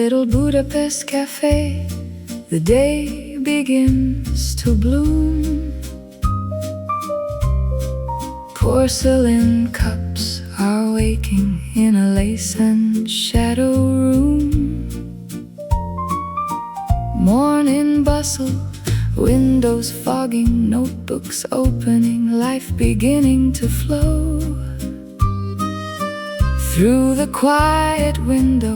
little Budapest cafe, the day begins to bloom. Porcelain cups are waking in a lace and shadow room. Morning bustle, windows fogging, notebooks opening, life beginning to flow. Through the quiet window,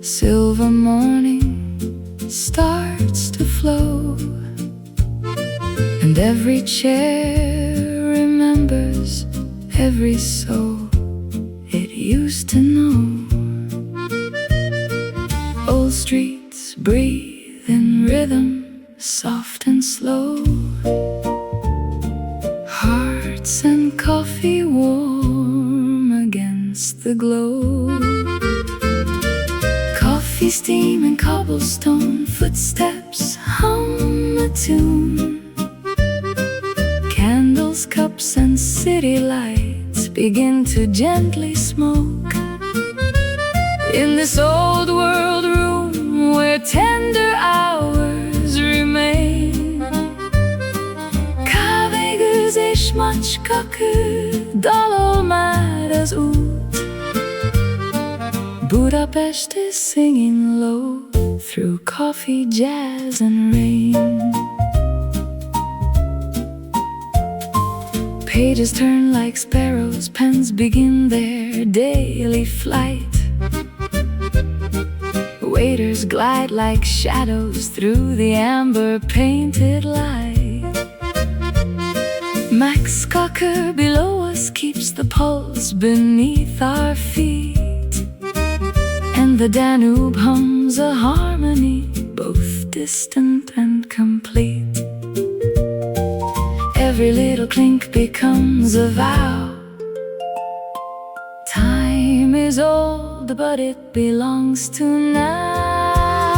silver morning starts to flow. And every chair remembers every soul it used to know. Old streets breathe in rhythm, soft and slow. Hearts and coffee warm against the glow. Coffee steam and cobblestone footsteps hum a tune. Candles, cups and city lights begin to gently smoke. In this old world room where tender hours remain. Kahve gőzés macskakő, dal olmár az út. Budapest is singing low through coffee, jazz and rain. Pages turn like sparrows, pens begin their daily flight. Waiters glide like shadows through the amber-painted light. Max Cocker below us keeps the pulse beneath our feet. And the Danube hums a harmony, both distant and complete. Every little clink becomes a vow. Time is old, but it belongs to now.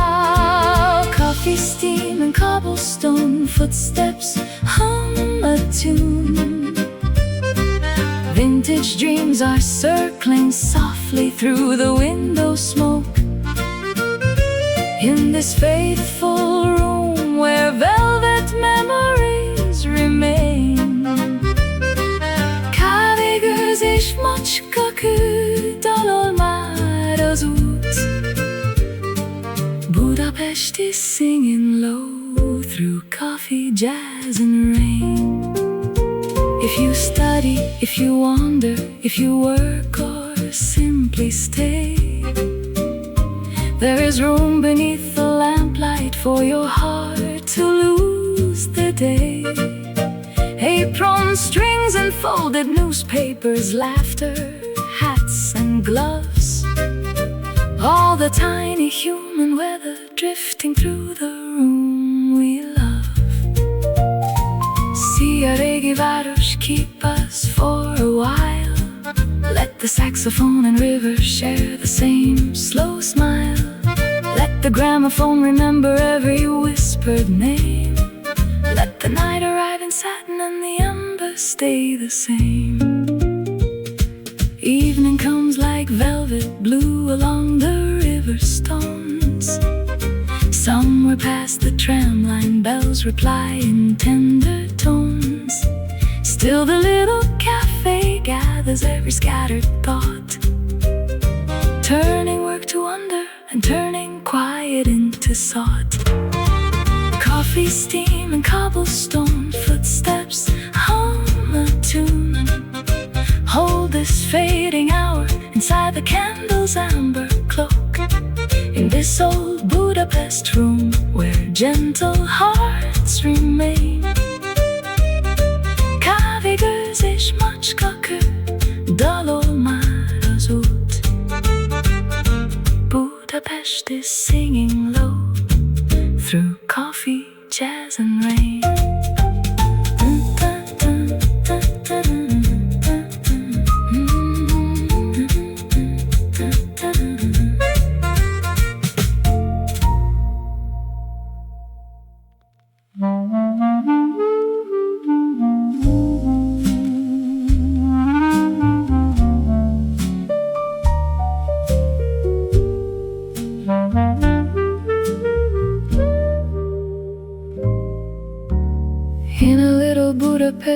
Coffee steam and cobblestone footsteps hum a tune. Vintage dreams are circling softly through the window smoke. In this faithful room where velvet memories remain. Kahve gőzés macskakő, dal olmár az út. Budapest is singing low through coffee, jazz and rain. If you study, if you wander, if you work or simply stay, there is room beneath the lamplight for your heart to lose the day. Apron strings and folded newspapers, laughter, hats and gloves. All the tiny human weather drifting through the room we love. See a régi város keep us for a while. Let the saxophone and river share the same slow smile. Let the gramophone remember every whispered name. Let the night arrive in satin and the embers stay the same. Evening comes like velvet blue along the river stones. Somewhere past the tramline bells reply in tender tones. Still the little cafe gathers every scattered thought, turning work to wonder and turning quiet into sought. Coffee steam and cobblestone footsteps hum a tune. Hold this fading hour inside the candle's amber cloak. In this old Budapest room where gentle hearts remain. Kahve gőzés macskakő, dal olmár az út. Budapest is singing low through coffee, jazz and rain.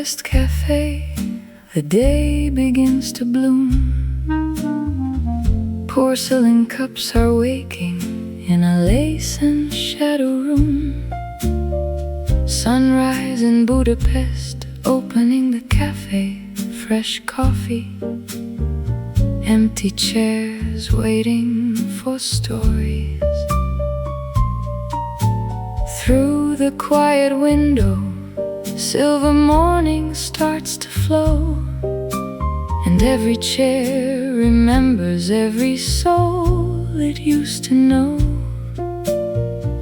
Budapest Café, the day begins to bloom. Porcelain cups are waking in a lace and shadow room. Sunrise in Budapest, opening the cafe, fresh coffee, empty chairs waiting for stories. Through the quiet window, silver morning starts to flow, and every chair remembers every soul it used to know.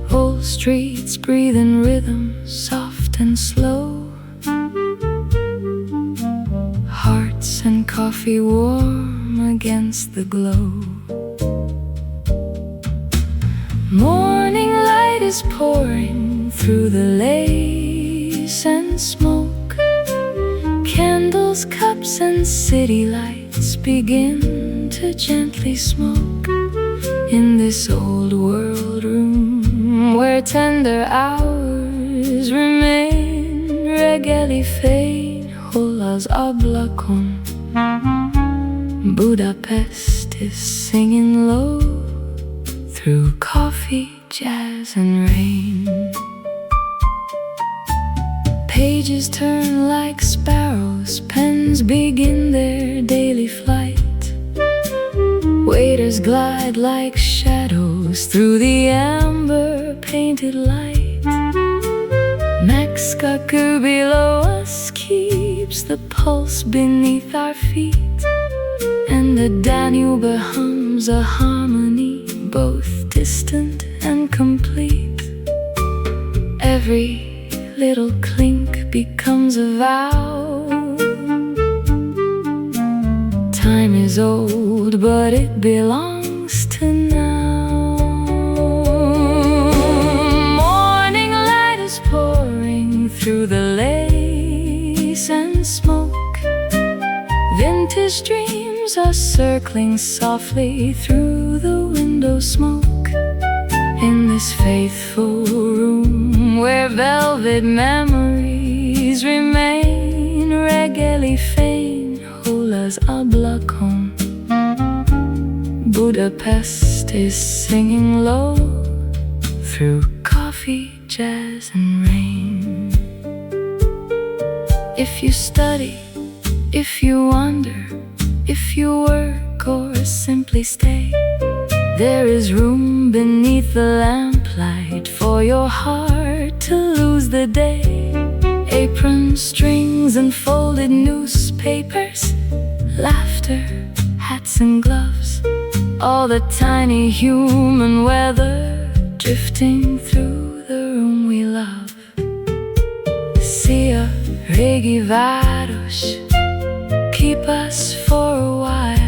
Whole streets breathe in rhythm, soft and slow. Hearts and coffee warm against the glow. Morning light is pouring through the lace and smoke. Candles, cups, and city lights begin to gently smoke. In this old world room where tender hours remain, reggae fein, holas ablakon. Budapest is singing low through coffee, jazz, and rain. Pages turn like sparrows, pens begin their daily flight. Waiters glide like shadows through the amber-painted light. Mexico below us keeps the pulse beneath our feet, and the Danube hums a harmony both distant and complete. Every little clink becomes a vow. Time is old, but it belongs to now. Morning light is pouring through the lace and smoke. Vintage dreams are circling softly through the window smoke. In this faithful room where velvet memories remain, reggae fein, holas ablakon. Budapest is singing low through coffee, jazz, and rain. If you study, if you wander, if you work or simply stay, there is room beneath the lamplight for your heart to lose the day. Apron strings and folded newspapers, laughter, hats and gloves, all the tiny human weather drifting through the room we love. Sia regi varos, keep us for a while.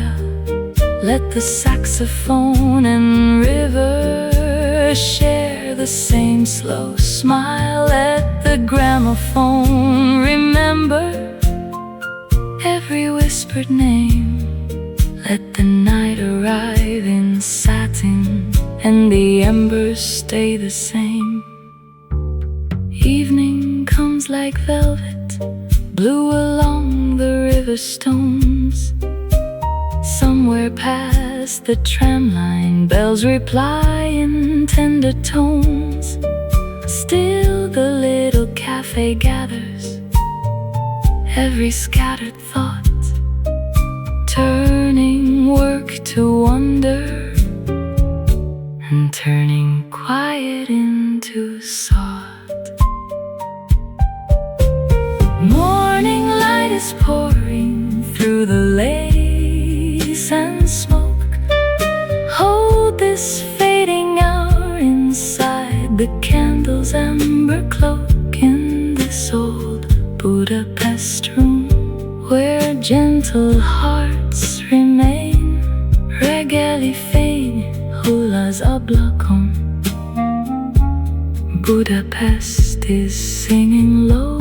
Let the saxophone and river share the same slow smile. Let the gramophone remember every whispered name. Let the night arrive in satin and the embers stay the same. Evening comes like velvet, blue along the river stones. Somewhere past the tramline, bells reply in tender tones. Still the little cafe gathers every scattered thought, turning work to wonder and turning quiet into sought. Morning light is pouring through the lace and smoke. Hold this fading hour inside the candle's amber cloak. In this old Budapest room where gentle hearts remain, reggae fein, holas ablakon. Budapest is singing low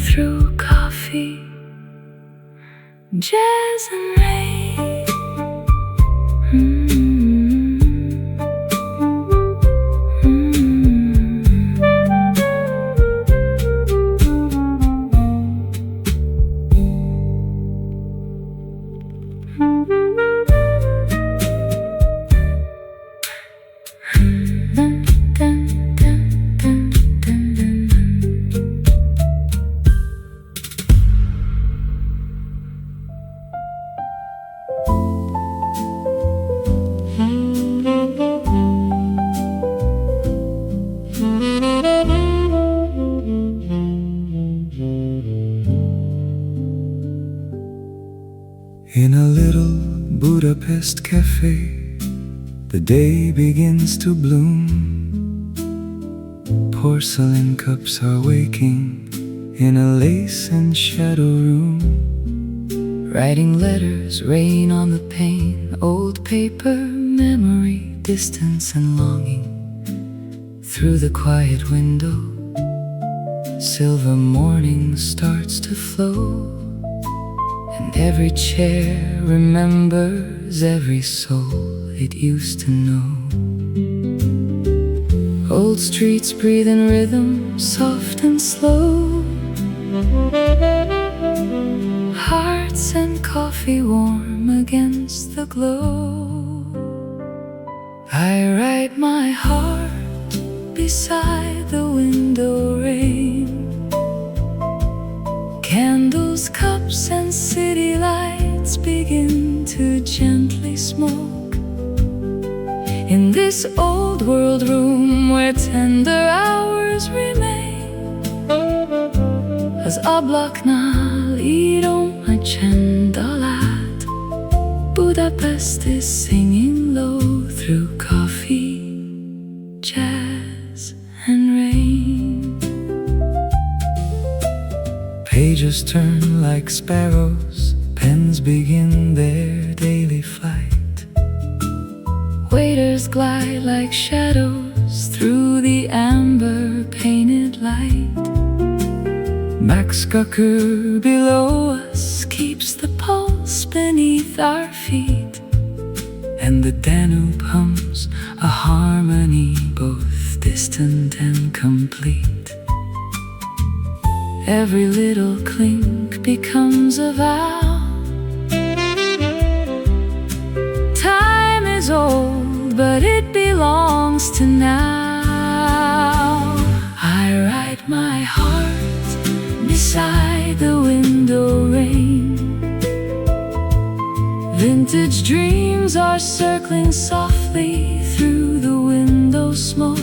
through coffee, jazz, and rain. In a little Budapest café, the day begins to bloom. Porcelain cups are waking in a lace and shadow room. Writing letters rain on the pane, old paper, memory, distance and longing. Through the quiet window, silver morning starts to flow. And every chair remembers every soul it used to know. Old streets breathe in rhythm, soft and slow. Hearts and coffee warm against the glow. I write my heart beside the window rain. Candles, cups and city lights begin to gently smoke. In this old world room where tender hours remain. Az ablaknál írom a csend alát. Budapest is singing low through coffee, jazz and rain. Pages turn like sparrows, pens begin their daily flight. Waiters glide like shadows through the amber painted light. Max Gucker below us keeps the pulse beneath our feet. And the Danube hums a harmony both distant and complete. Every little clink becomes a vow. Time is old, but it belongs to now. I write my heart beside the window rain. Vintage dreams are circling softly through the window smoke.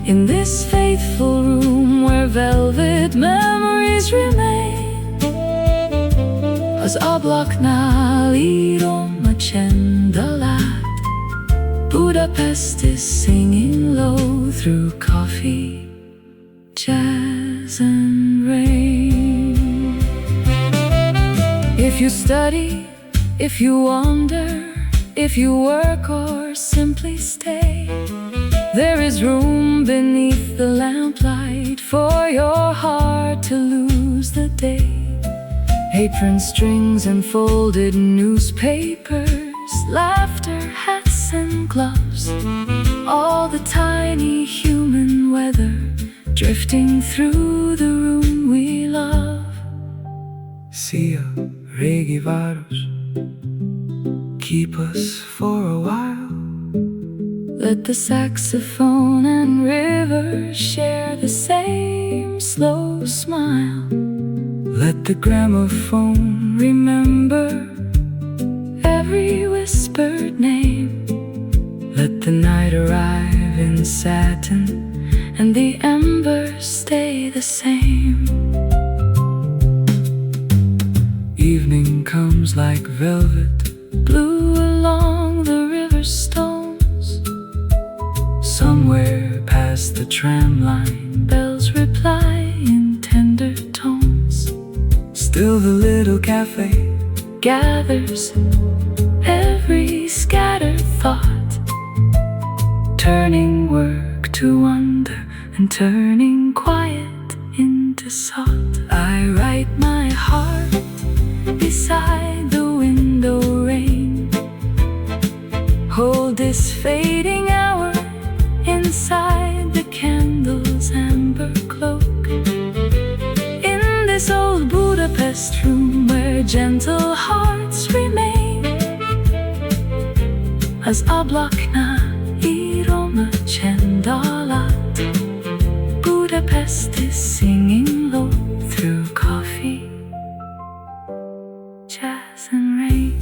In this faithful room where velvet memories remain. Az ablaknál írom a csend alát. Budapest is singing low through coffee, jazz and rain. If you study, if you wander, if you work or simply stay, there is room beneath the lamplight for your heart to lose the day. Apron strings and folded newspapers, laughter, hats and gloves, all the tiny human weather drifting through the room we love. Szia, régi város, keep us for a while. Let the saxophone and river share the same slow smile. Let the gramophone remember every whispered name. Let the night arrive in satin and the embers stay the same. Evening comes like velvet, blue along the river stones. Somewhere past the tram line, bells reply in tender tones. Still the little cafe gathers every scattered thought, turning work to wonder and turning quiet into sought. I write my heart beside the window rain. Hold this fading hour inside the candle's amber cloak. In this old Budapest room where gentle hearts remain. Az ablaknál írom a csend alatt. Budapest is singing low through coffee, jazz and rain.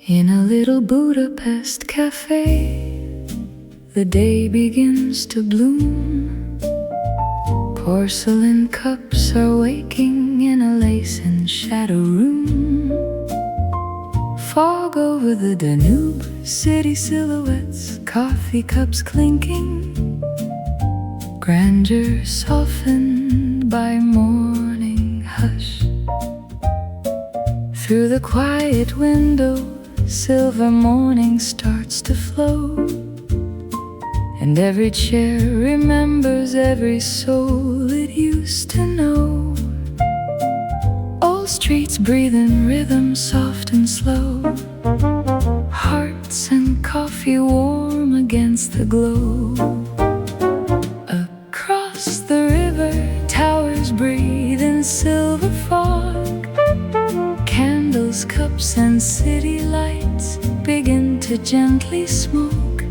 In a little Budapest cafe, the day begins to bloom. Porcelain cups are waking in a lace and shadow room. Fog over the Danube, city silhouettes, coffee cups clinking. Grandeur softened by morning hush. Through the quiet window, silver morning starts to flow, and every chair remembers every soul it used to know. Old streets breathe in rhythm soft and slow, hearts and coffee warm against the glow. Across the river, towers breathe in silver fog. Candles, cups and city lights begin to gently smoke.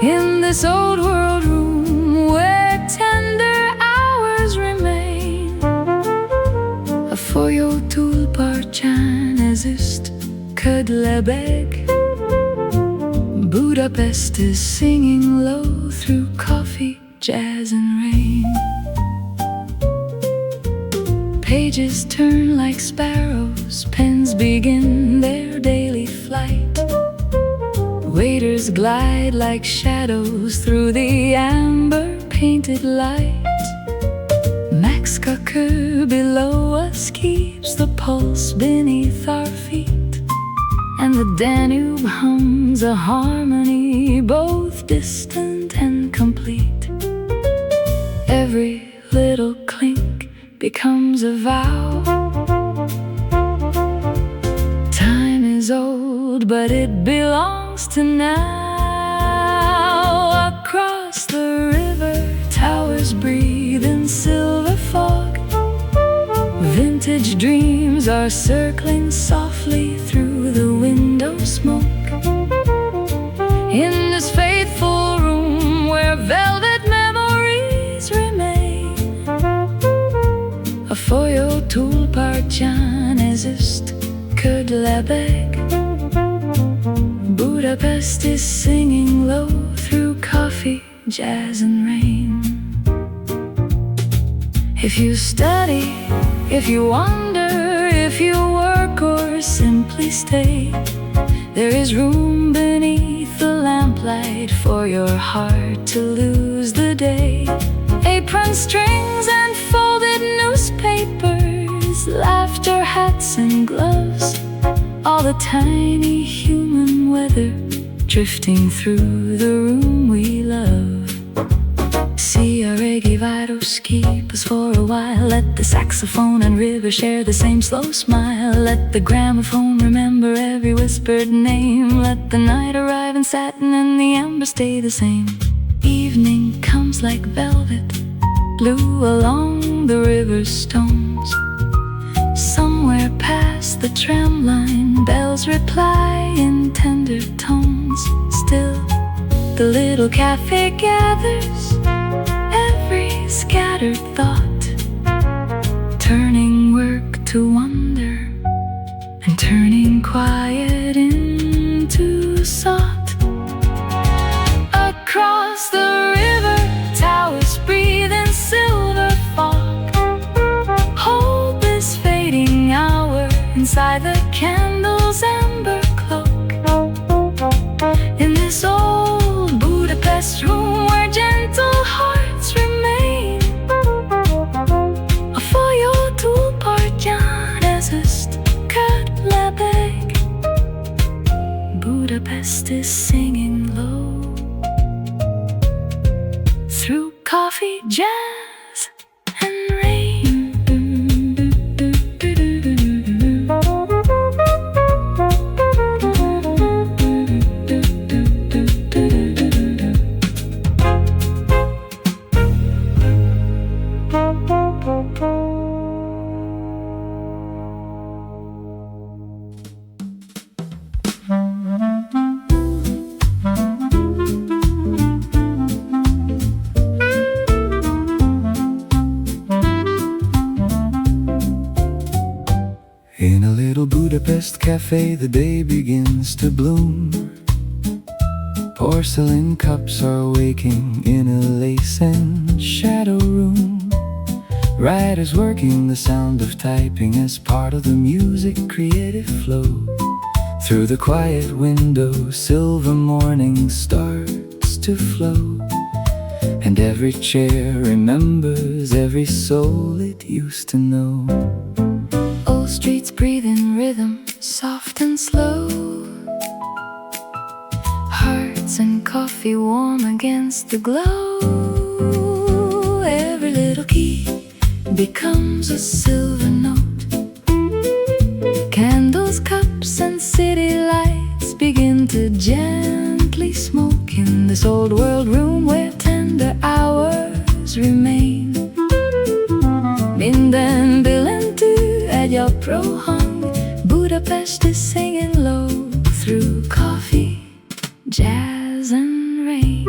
In this old world room where tender hours remain, a folyótól partján ezüst ködlebeg. Budapest is singing low through coffee, jazz and rain. Pages turn like sparrows, pens begin their daily flight. Waiters glide like shadows through the amber-painted light. Max Cocker below us keeps the pulse beneath our feet, and the Danube hums a harmony both distant and complete. Every little clink becomes a vow. Time is old, but it belongs to now. Across the river, towers breathe in silver fog. Vintage dreams are circling softly through the window smoke. In this faithful room where velvet memories remain, a folyótól partján ezüst ködlebeg. Budapest is singing low through coffee, jazz and rain. If you study, if you wonder, if you work or simply stay, there is room beneath the lamplight for your heart to lose the day. Apron strings and folded newspapers, laughter, hats and gloves, all the tiny human weather drifting through the room we love. See our reggae keep us for a while. Let the saxophone and river share the same slow smile. Let the gramophone remember every whispered name. Let the night arrive in satin and the amber stay the same. Evening comes like velvet, blue along the river's stones. Somewhere past the tram line, bells reply in tender tones. Still, the little cafe gathers every scattered thought, turning work to wonder and turning quiet into sought. Across the river, towers breathe in silver fog. Hope is fading hour inside the candle's amber cloak. In this old Budapest room where gentle hearts remain, a folyótól In a little Budapest cafe, the day begins to bloom. Porcelain cups are waking in a lace and shadow room. Writers working, the sound of typing as part of the music creative flow. Through the quiet window, silver morning starts to flow. And every chair remembers every soul it used to know. Old streets breathe in rhythm, soft and slow. Hearts and coffee warm against the glow. Every little key becomes a silver note. Candles, cups and city lights begin to gently smoke in this old world room where tender hours remain. Minden billentyű egy apró hang. Budapest is singing low through coffee, jazz and rain.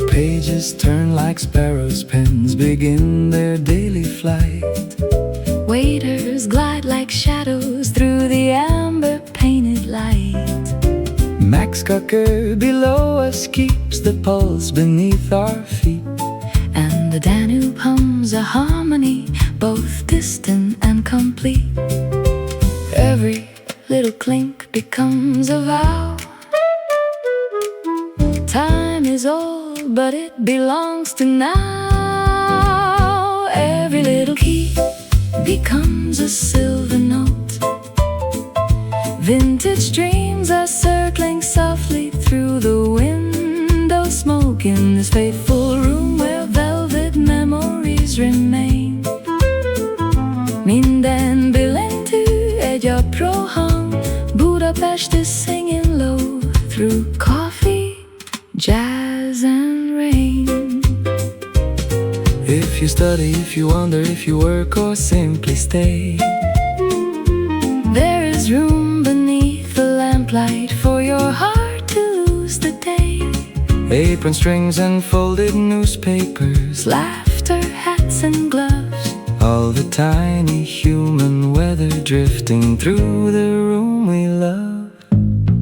Pages turn like sparrows, pens begin their daily flight. Waiters glide like shadows through the amber painted light. Max Cocker below us keeps the pulse beneath our feet. And the Danube hums a harmony, both distant and complete. Every little clink becomes a vow. Time is old, but it belongs to now. Every little key becomes a silver note. Vintage dreams are circling softly through the window smoke in this fateful room where velvet memories remain. Minden billentyű egy apró hang. Budapest is singing low through coffee, jazz and rain. If you study, if you wonder, if you work or simply stay, there is room beneath the lamplight for your heart to lose the day. Apron strings and folded newspapers, laughter, hats and gloves, all the tiny human weather drifting through the room we love.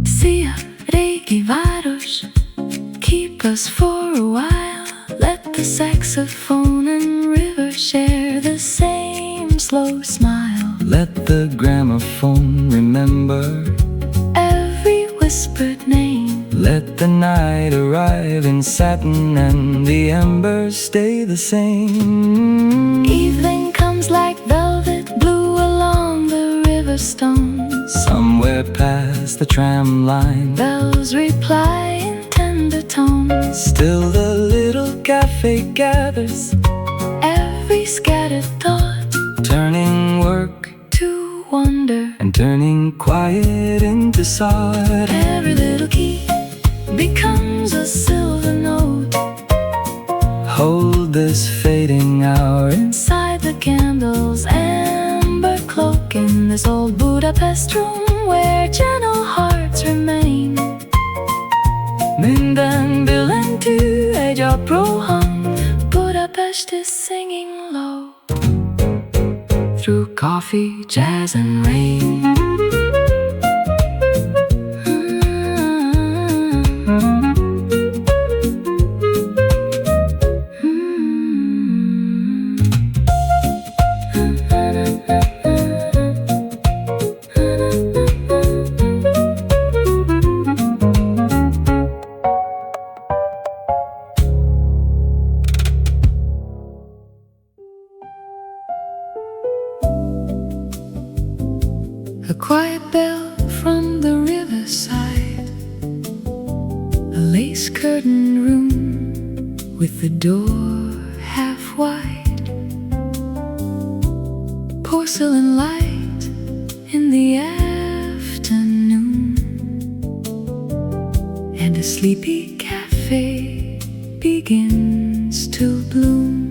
Szia, régi város, keep us for a while. Let the saxophone and river share the same slow smile. Let the gramophone remember every whispered name. Let the night arrive in satin and the embers stay the same. Evening comes like velvet blue along the river stones. Somewhere past the tram line, bells reply in tender tones. Still the little cafe gathers every scattered thought, turning work to wonder and turning quiet into thought. Every little key becomes a silver note. Hold this fading hour inside the candle's amber cloak in this old Budapest room where gentle hearts remain. Minden billentyű egy apró hang. Budapest is singing low through coffee, jazz and rain. A quiet bell from the riverside, a lace-curtained room with the door half wide, porcelain light in the afternoon, and a sleepy cafe begins to bloom.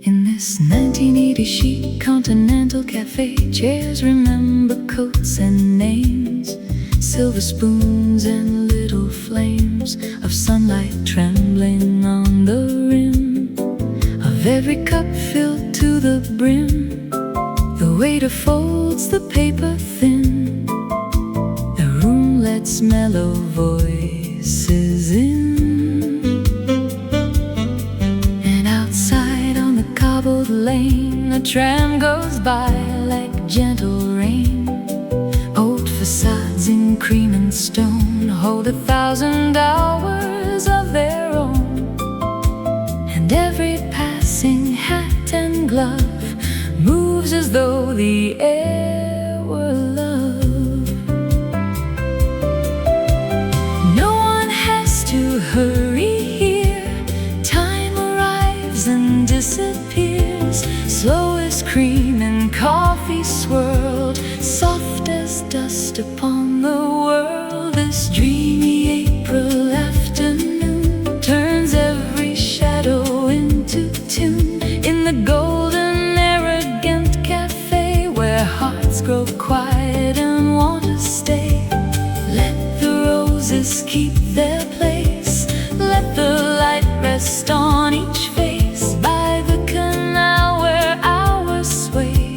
In this 1980 chic continental cafe, chairs remember coats and names, silver spoons and little flames of sunlight trembling on the rim of every cup filled to the brim. The waiter folds the paper thin. The room lets mellow voices in. And outside on the cobbled lane, a tram goes by like gentle rain. Old facades in cream and stone hold 1,000 hours of their own. And every passing hat and glove moves as though the air were love. No one has to hurry here. Time arrives and disappears. Slow as cream and coffee swirled, soft as dust upon the world. This dreamy April afternoon turns every shadow into tune. In the golden arrogant cafe where hearts grow quiet and want to stay, let the roses keep their place. Let the light rest on each face. By the canal where hours sway,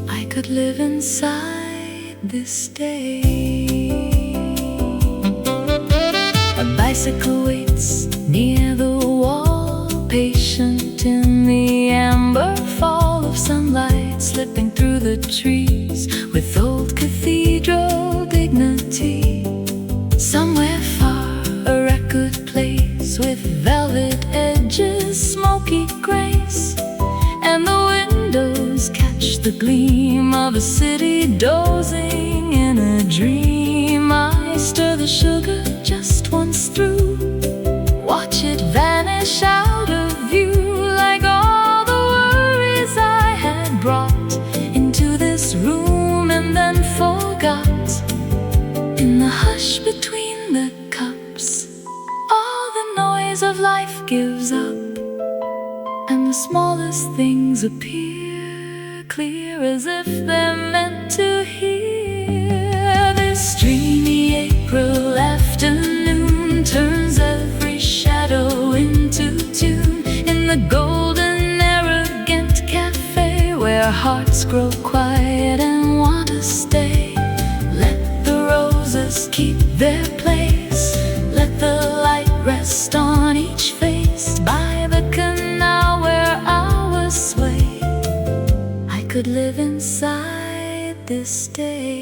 I could live inside this day. A bicycle waits near the wall, patient in the amber fall of sunlight, slipping through the trees with old cathedral dignity. Somewhere far, a record plays with velvet edges, smoky grace, and the windows catch the gleam of a city dozing in a dream. I stir the sugar just once through, watch it vanish out of view, like all the worries I had brought into this room and then forgot. In the hush between the cups, all the noise of life gives up, and the smallest things appear clear as if they're meant to hear. This dreamy April afternoon turns every shadow into tune. In the golden arrogant cafe where hearts grow quiet and want to stay, let the roses keep their place. Let the light rest on each face. By the canal where hours sway, I could live inside this day.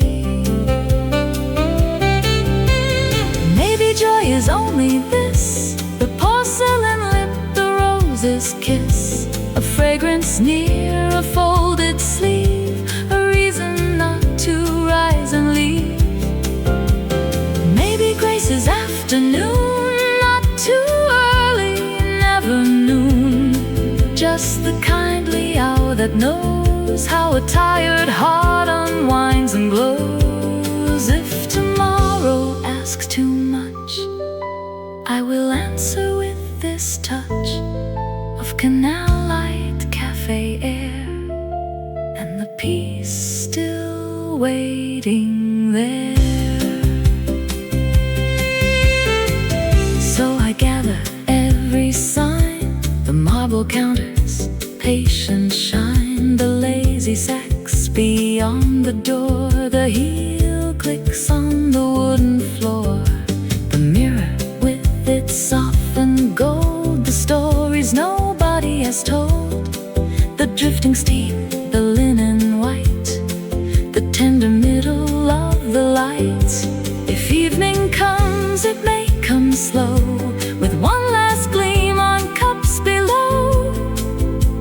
Maybe joy is only this: the porcelain lip, the rose's kiss, a fragrance near a folded sleeve, a reason not to rise and leave. Maybe grace is afternoon, not too early, never noon, just the kindly hour that knows how a tired heart unwinds and glows. If tomorrow asks too much, I will answer with this touch of canal light, cafe air, and the peace still waiting there. So I gather every sign, the marble counters, patient shine, the lazy sax beyond the door, the heel clicks on the wooden floor, the mirror with its softened gold, the stories nobody has told, the drifting steam, the linen white, the tender middle of the light. If evening comes, it may come slow, with one last gleam on cups below,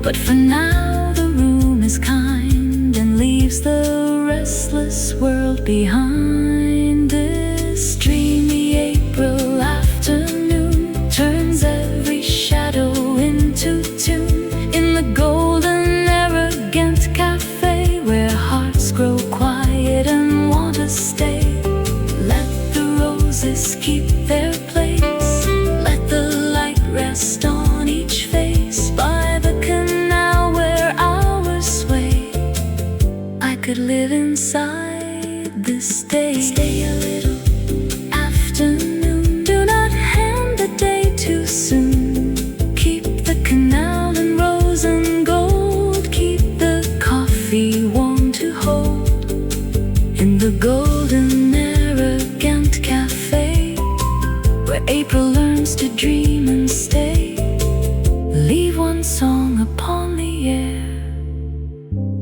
but for now the room is kind and leaves the restless world behind. This dreamy April afternoon turns every shadow into tune. In the golden arrogant cafe where hearts grow quiet and want to stay, let the roses keep their place. Let the light rest on each face. By the canal where hours sway, I could live inside this day. Stay a little afternoon, do not hand the day too soon. Keep the canal in rose and gold, keep the coffee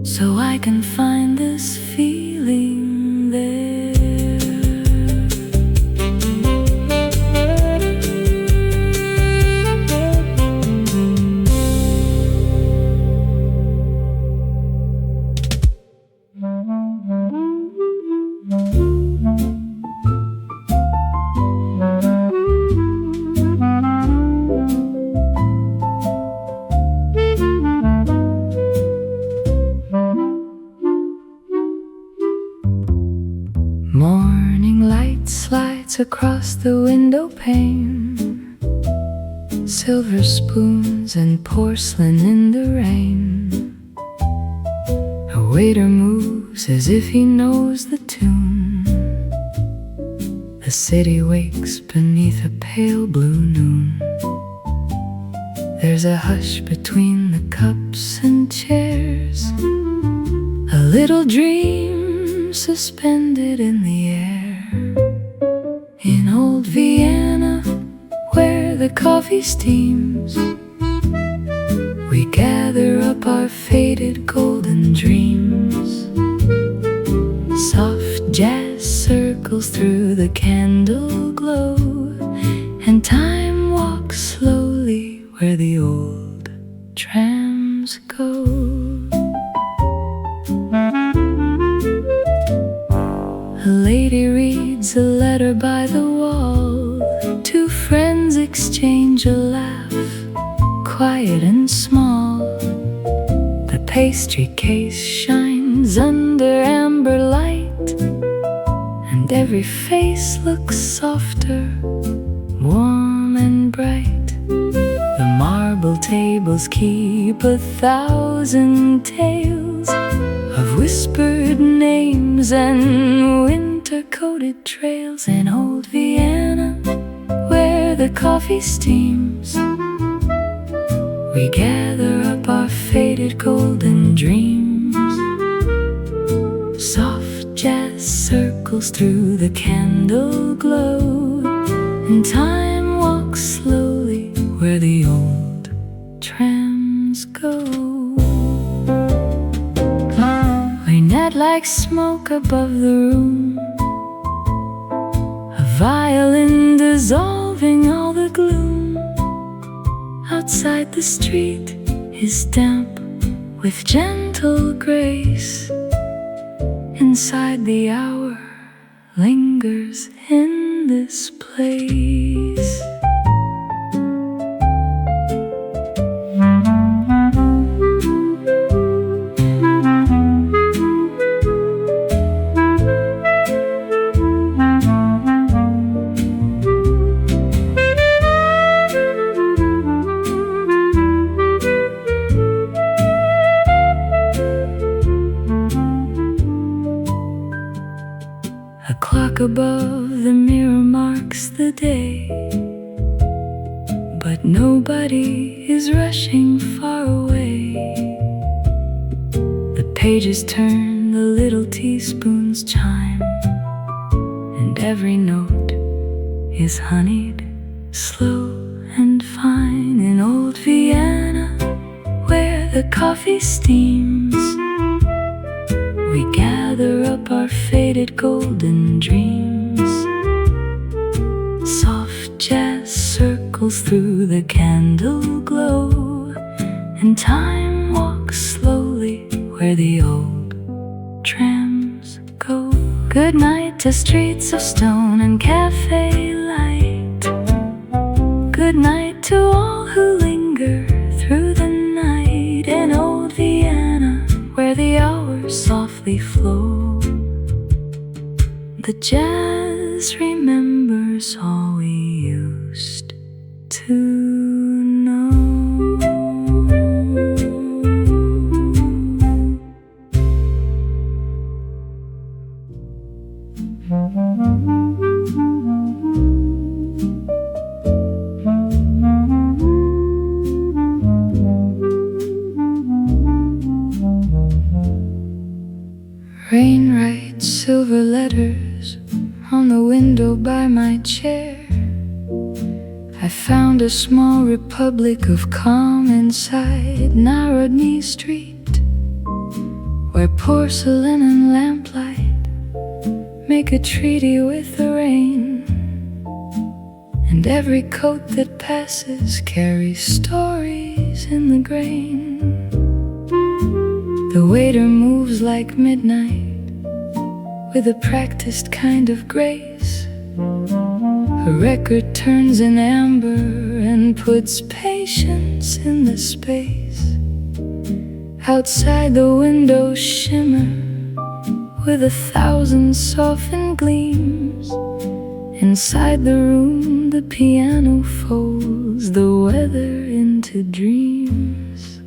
so I can find this feeling there. Morning light slides across the window pane, silver spoons and porcelain in the rain. A waiter moves as if he knows the tune. The city wakes beneath a pale blue noon. There's a hush between the cups and chairs, a little dream suspended in the air. In old Vienna, where the coffee steams, we gather up our faded golden dreams. Soft jazz circles through the candle glow, and time walks slowly where the old trams go. A lady reads a letter by the wall. Two friends exchange a laugh, quiet and small. The pastry case shines under amber light, and every face looks softer, warm and bright. The marble tables keep 1,000 tales of whispered names and winter-coated trails. In old Vienna, where the coffee steams, we gather up our faded golden dreams. Soft jazz circles through the candle glow, and time walks slowly where the old trams go. Like smoke above the room, a violin dissolving all the gloom. Outside the street is damp with gentle grace. Inside the hour lingers in this place. A clock above the mirror marks the day, but nobody is rushing far away. The pages turn, the little teaspoons chime, and every note is honeyed, slow and fine. In old Vienna, where the coffee steams, we gather up our faded golden dreams. Soft jazz circles through the candle glow, and time walks slowly where the old trams go. Good night to streets of stone and cafe light. Good night to all who linger through the night. In old Vienna, where the hours softly flow, the jazz remembers all we used to know. Rain writes silver letters on the window by my chair. I found a small republic of calm inside Narodny Street. where porcelain and lamplight make a treaty with the rain, and every coat that passes carries stories in the grain. The waiter moves like midnight with a practiced kind of grace. A record turns in amber and puts patience in the space. Outside the windows shimmer with 1,000 softened gleams. Inside the room the piano folds the weather into dreams.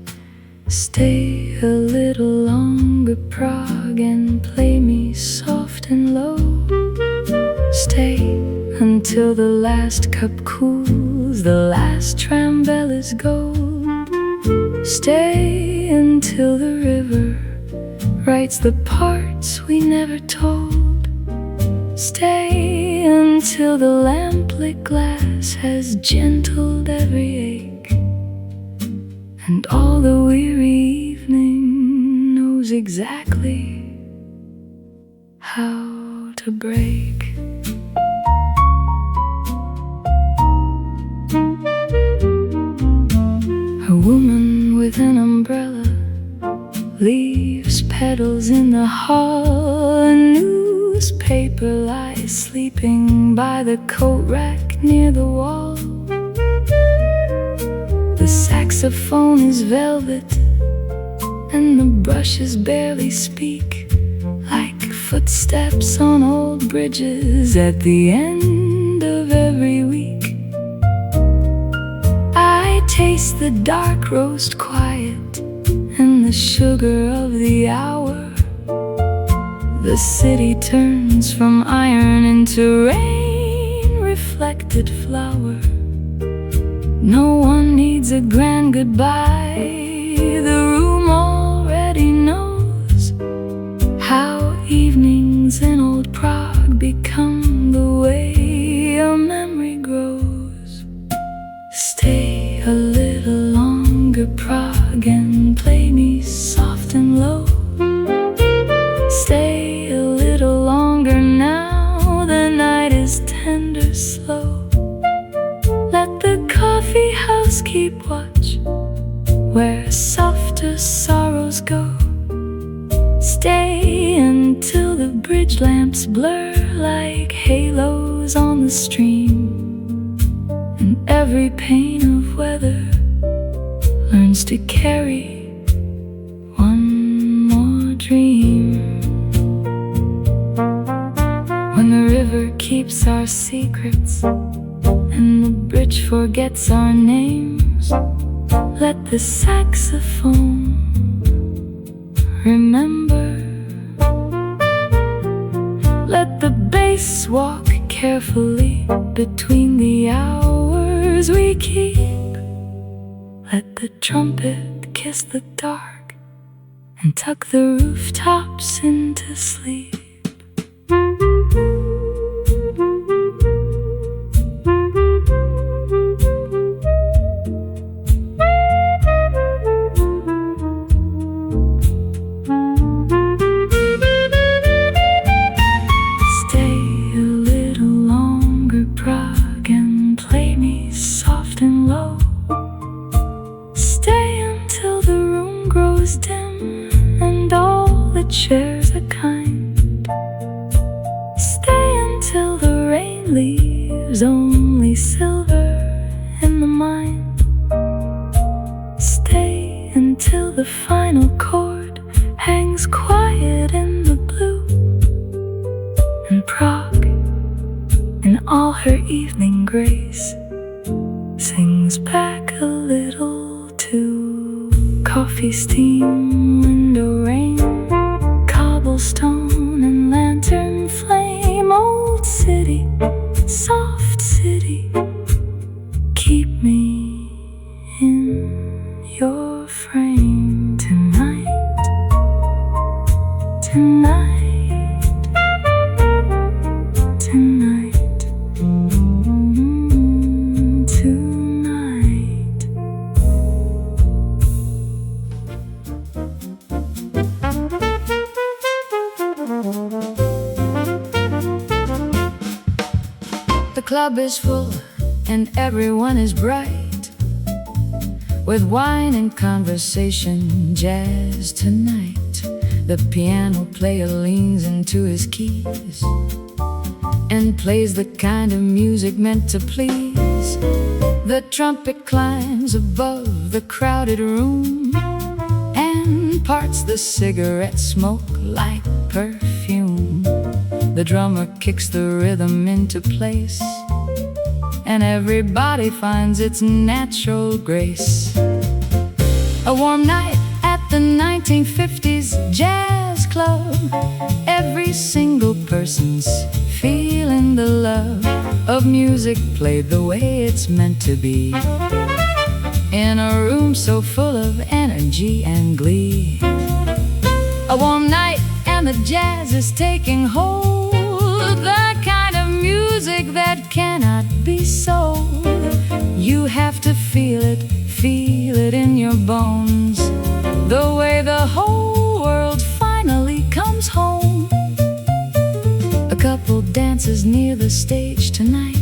Stay a little longer, Prague, and play me soft and low. Stay until the last cup cools, the last tram bell is gold. Stay until the river writes the parts we never told. Stay until the lamplit glass has gentled every ache, and all the weary evening knows exactly how to break. A woman with an umbrella leaves petals in the hall. A newspaper lies sleeping by the coat rack near the wall. The saxophone is velvet and the brushes barely speak, like footsteps on old bridges at the end of every week. I taste the dark roast quiet and the sugar of the hour. The city turns from iron into rain-reflected flower. No one needs a grand goodbye. The room already knows how evenings in old Prague become the way a memory grows. Stay a little longer, Prague, and play me soft and low. Stay a little longer now, the night is tender, slow. Let the coffee house keep watch where softer sorrows go. Stay until the bridge lamps blur like halos on the stream, and every pane of weather learns to carry one more dream. When the river keeps our secrets and the bridge forgets our names, let the saxophone remember. Let the bass walk carefully between the hours we keep. Let the trumpet kiss the dark and tuck the rooftops into sleep. Dim and all the chairs are kind. Stay until the rain leaves only silver in the mind. Stay until the final chord hangs quiet in the blue, and Prague, in all her evening grace, sings back a little too. Coffee, steam, window rain, cobblestone and lantern flame. Old city, soft city, keep me in your frame tonight, tonight, tonight, tonight. club is full and everyone is bright, with wine and conversation, jazz tonight. The piano player leans into his keys and plays the kind of music meant to please. The trumpet climbs above the crowded room and parts the cigarette smoke like perfume. The drummer kicks the rhythm into place, and everybody finds its natural grace. A warm night at the 1950s jazz club. Every single person's feeling the love of music played the way it's meant to be, in a room so full of energy and glee. A warm night and the jazz is taking hold, the kind of music that cannot be sold. You have to feel it in your bones, the way the whole world finally comes home. A couple dances near the stage tonight,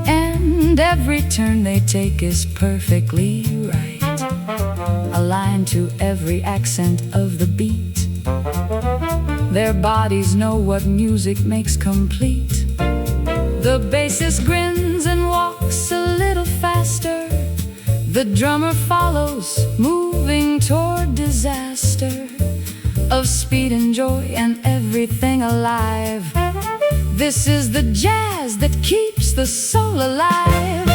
and every turn they take is perfectly right, aligned to every accent of the beat. Their bodies know what music makes complete. The bassist grins and walks a little faster. The drummer follows, moving toward disaster, of speed and joy and everything alive. This is the jazz that keeps the soul alive.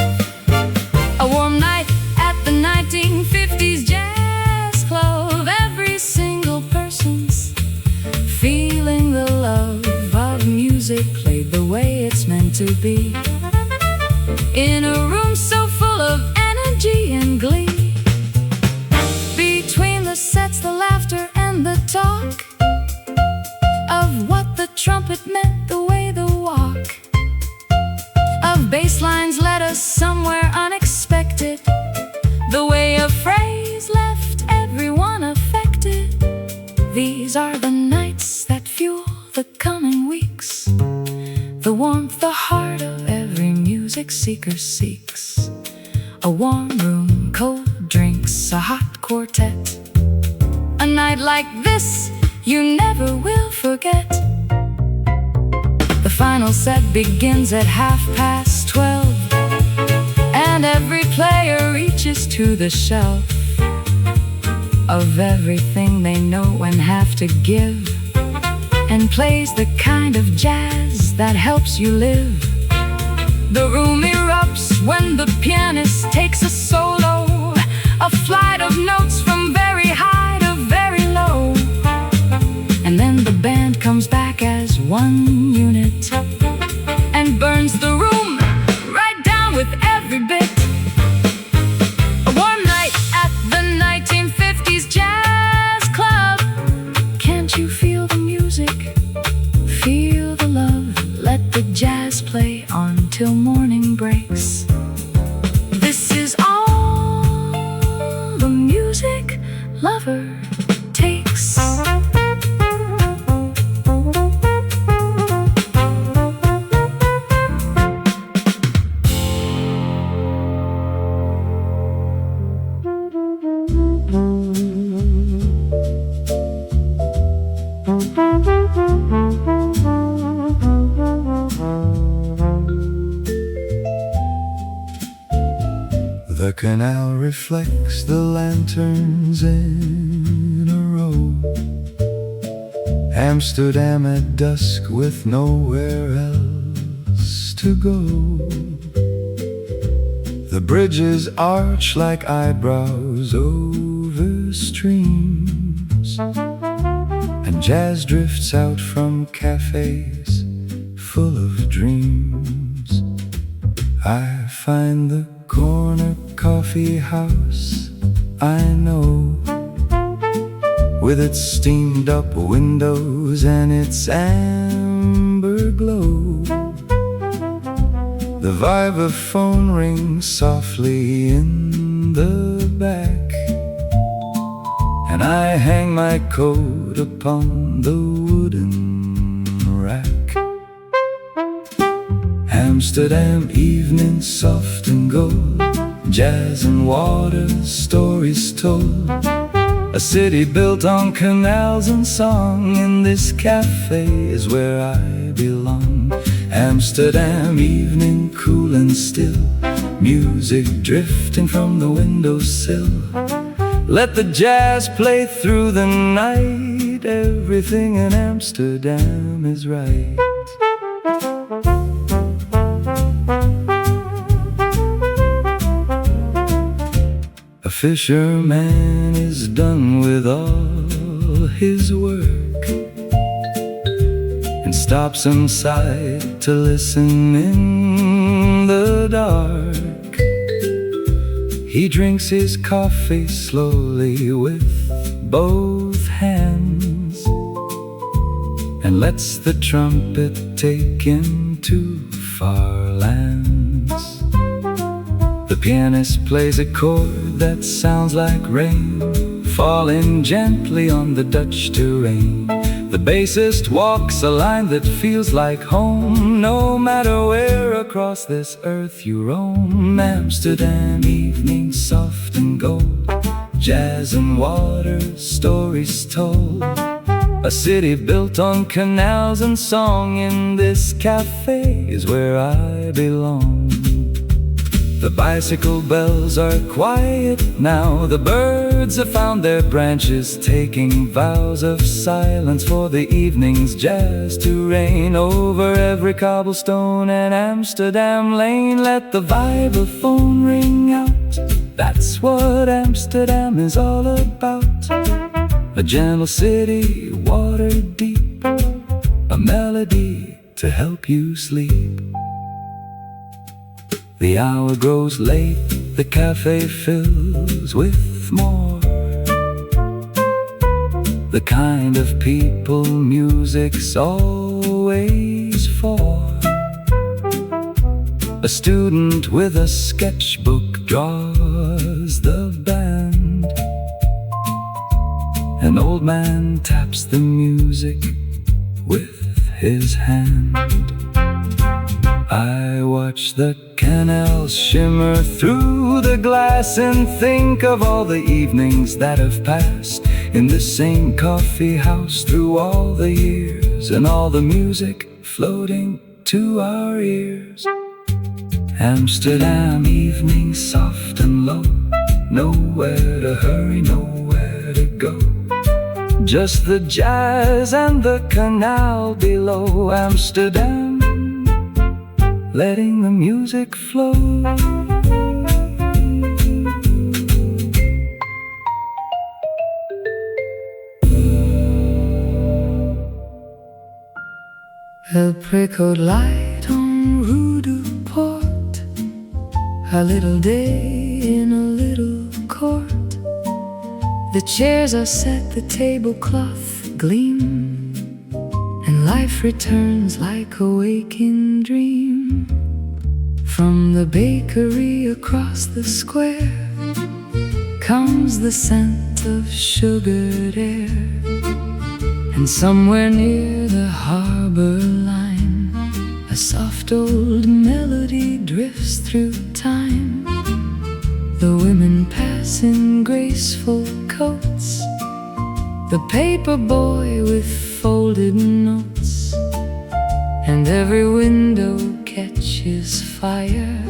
A warm night at the 1950s jazz club. Every single person's feeling the love of music played the way it's meant to be, in a room so full of energy and glee. Between the sets, the laughter and the talk of what the trumpet meant, the way the walk of bass lines led us somewhere unexpected, the way a phrase left everyone affected. These are the nights that fuel the coming weeks, the warmth the heart of every music seeker seeks. A warm room, cold drinks, a hot quartet. A night like this you never will forget. The final set begins at 12:30, and every player reaches to the shelf of everything they know and have to give, and plays the kind of jazz that helps you live. The room erupts when the pianist takes a solo, a flight of notes from very high to very low, and then the band comes back as one unit and burns the room right down with every bit. A warm night at the 1950s jazz club. Can't you feel the music? Feel the love. Let the jazz play on till morning breaks. This is all the music lover takes. The canal reflects the lanterns in a row. Amsterdam at dusk with nowhere else to go. The bridges arch like eyebrows over streams, and jazz drifts out from cafes full of dreams. I find the corner coffee house I know, with its steamed up windows and its amber glow. The vibraphone rings softly in the back, and I hang my coat upon the wooden rack. Amsterdam evening soft and gold, jazz and water, stories told. A city built on canals and song. In this cafe is where I belong. Amsterdam evening cool and still, music drifting from the windowsill. Let the jazz play through the night. Everything in Amsterdam is right. A fisherman is done with all his work and stops inside to listen in the dark. He drinks his coffee slowly with both hands and lets the trumpet take him to far lands. The pianist plays a chord that sounds like rain falling gently on the Dutch terrain. The bassist walks a line that feels like home, no matter where across this earth you roam. Amsterdam evening soft and gold, jazz and water, stories told. A city built on canals and song. In this cafe is where I belong. The bicycle bells are quiet now. The birds have found their branches, taking vows of silence for the evening's jazz to reign over every cobblestone and Amsterdam lane. Let the vibraphone ring out. That's what Amsterdam is all about. A gentle city, water deep, a melody to help you sleep. The hour grows late, the cafe fills with more. The kind of people music's always for. A student with a sketchbook draws the band. An old man taps the music with his hand. I watch the canals shimmer through the glass and think of all the evenings that have passed in the same coffee house through all the years, and all the music floating to our ears. Amsterdam evening soft and low, nowhere to hurry, nowhere to go. Just the jazz and the canal below. Amsterdam, letting the music flow. Apricot light on Rue du Port, a little day in a little court. The chairs are set, the tablecloth gleam, and life returns like a waking dream. From the bakery across the square comes the scent of sugared air, and somewhere near the harbor line a soft old melody drifts through time. The women pass in graceful coats, the paper boy with folded notes, and every window catches fire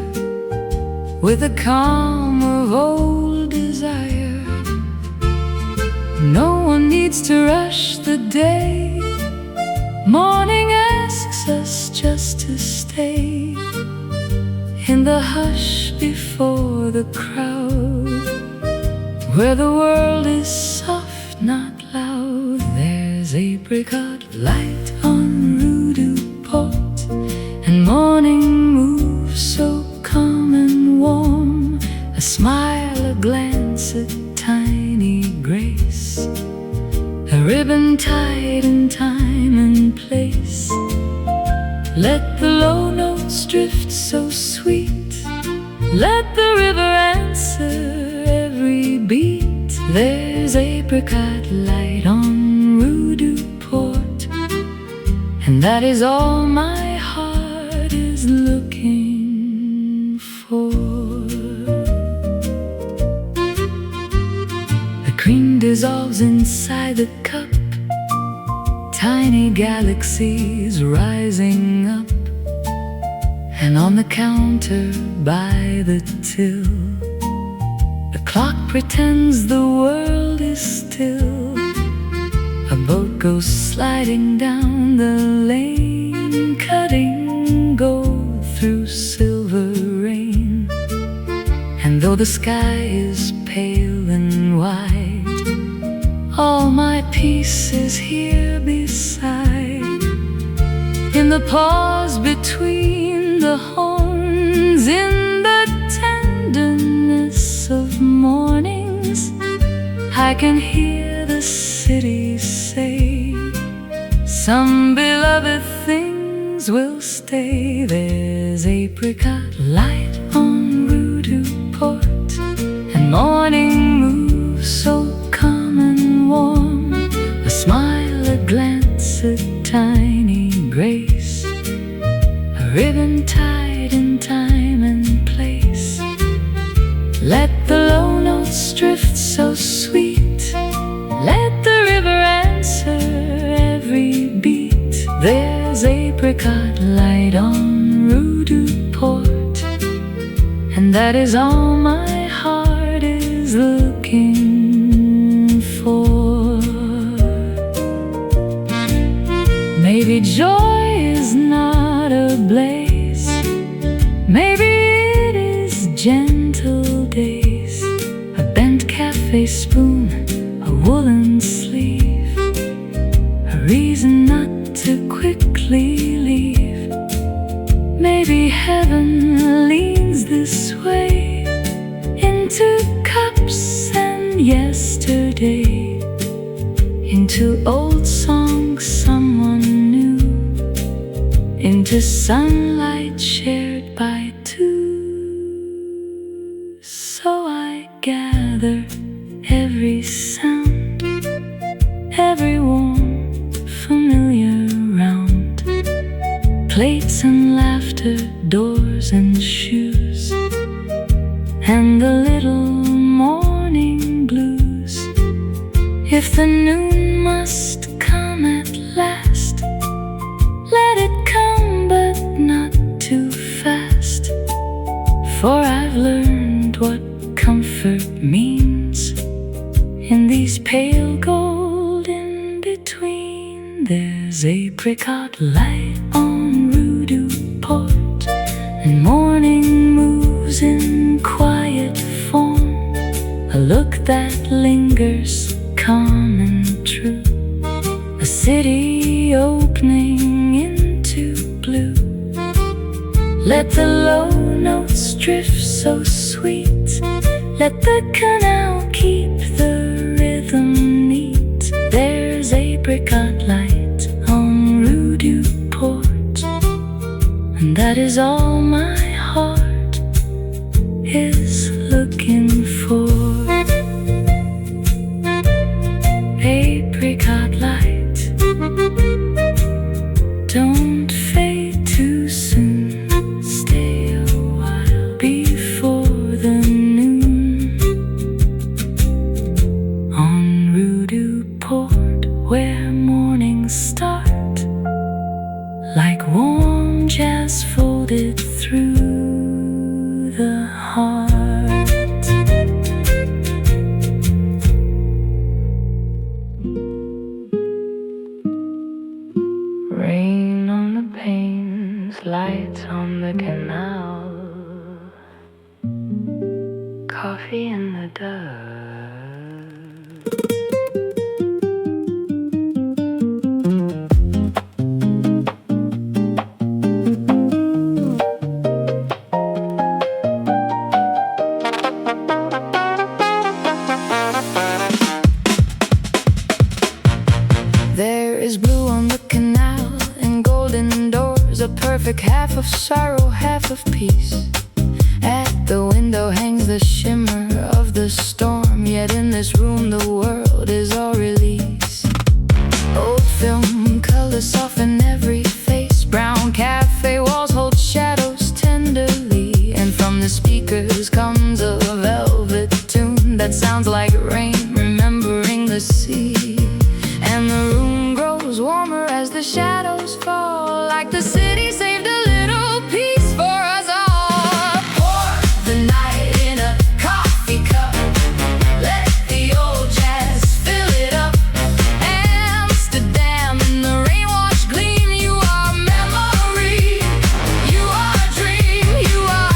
with the calm of old desire. No one needs to rush the day. Morning asks us just to stay in the hush before the crowd, where the world is soft, not loud. There's apricot light on Rue du Port, and morning moves so calm and warm. A smile, a glance, a tiny grace, a ribbon tied in time and place. Let the low notes drift so sweet, let the river answer every beat. There's apricot light on Rue du Port, and that is all my heart is looking stars inside the cup, tiny galaxies rising up. And on the counter by the till, the clock pretends the world is still. A boat goes sliding down the lane, cutting gold through silver rain. And though the sky is pale and wide, all my peace is here beside. In the pause between the horns, in the tenderness of mornings, I can hear the city say, some beloved things will stay. There's apricot light on Rue du Port, and morning moves so calm and warm. A smile, a glance, a tiny grace, a ribbon tied in time and place. Let the low notes drift so sweet, let the river answer every beat. There's apricot light on Rue du Port, and that is all my heart is looking for. Maybe joy is not a blaze, maybe it is gentle days. A bent cafe spoon, a woolen sleeve, a reason not to quickly leave. Maybe heaven leans this way, into cups and yesterday, into old songs someone knew, into sunlight shared by two. So I gather every sound, every warm, familiar round. Plates and laughter, doors and shoes, and the little morning blues. If the noon must come at last, let it come, but not too fast. For I've learned what comfort means in these pale gold in between. There's apricot light on Rue du Port, and morning moves in quiet form. A look that lingers, calm and true, a city opening into blue. Let the low notes drift so sweet, let the canal keep the rhythm neat. There's apricot light on Rue du Port, and that is all my heart is looking for. Apricot light, don't fade too soon, stay a while before the noon. On Rue du Port, where mornings start, like warm jazz folded through the heart. Rain on the panes, lights on the canal, coffee in the dark. There is blue on the canal and golden doors, a perfect half of sorrow, half of peace. At the window hangs the shimmer of the storm, yet in this room the world is all release. Old film colors soften every face, brown cafe walls hold shadows tenderly, and from the speakers comes a velvet tune that sounds like rain, remembering the sea. the shadows fall, like the city saved a little piece for us all. Pour the night in a coffee cup, let the old jazz fill it up. Amsterdam in the rain-washed gleam, you are memory, you are a dream, you are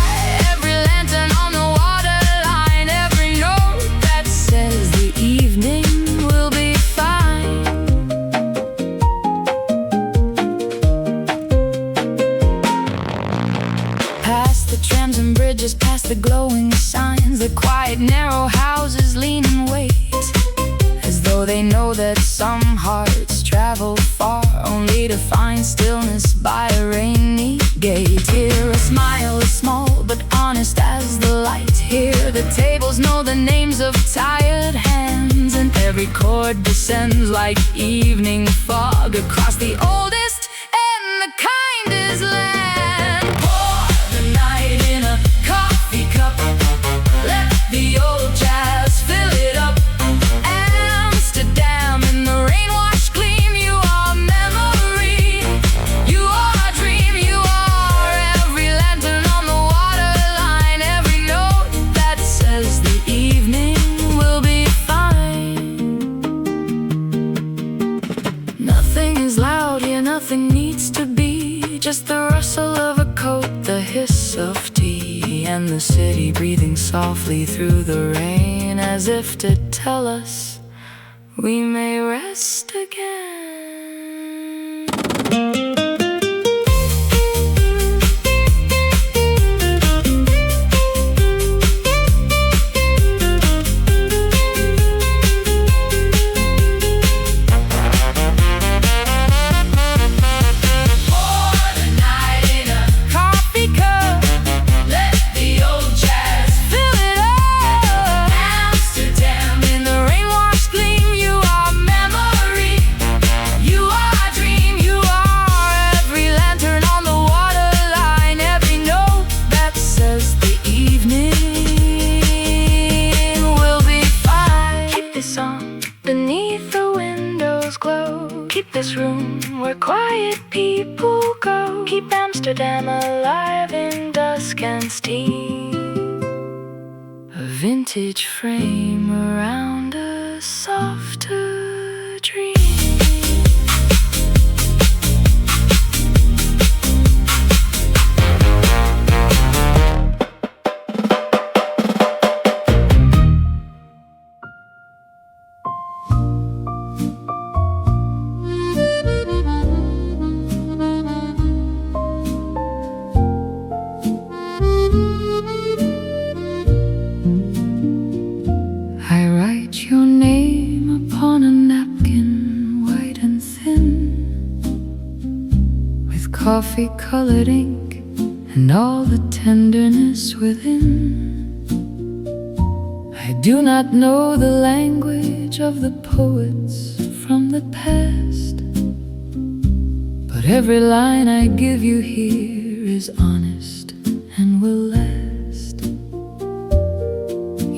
every lantern on the waterline, every note that says the evening will be fine. Past the trams and bridges, past the glowing signs, the quiet narrow houses lean and wait, as though they know that some hearts travel far only to find stillness by a rainy gate. Here a smile is small but honest as the light. Here the tables know the names of tired hands, and every chord descends like evening fog across the oldest and the kindest land. Pour the night in a coffee cup, let the old jazz fill it up. Amsterdam in the rain-washed gleam, you are memory, you are a dream, you are every lantern on the waterline, every note that says the evening will be fine. Nothing is loud here, nothing needs to be, just the rustle of a coat, the hiss of tea, and the city breathing softly through the rain, as if to tell us we may rest again. Pour the night in a coffee cup, let the old jazz fill it up. Amsterdam in the rain-washed gleam, you are memory, you are a dream, you are every lantern on the waterline, every note that says the evening will be fine. Keep this song beneath the windows glow, keep this room where quiet people go, keep Amsterdam alive in dusk and steam. A vintage frame around a softer dream. I write your name upon a napkin, white and thin, with coffee-colored ink and all the tenderness within. I do not know the language of the poets from the past, but every line I give you here is honest and will last.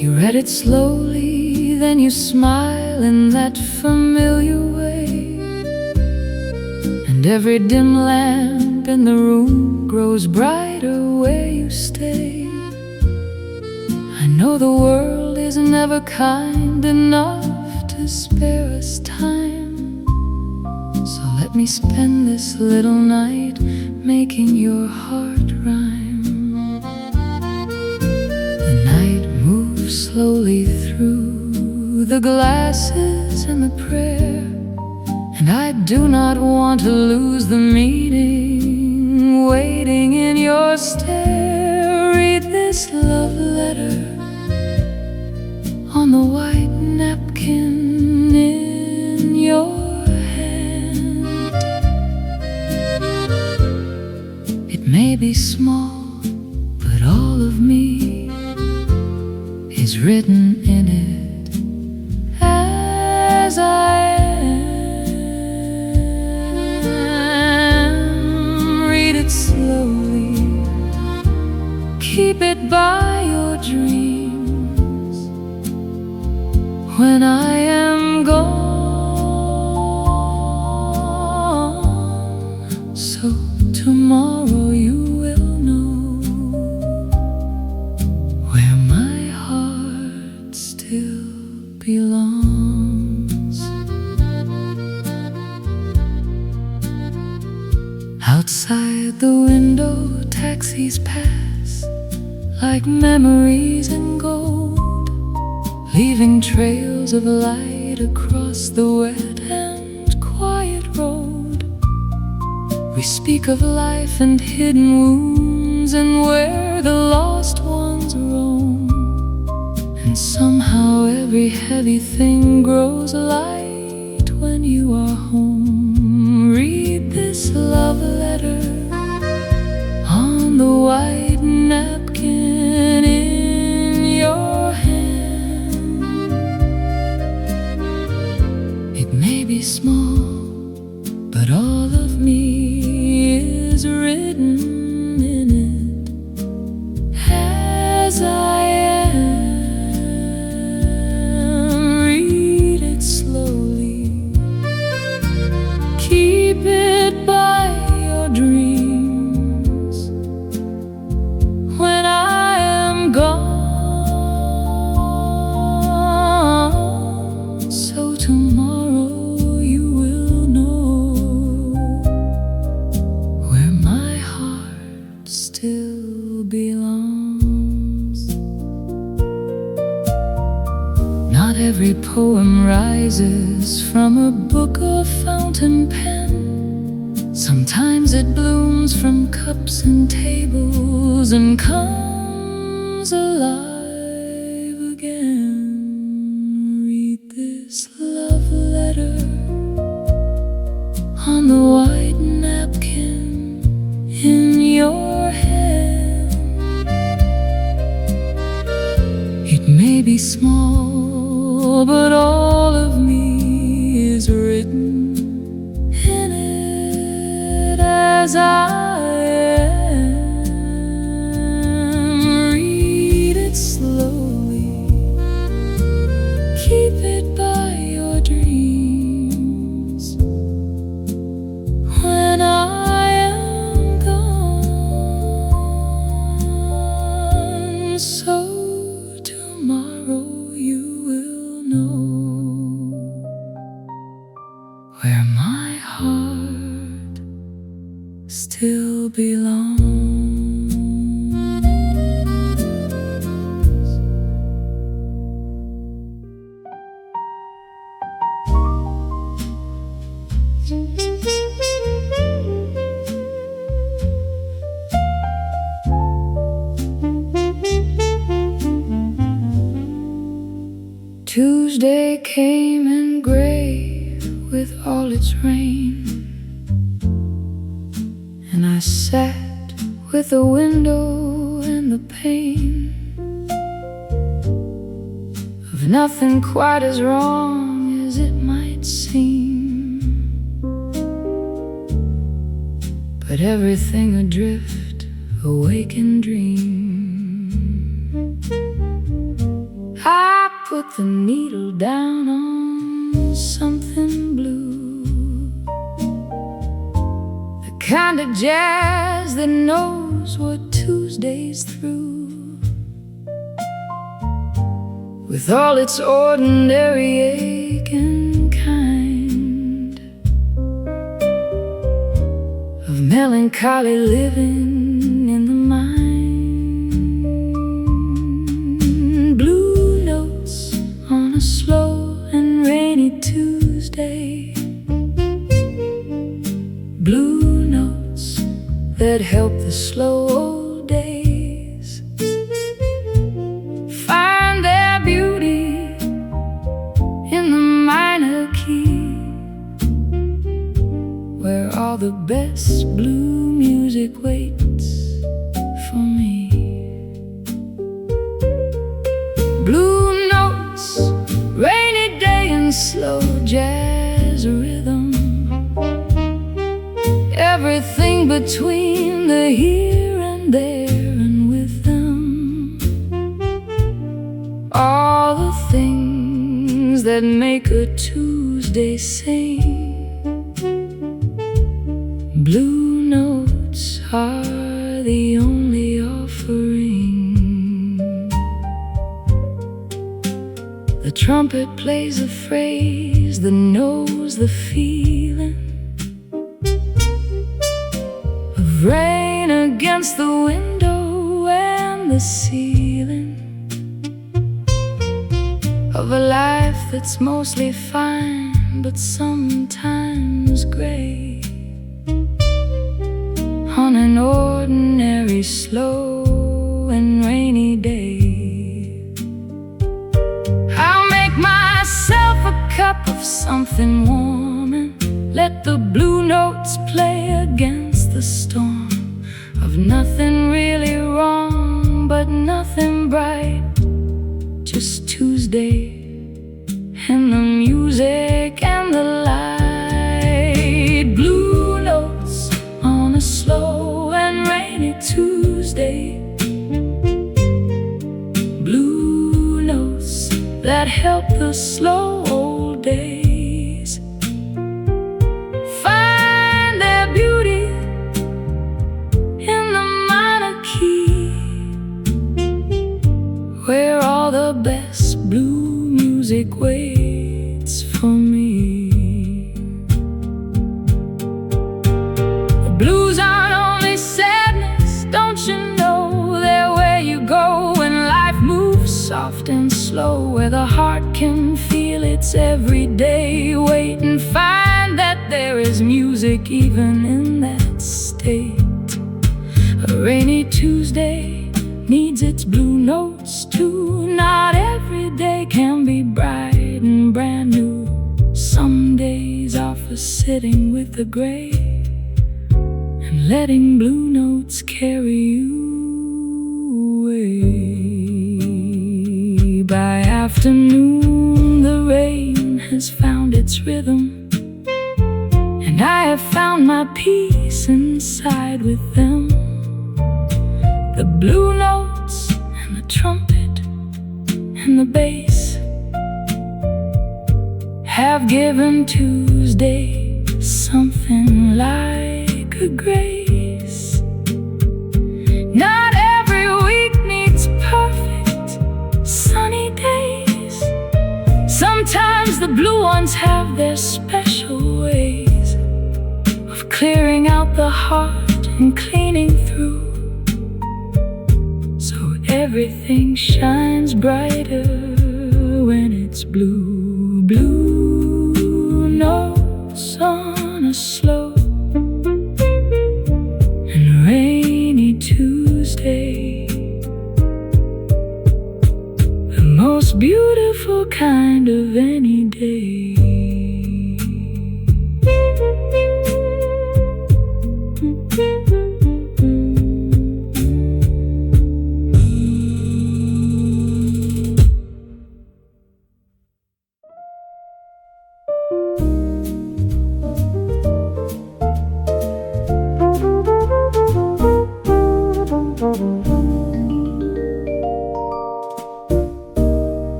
You read it slowly, then you smile in that familiar way, and every dim lamp in the room grows brighter where you stay. I know the world is never kind enough to spare us time, so let me spend this little night making your heart rhyme. The night moves slowly through the glasses and the prayer, and I do not want to lose the meaning waiting in your stare. Read this love letter on the white napkin in your hand. It may be small, but all of me is written in it as I am. Read it slowly, keep it by your dreams. When I am gone, Outside the window, taxis pass like memories in gold, leaving trails of light across the wet and quiet road. We speak of life and hidden wounds and where the lost ones roam. And somehow every heavy thing grows light when you are home. Read this love letter on the white napkin in your hand. It may be small, but all of me is written in it as I am. Read it slowly, keep it by your dreams. When I am gone, so tomorrow you will know where my heart still belongs. Not every poem rises from a book or fountain pen. Sometimes it blooms from cups and tables and comes alive again. Read this love letter on the white napkin in your hand. It may be small, but all of me is written in it as I am. Read it slowly, keep it by your dreams. When I am gone, so tomorrow you will know where my heart still belongs. Tuesday came in gray with all its rain, and I sat with the window and the pain of nothing quite as wrong as it might seem, but everything adrift, awake and dream. I put the needle down on something blue, the kind of jazz that knows what Tuesday's through, with all its ordinary ache and kind of melancholy living in the mind. Blue notes on a slow and rainy Tuesday, blue notes that help the slow old days find their beauty in the minor key, where all the best blue music waits for me. Blue notes, rainy day and slow jazz rhythm, everything between the here and there and with them, all the things that make a Tuesday sing. Blue notes are the only offering. The trumpet plays a phrase that knows the feeling against the window and the ceiling of a life that's mostly fine, but sometimes gray. On an ordinary, slow and rainy day, I'll make myself a cup of something warm and let the blue notes play against the storm of nothing really wrong, but nothing bright. Just Tuesday and the music and the light. Blue notes on a slow and rainy Tuesday. Blue notes that help the slow old days find their beauty in the minor key, where all the best blue music waits for me. The blues aren't only sadness, don't you know? They're where you go when life moves soft and slow, where the heart can feel its everyday weight and find that there is music even in that state. A rainy Tuesday needs its blue notes too. Not every day can be bright and brand new. Some days are for sitting with the gray and letting blue notes carry you away. By afternoon the rain has found its rhythm, and I have found my peace inside with them. The blue notes and the trumpet and the bass have given Tuesday something like a grace. Not every week needs perfect sunny days. Sometimes the blue ones have their special ways of clearing out the heart and cleaning through, everything shines brighter when it's blue. Blue notes on a slow and rainy Tuesday, the most beautiful kind of any day.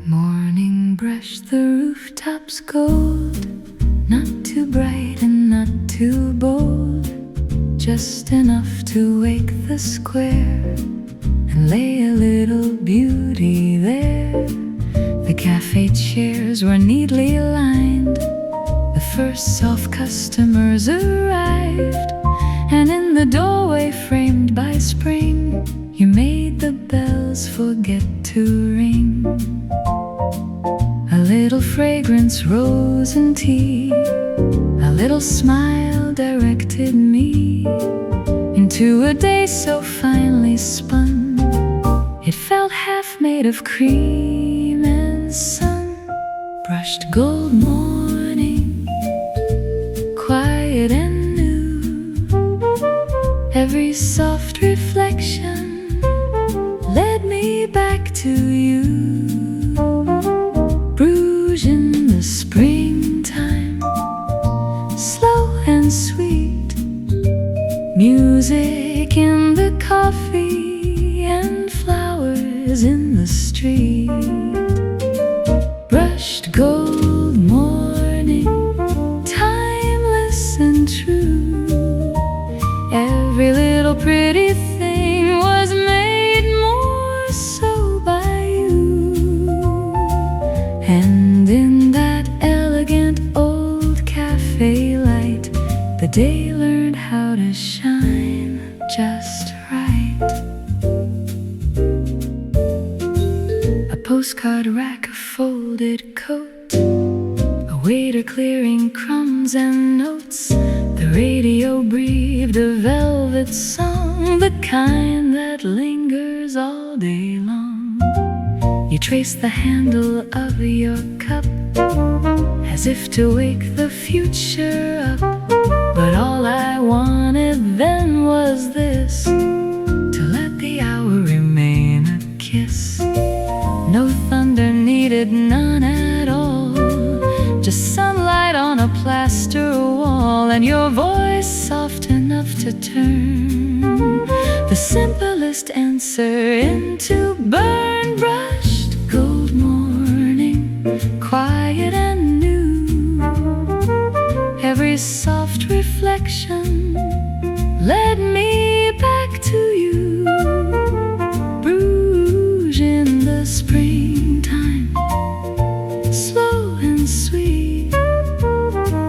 Morning brush the rooftops gold, not too bright and not too bold, just enough to wake the square and lay a little beauty there. The cafe chairs were neatly aligned, the first soft customers arrived, and in the doorway framed by spring, you made the bells forget to ring. A little fragrance rose and tea, a little smile directed me into a day so finely spun, it felt half made of cream and sun. Brushed gold morning, quiet and new, every soft reflection led me back to you. Bruges in the springtime, slow and sweet, music in the coffee and flowers in the street. Brushed gold morning, timeless and true, every little pretty thing was made more so by you. And in that elegant old cafe light, the day learned how to shine just right. A postcard rack, a folded coat, a waiter clearing crumbs and notes. The radio breathed a velvet song, the kind that lingers all day long. You trace the handle of your cup as if to wake the future up. But all I wanted then was this, to let the hour remain a kiss. No thunder needed, none at all, just sunlight on a plaster wall, and your voice soft enough to turn the simplest answer into burn. Brushed gold morning, quiet and new. Every soft reflection led me back to you. Bruges in the springtime, slow and sweet.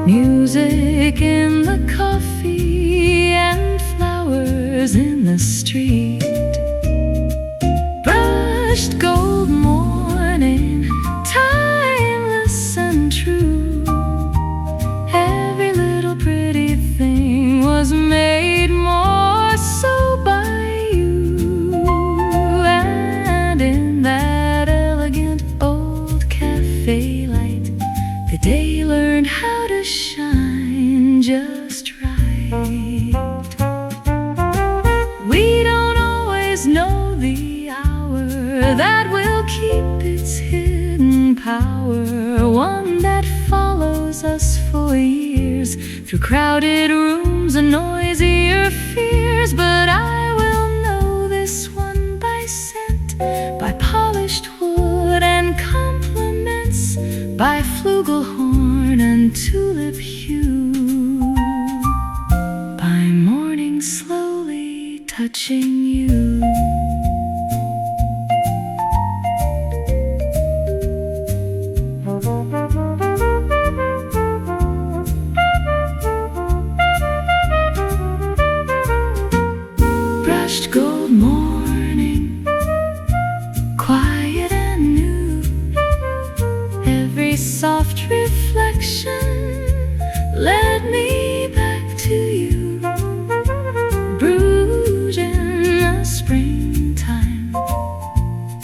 Music in the coffee and flowers in the street. Brushed gold morning, timeless and true. Every little pretty thing was made more so by you. And in that elegant old cafe light, the day learned how to shine just right. We don't always know the hour that will keep its hidden power, one that follows us for years through crowded rooms and noisier fears. But I will know this one by scent, by polished wood and compliments, by flugelhorn and tulip hue, by morning slowly touching you. Brushed gold morning, quiet and new. Every soft reflection led me back to you. Bruges in the springtime,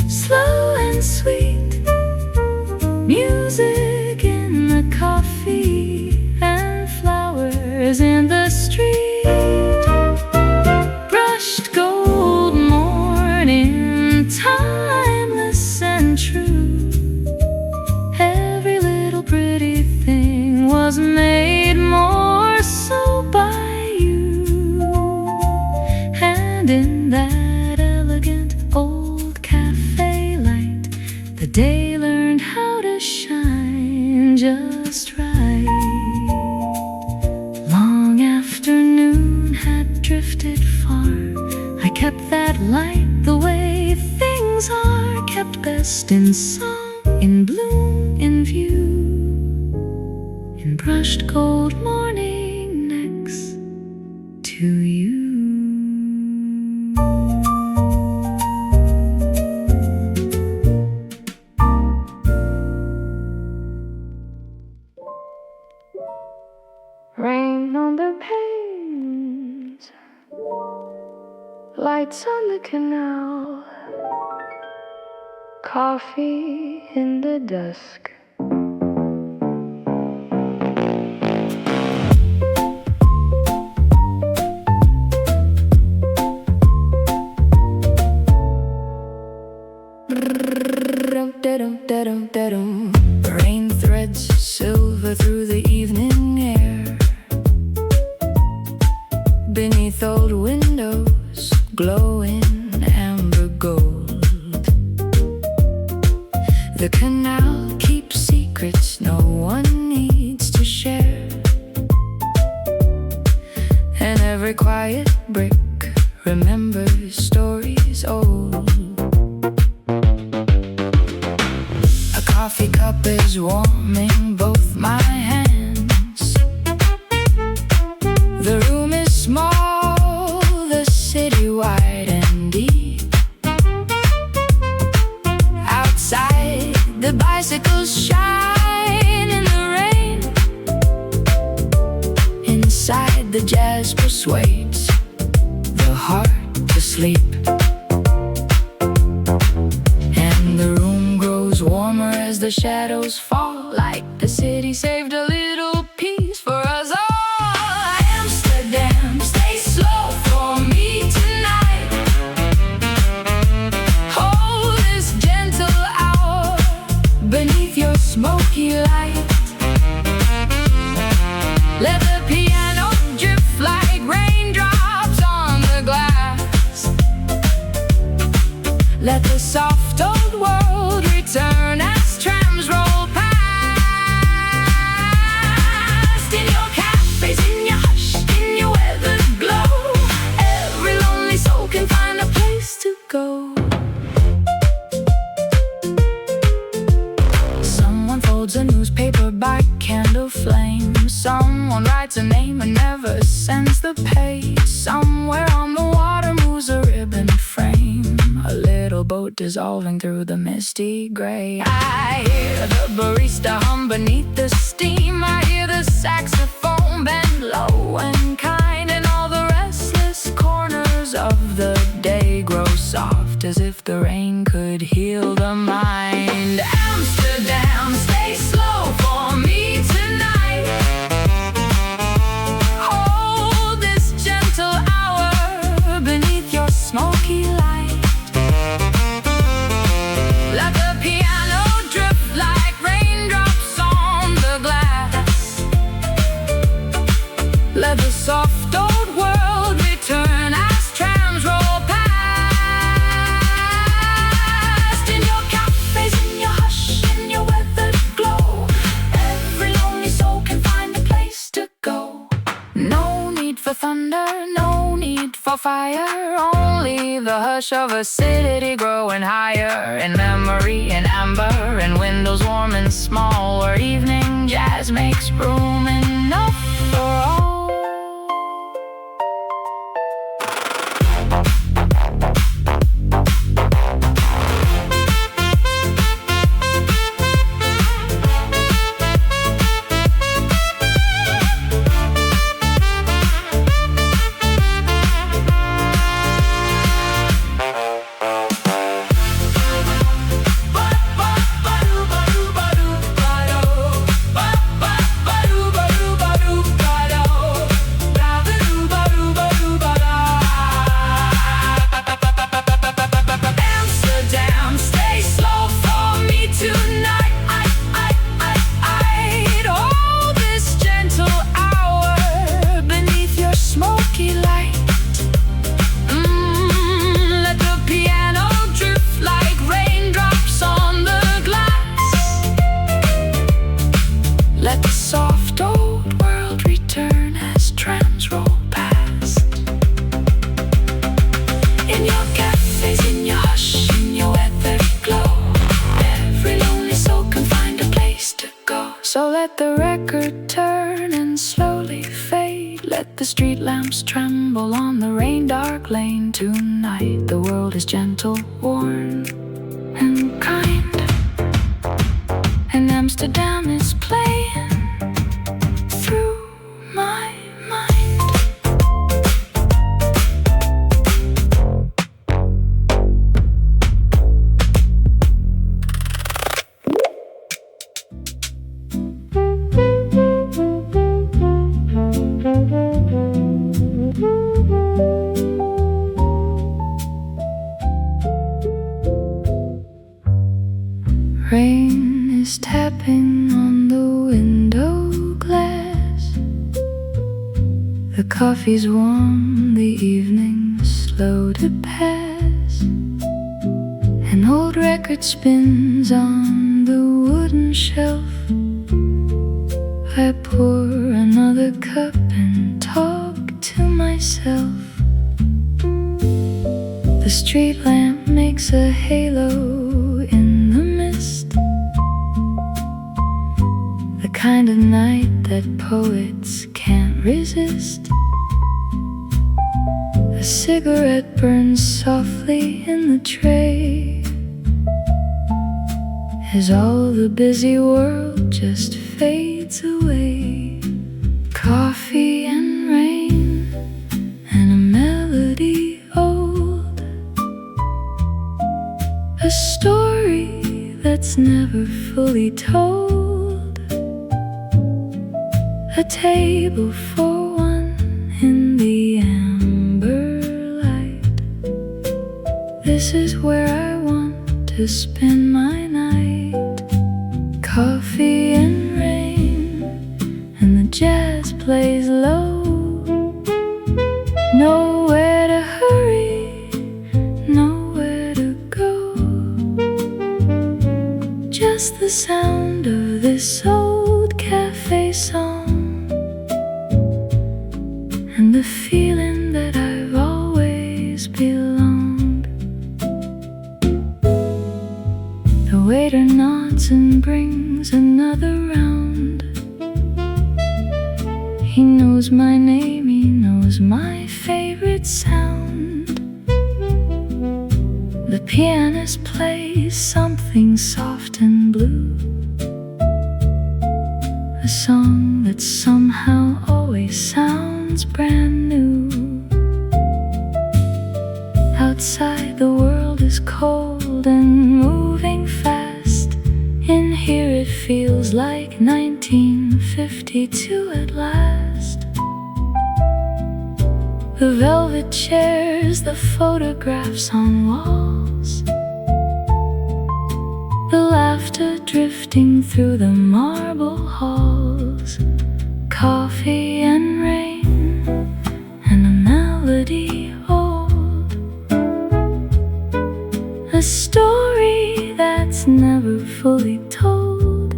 slow and sweet. Music in the coffee and flowers in the street. Brushed gold morning, timeless and true. Every little pretty thing was made more so by you. And in that elegant old cafe light, the day learned how to shine just right. Long afternoon had drifted far, I kept that light the way things are kept best, in song, in bloom, in view, in brushed gold morning next to you. Rain on the panes, lights on the canal, coffee in the dusk. Rain threads silver through the evening air. Beneath old windows, glowing amber gold. The canal keeps secrets no one needs to share, and every quiet brick remembers stories old. A coffee cup is warming both my hands. The room is small, the city inside the jazz persuades the heart to sleep, and the room grows warmer as the shadows fall, like the city saved a little piece for us all. Amsterdam, stay slow for me tonight. Hold this gentle hour beneath your smoky light. Let the piano drift like raindrops on the glass. Let the soft old world return as trams roll past. In your cafes, in your hush, in your weathered glow, every lonely soul can find a place to go. Someone folds a newspaper by candle flame. Someone writes a name and never sends the page. Somewhere on the water moves a ribbon frame, a little boat dissolving through the misty gray. I hear the barista hum beneath the steam. I hear the saxophone bend low and kind, and all the restless corners of the day grow soft, as if the rain could heal the mind. Amsterdam, stay slow for me tonight. Hold this gentle hour beneath your smoky light. Let the piano drift like raindrops on the glass. Let the soft old world return as trams roll past. In your cafes, in your hush, in your weathered glow, every lonely soul can find a place to go. No need for thunder, no need for fire, only the hush of a city growing higher. In memory, in amber, in windows warm and small, where evening jazz makes room enough for all. Amsterdam, stay slow for me tonight. Hold this gentle hour beneath your smoky light. Let the piano drift like raindrops on the glass. Let the soft old world return as trams roll past. In your cafes, in your hush, in your weathered glow, every lonely soul can find a place to go. So let the record turn and slowly fade. Let the street lamps tremble on the rain-dark lane. Tonight the world is gentle, warm, and kind, and Amsterdam is playing through my mind. Rain is tapping on the window glass. The coffee's warm, the evening's slow to pass. An old record spins on the wooden shelf. I pour another cup and talk to myself. The street lamp makes a halo in the mist, the kind of night that poets can't resist. A cigarette burns softly in the tray as all the busy world just fades away. Coffee and that's never fully told. A table for one in the amber light. This is where I want to spend my night. Coffee and rain, and the jazz plays low. Nowhere to hurry, nowhere to go. Just the sound of this old cafe song, and the feeling that I've always belonged. The waiter nods and brings another round. He knows my name, he knows my favorite sound. The pianist plays something soft and blue, a song that somehow always sounds brand new. Outside the world is cold and moving fast. In here it feels like 1952 at last. The velvet chairs, the photographs on walls, the laughter drifting through the marble halls. Coffee and rain, and a melody old, a story that's never fully told.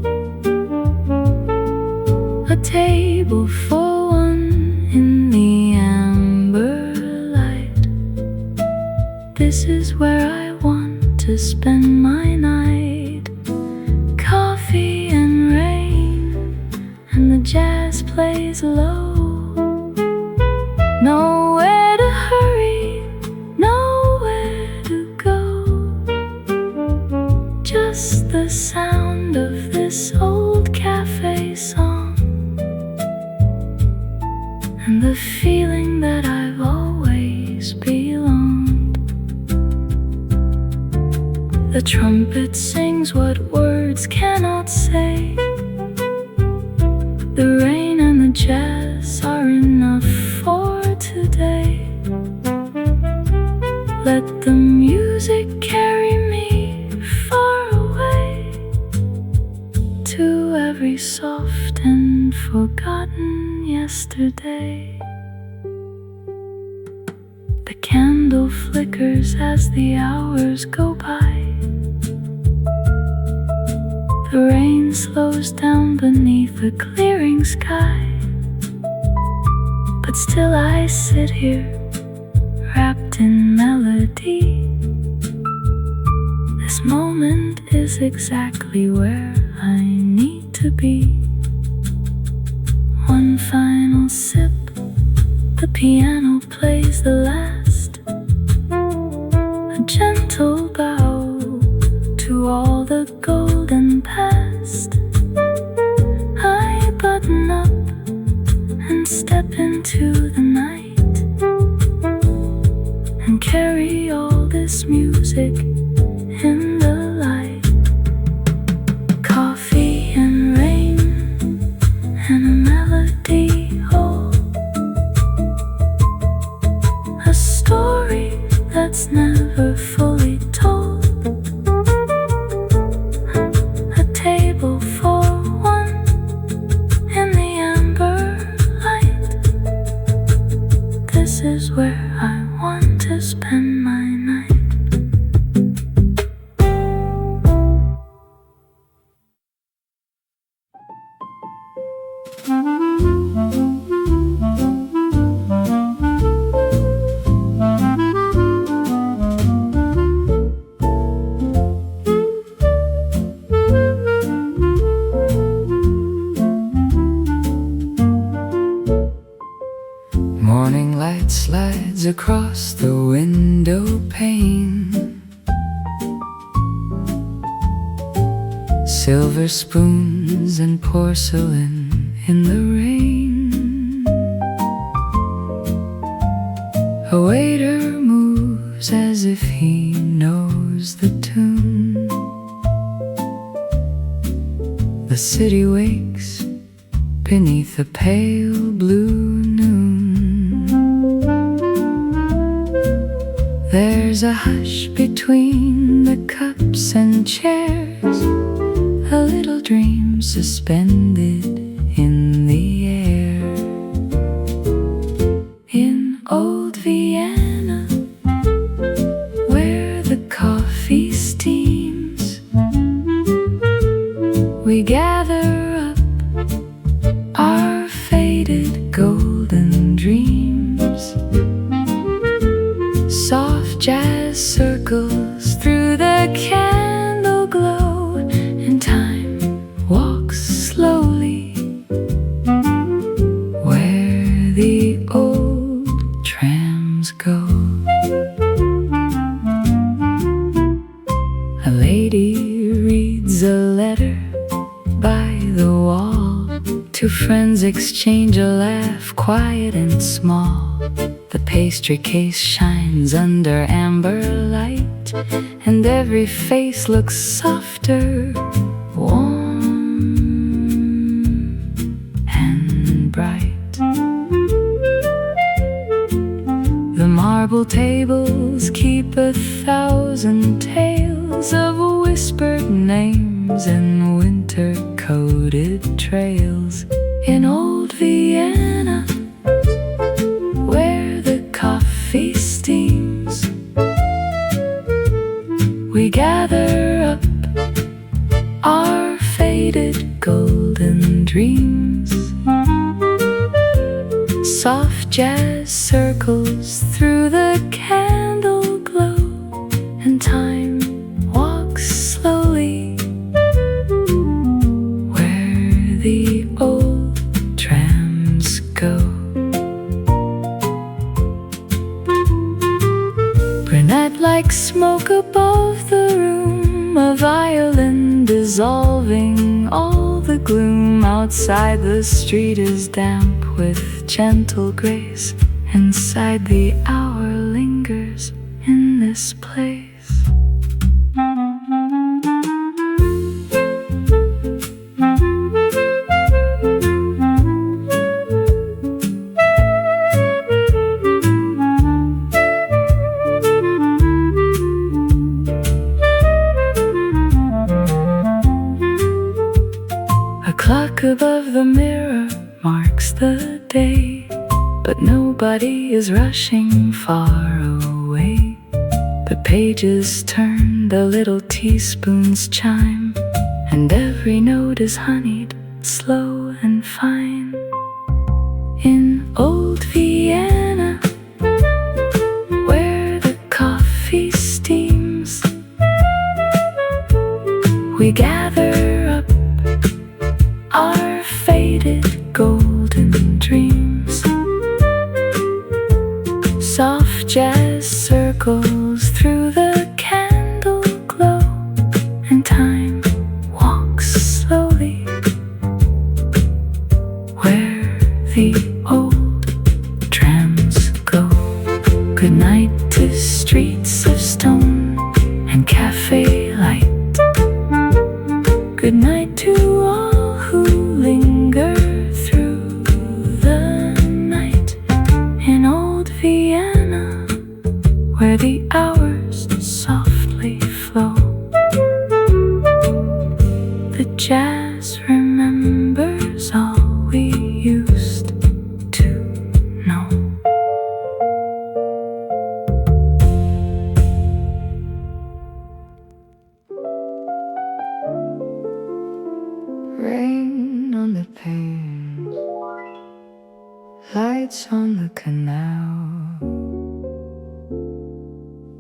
A table for one in the amber light. This is where I want to spend my night. Coffee and rain, and the jazz plays low. Nowhere to hurry, nowhere to go. Just the sound of this old cafe song, and the feeling that I've always belonged. The trumpet sings what words cannot say. The rain and the jazz are enough for today. Let the music carry me far away to every soft and forgotten yesterday. The candle flickers as the hours go by. The rain slows down beneath a clearing sky. But still I sit here, wrapped in melody. This moment is exactly where I need to be. One final sip, the piano plays the last. A gentle bow to all the golden past. I button up and step into the night, and carry all this music in the light. Coffee and rain, and a melody old, a story that's never fully told. A table for one in the amber light. This is where I want to spend my night. Morning light slides across the window pane. Silver spoons and porcelain in the rain. A waiter moves as if he knows the tune. city wakes beneath a pale blue noon. There's a hush between the cups and chairs, a little dream suspended in the air. In old Vienna, where the coffee steams, we gather up our faded golden dreams. Soft jazz circles through the candle glow, and time walks slowly where the old trams go. A lady reads a letter by the wall. Two friends exchange a laugh, quiet and small. The pastry case shines under amber light, and every face looks softer, warm and bright. The marble tables keep 1,000 tales of whispered names and winter-coated trails. In old Vienna, where the coffee steams, we gather up our faded golden dreams. Soft jazz circles through the candle glow, and time walks slowly where the old trams go. Brunette like smoke above the room, a violin dissolving all the gloom. Outside the street is damp with gentle grace, inside the hour lingers in this place. A clock above the mirror marks the day, but nobody is rushing far away. The pages turn, the little teaspoons chime, and every note is honeyed, slow and fine. In old Vienna, where the coffee steams, we gather up our faded golden dreams. Soft jazz circles through the candle glow, and time walks slowly where the old trams go. Good night to streets of stone and cafe light. Good night to all who linger through the night. In old Vienna, where the hours softly flow, the jazz remembers all we used to know. Rain on the pane, lights on the canal,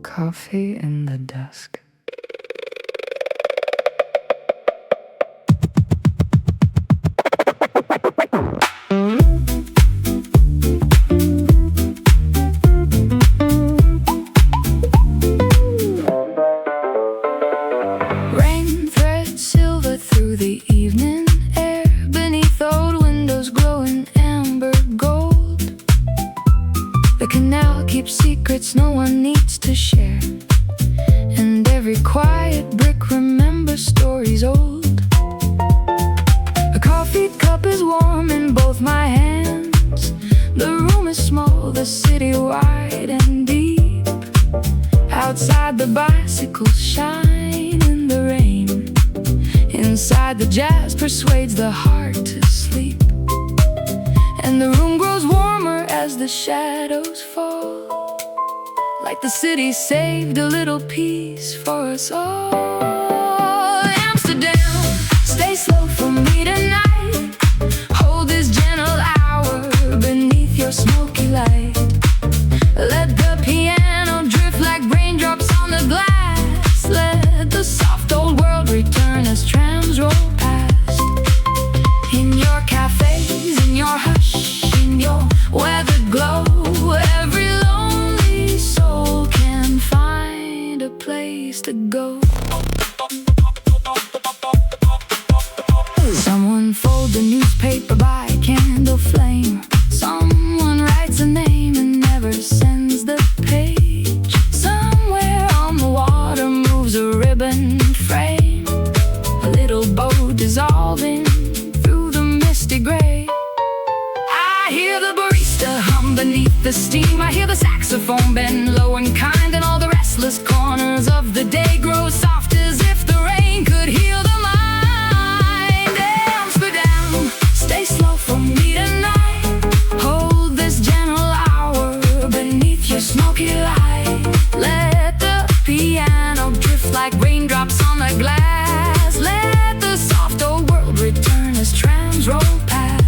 coffee in the dusk. Rain threads silver through the evening air, beneath old windows glowing amber gold. The canal keeps secrets no one needs to share, and every quiet brick remembers stories old. cup is warm in both my hands. The room is small, the city wide and deep. Outside the bicycles shine in the rain. Inside the jazz persuades the heart to sleep. And the room grows warmer as the shadows fall, like the city saved a little peace for us all. Amsterdam, stay slow for me tonight. Hold this gentle hour beneath your smoky light. Let the piano drift like raindrops on the glass. Let the soft old world return as trams roll past. In your cafes, in your hush, in your weathered glow, every lonely soul can find a place to go. Someone folds a newspaper by a candle flame. Someone writes a name and never sends the page. Somewhere on the water moves a ribbon frame, a little boat dissolving through the misty gray. I hear the barista hum beneath the steam. I hear the saxophone bend low and kind, and all the restless corners of the day grow soft as if the rain could heal the mind. Amsterdam, stay slow for me tonight. Hold this gentle hour beneath your smoky light. Let the piano drift like raindrops on the glass. Let the soft old world return as trams roll past.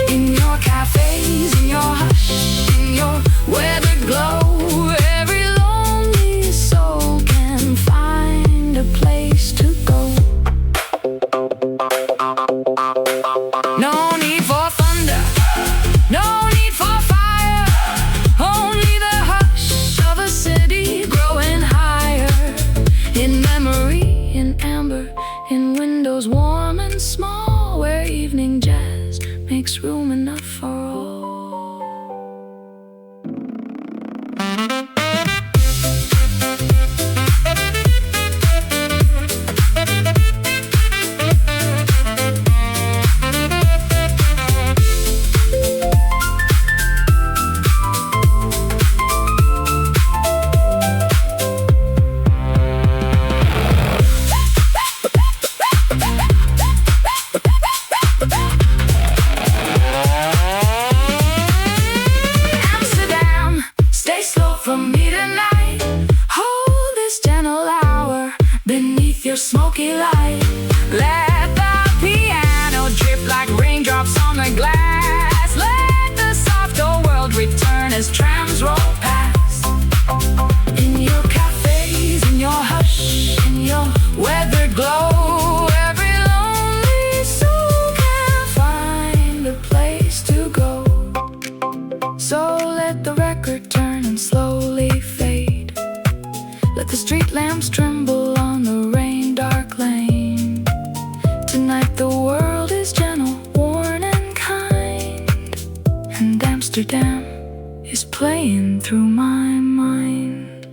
In your cafes, in your hush, in your weathered glow, every lonely soul can find a place to go. No need for thunder, no need for fire, only the hush of a city growing higher. In memory, in amber, in windows warm and small, where evening jazz makes room enough for all. Amsterdam, stay slow for me tonight. Hold this gentle hour beneath your smoky light. Let the piano drip like raindrops on the glass. Let the soft old world return as trams roll past. In your cafes, in your hush, in your weathered glow, every lonely soul can find a place to go. So let the record turn and slowly fade. Let the street lamps tremble on the rain-dark lane. Tonight the world is gentle, worn and kind, and Amsterdam is playing through my mind.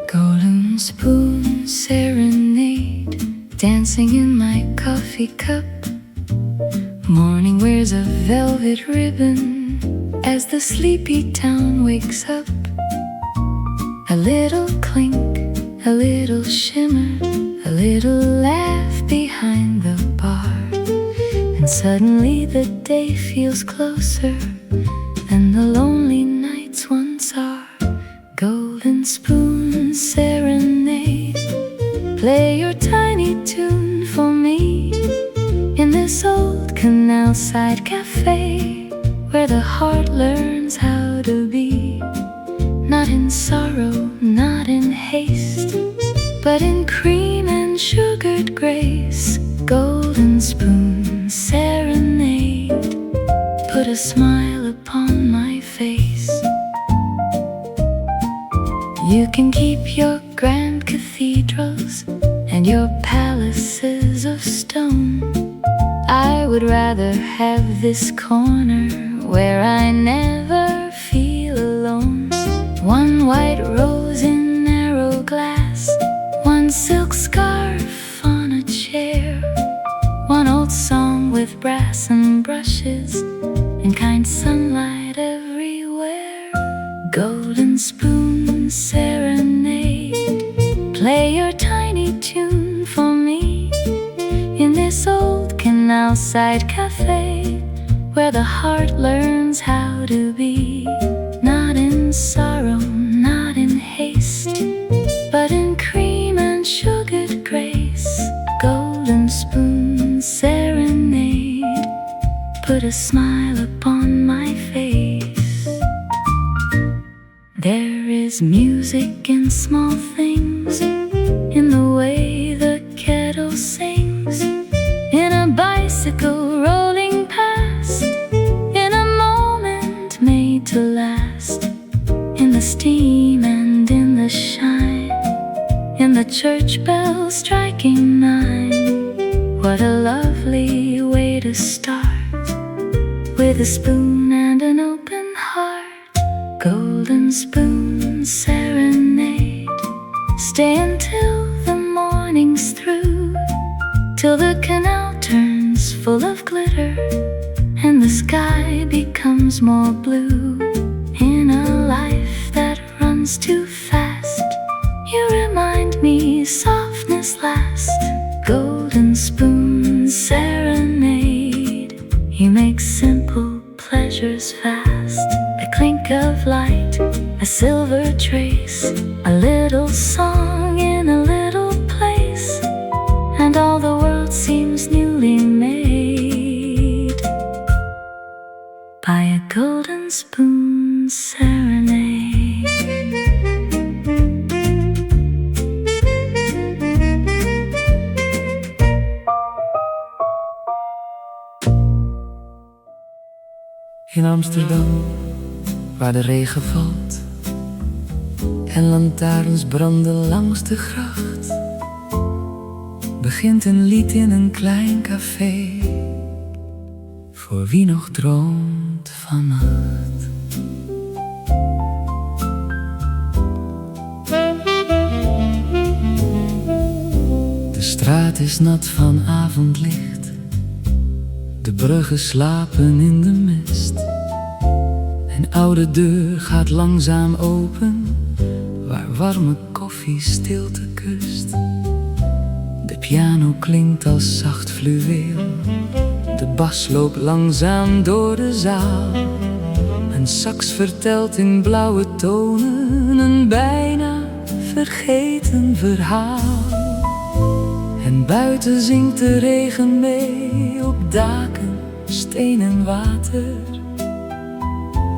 Golden spoon serenade, dancing in my coffee cup. Morning wears a velvet ribbon as the sleepy town wakes up. A little clink, a little shimmer, a little laugh behind the bar, and suddenly the day feels closer than the lonely nights once are. Golden spoon serenade, play your tiny tune for me in this old canal-side cafe, where the heart learns how to be. Not in sorrow, not in haste, but in cream and sugared grace. Golden spoon serenade, put a smile upon my face. You can keep your grand cathedrals and your palaces of stone. I would rather have this corner where I never feel alone. One white rose in narrow glass, one silk scarf on a chair, one old song with brass and brushes and kind sunlight everywhere. Golden spoon serenade, play your tiny tune for me in this old canal-side cafe where the heart learns how to be. Not in sorrow, not in haste, but in cream and sugared grace. Golden spoon serenade, put a smile upon my face. There is music in small things, in the way the kettle sings, in a bicycle rolling past, in a moment made to last, in the steam and in the shine, in the church bell striking 9. What a lovely way to start, with a spoon and an open heart. Golden spoon serenade, stay until the morning's through, till the canal turns full of glitter and the sky becomes more blue. In a life that runs too fast, you remind me softness last. Golden spoon serenade, you make simple pleasures fast. A clink of light, a silver trace, a little song in a little place, and all the world seems newly made by a golden spoon serenade. In Amsterdam, waar de regen valt en lantaarns branden langs de gracht, begint een lied in een klein café voor wie nog droomt vannacht. De straat is nat van avondlicht, de bruggen slapen in de mist. Een oude deur gaat langzaam open, waar warme koffie stilte kust. De piano klinkt als zacht fluweel, de bas loopt langzaam door de zaal. Een sax vertelt in blauwe tonen een bijna vergeten verhaal. En buiten zingt de regen mee op daken, steen en water.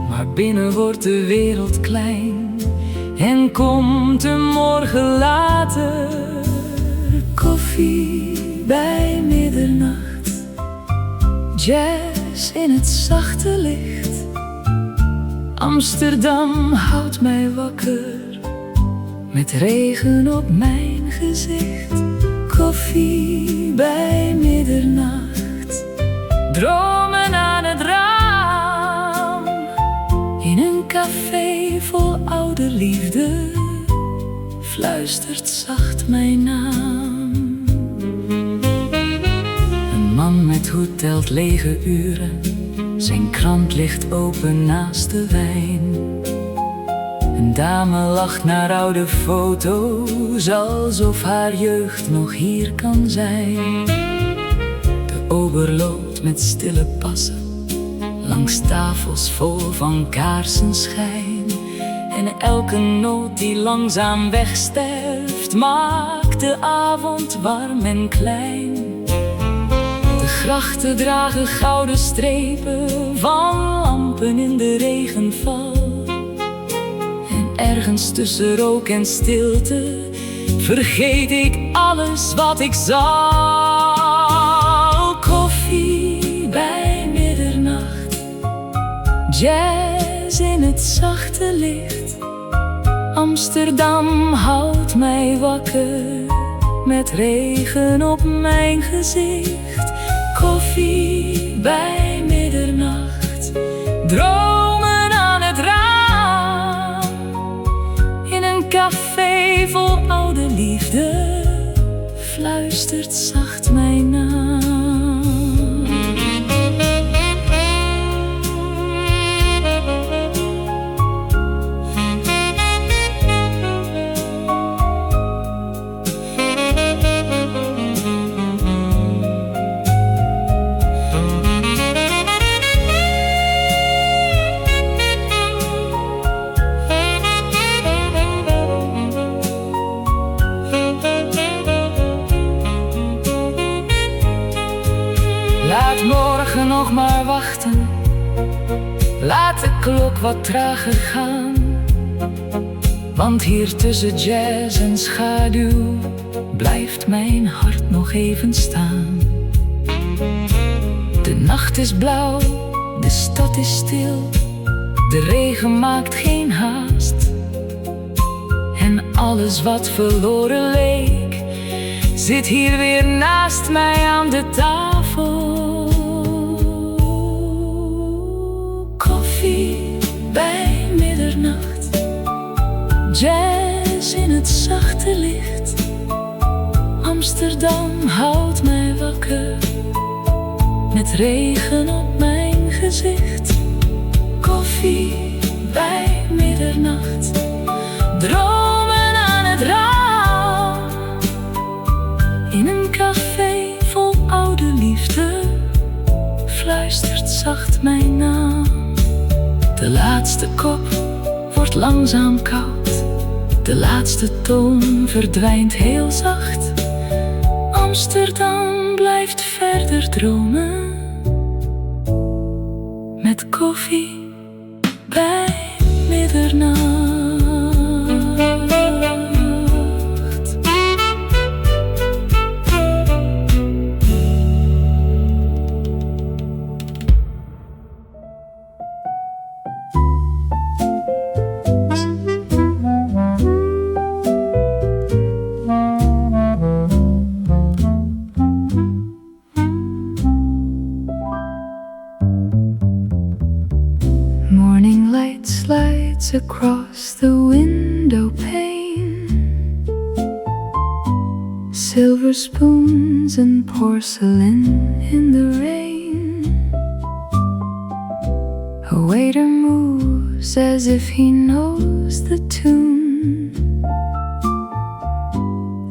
Maar binnen wordt de wereld klein en komt de morgen later. Koffie bij middernacht, jazz in het zachte licht. Amsterdam houdt mij wakker, met regen op mijn gezicht. Koffie bij middernacht, dromen aan het raam. In een café vol oude liefde, fluistert zacht mijn naam. Een man met hoed telt lege uren, zijn krant ligt open naast de wijn. Een dame lacht naar oude foto's, alsof haar jeugd nog hier kan zijn. De ober loopt met stille passen, langs tafels vol van kaarsenschijn. En elke noot die langzaam wegsterft, maakt de avond warm en klein. De grachten dragen gouden strepen van lampen in de regenval. Ergens tussen rook en stilte vergeet ik alles wat ik zal. Koffie bij middernacht, jazz in het zachte licht. Amsterdam houdt mij wakker, met regen op mijn gezicht. Koffie bij middernacht, dromen aan het raam. In een café vol oude liefde, fluistert zacht mijn naam. Laat morgen nog maar wachten, laat de klok wat trager gaan. Want hier tussen jazz en schaduw blijft mijn hart nog even staan. De nacht is blauw, de stad is stil, de regen maakt geen haast. En alles wat verloren leek, zit hier weer naast mij aan de tafel. Koffie bij middernacht, jazz in het zachte licht. Amsterdam houdt mij wakker, met regen op mijn gezicht. Koffie bij middernacht, dromen aan het raam. In een café vol oude liefde, fluistert zacht mijn naam. De laatste kop wordt langzaam koud, de laatste toon verdwijnt heel zacht. Amsterdam blijft verder dromen, met koffie bij middernacht. Morning light slides across the window pane. Silver spoons and porcelain in the rain. A waiter moves as if he knows the tune.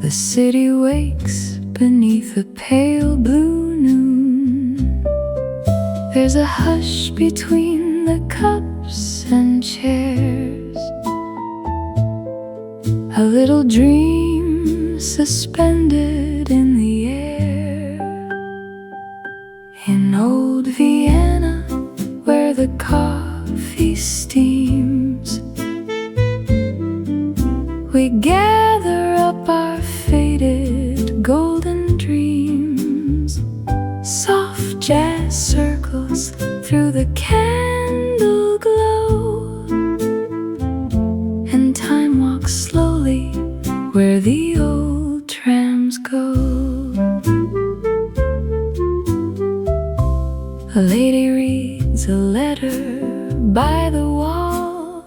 The city wakes beneath a pale blue noon. There's a hush between the cups and chairs, a little dream suspended in the air. In old Vienna, where the coffee steams, we gather up our faded golden dreams. Soft jazz circles through the candle glow, and time walks slowly where the old trams go. A lady reads a letter by the wall.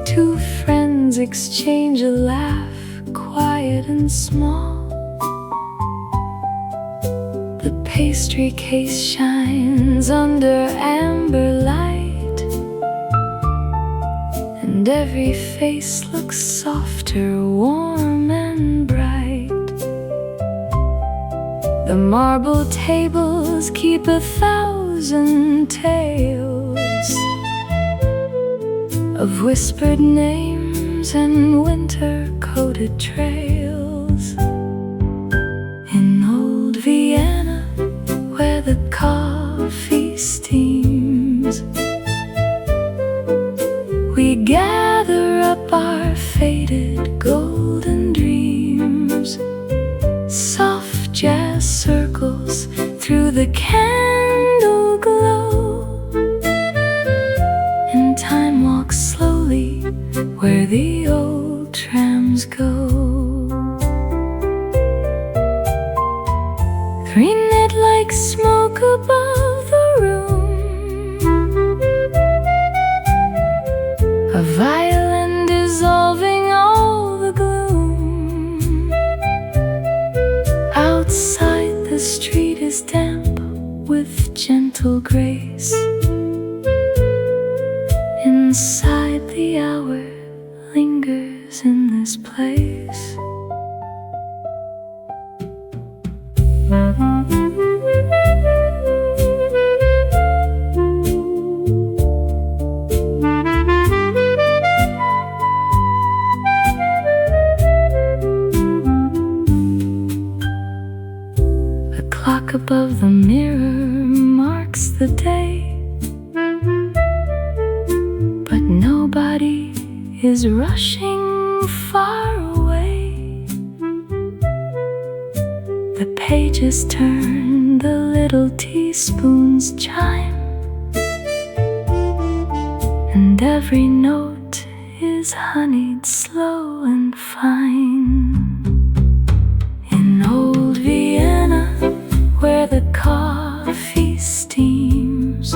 Two friends exchange a laugh, quiet and small. The pastry case shines under amber light, and every face looks softer, warm and bright. The marble tables keep 1,000 tales of whispered names and winter-coated trails. In old Vienna, where the coffee steams, we gather up our faded golden dreams. Soft jazz circles through the candle glow, and time walks slowly where the green net like smoke above the room, a violin dissolving all the gloom. Outside the street is damp with gentle grace. Inside the hour lingers in this place. The clock above the mirror marks the day, but nobody is rushing far away. The pages turn, the little teaspoons chime, and every note is honeyed slow and fine. In old Vienna, where the coffee steams,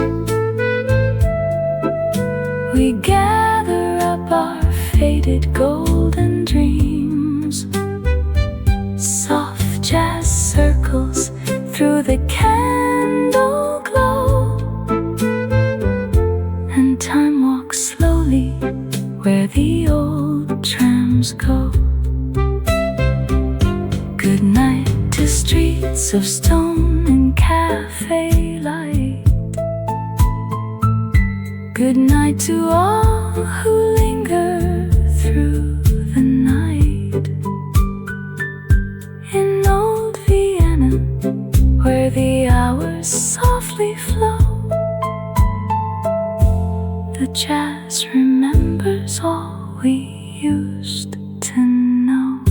we gather up our faded golden dreams. Soft jazz circles through the candle glow, and time walks slowly where the old trams go. Good night to streets of stone and cafe light. Good night to all who linger through the night. In old Vienna, where the hours softly flow, the jazz remembers all we used to know.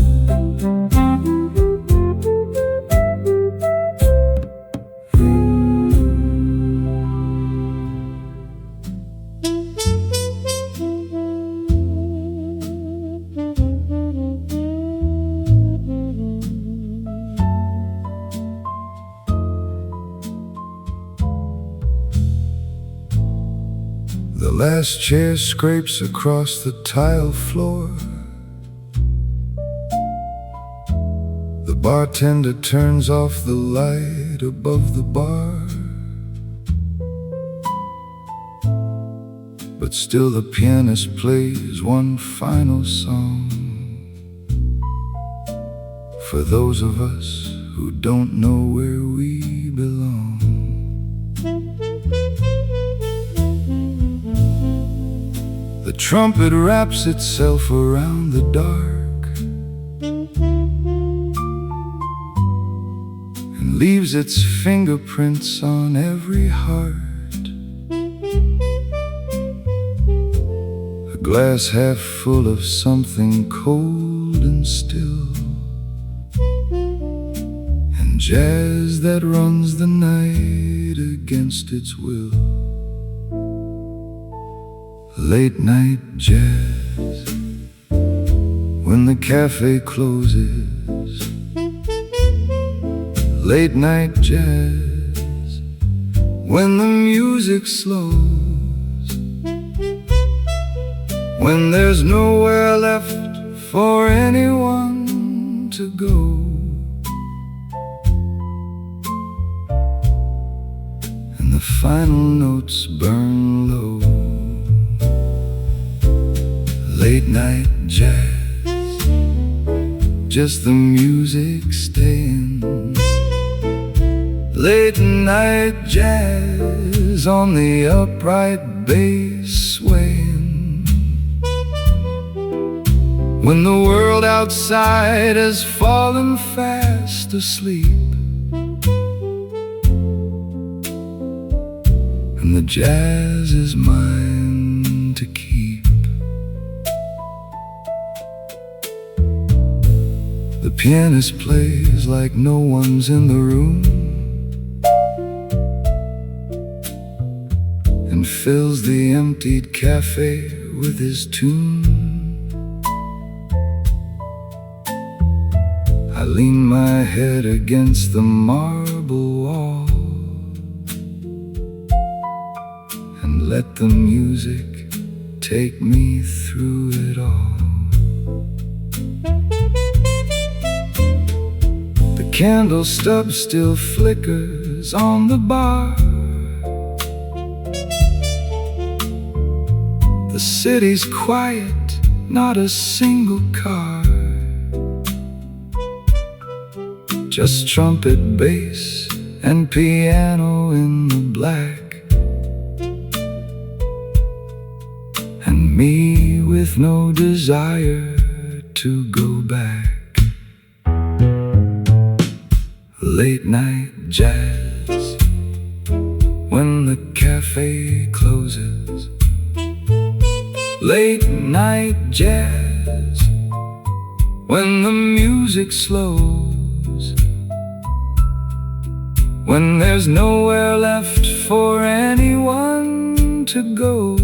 The last chair scrapes across the tile floor. The bartender turns off the light above the bar, but still the pianist plays one final song for those of us who don't know where we belong. The trumpet wraps itself around the dark and leaves its fingerprints on every heart. A glass half full of something cold and still, and jazz that runs the night against its will. Late night jazz, when the cafe closes. Late night jazz, when the music slows. When there's nowhere left for anyone to go, and the final notes burn low. Late night jazz, just the music staying. Late night jazz on the upright bass swaying. When the world outside has fallen fast asleep, and the jazz is mine to keep. The pianist plays like no one's in the room, and fills the emptied cafe with his tune. I lean my head against the marble wall and let the music take me through it all. The candle stub still flickers on the bar. The city's quiet, not a single car. Just trumpet, bass, and piano in the black, and me with no desire to go back. Late night jazz when the cafe closes. Late night jazz when the music slows, when there's nowhere left for anyone to go,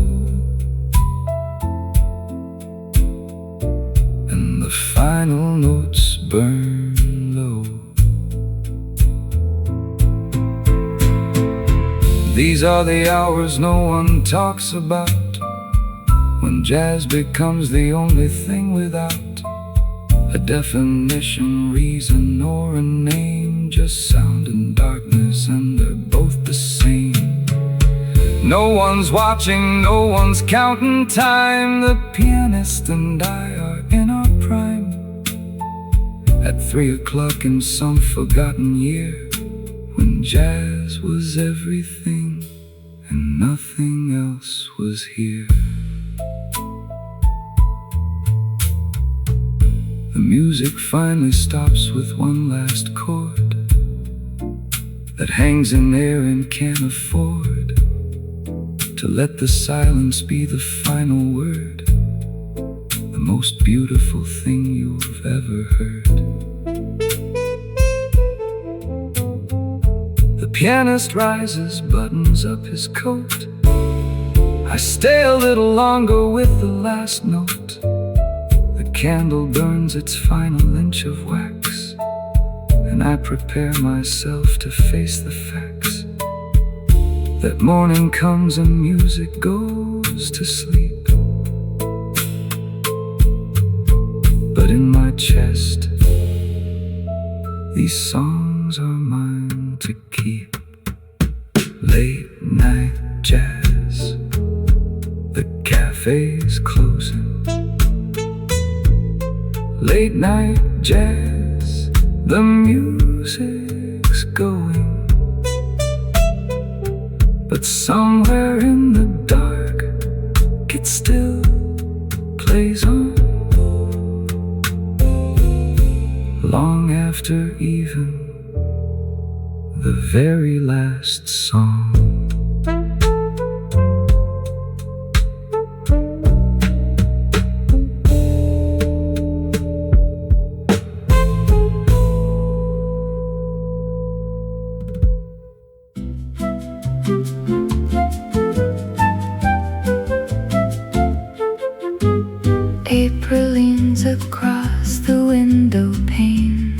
and the final notes burn low. These are the hours no one talks about, when jazz becomes the only thing without a definition, reason, or a name. Just sound and darkness, and they're both the same. No one's watching, no one's counting time. The pianist and I are in our prime, at 3 o'clock in some forgotten year, when jazz was everything and nothing else was here. The music finally stops with one last chord that hangs in there and can't afford to let the silence be the final word, the most beautiful thing you've ever heard. The pianist rises, buttons up his coat. I stay a little longer with the last note. The candle burns its final inch of wax, and I prepare myself to face the facts that morning comes and music goes to sleep. But in my chest, these songs are mine to keep. Late night jazz, the cafe's closing. Late night jazz, the music's going, but somewhere in the dark it still plays on, long after even the very last song. April leans across the window pane,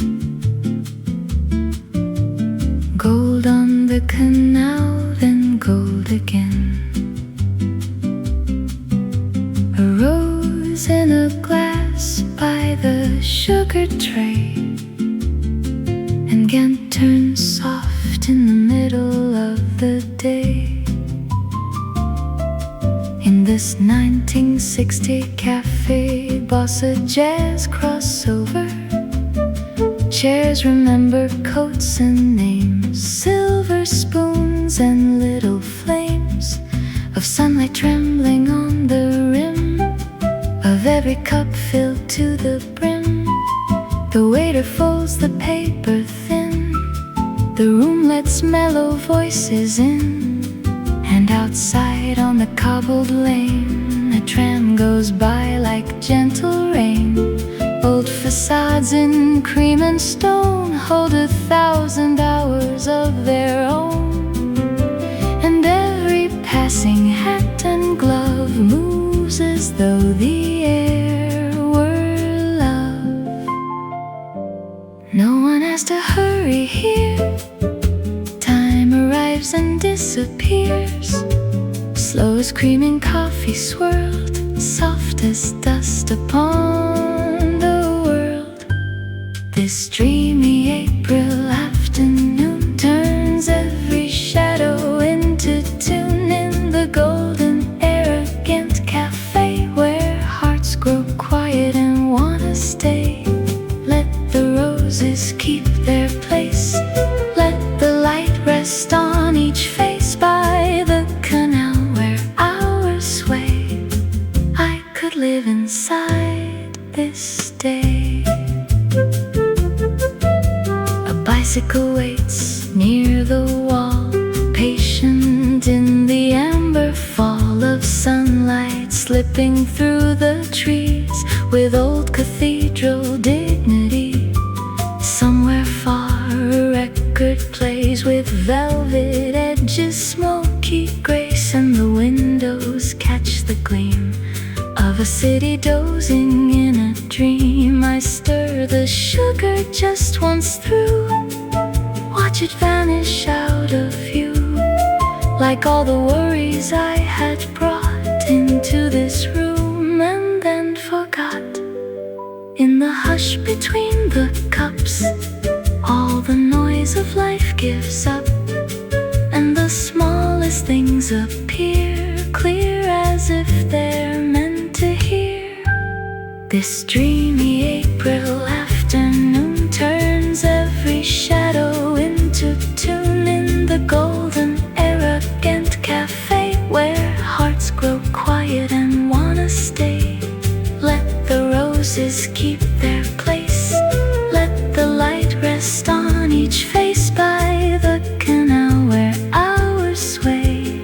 gold on the canal, then gold again. A rose in a glass by the sugar tray, and Ghent turns soft in the middle of the day. In this 1960 cafe, boss a jazz crossover. Chairs remember coats and names, silver spoons and little flames of sunlight trembling on the rim of every cup filled to the brim. The waiter folds the paper thin, the room lets mellow voices in. And outside on the cobbled lane, a tram goes by like gentle rain. Old facades in cream and stone hold 1,000 hours of their own, and every passing hat and glove moves as though the air were love. No one has to hurry here. Time arrives and disappears. Slow as creaming coffee swirled, soft as dust upon the world. This dreamy April afternoon turns every shadow into tune in the golden, arrogant cafe where hearts grow quiet and wanna stay. Let the roses keep their place. Let the light rest on each face by the canal where hours sway. I could live inside this day. A bicycle waits near the wall, patient in the amber fall of sunlight slipping through the trees with old cathedral dignity. Somewhere far a record plays with velvet edges, smoky grace, and the windows catch the gleam of a city dozing in a dream. I stir the sugar just once through, watch it vanish out of view, like all the worries I had brought into this room and then forgot. In the hush between the cups, all the noise of life gives up, and the smallest things appear clear as if they're meant to hear. This dreamy April afternoon turns every shadow into tune in the golden, arrogant cafe where hearts grow quiet and wanna stay. Let the roses keep their place. Let the light rest on each face by the canal where hours sway.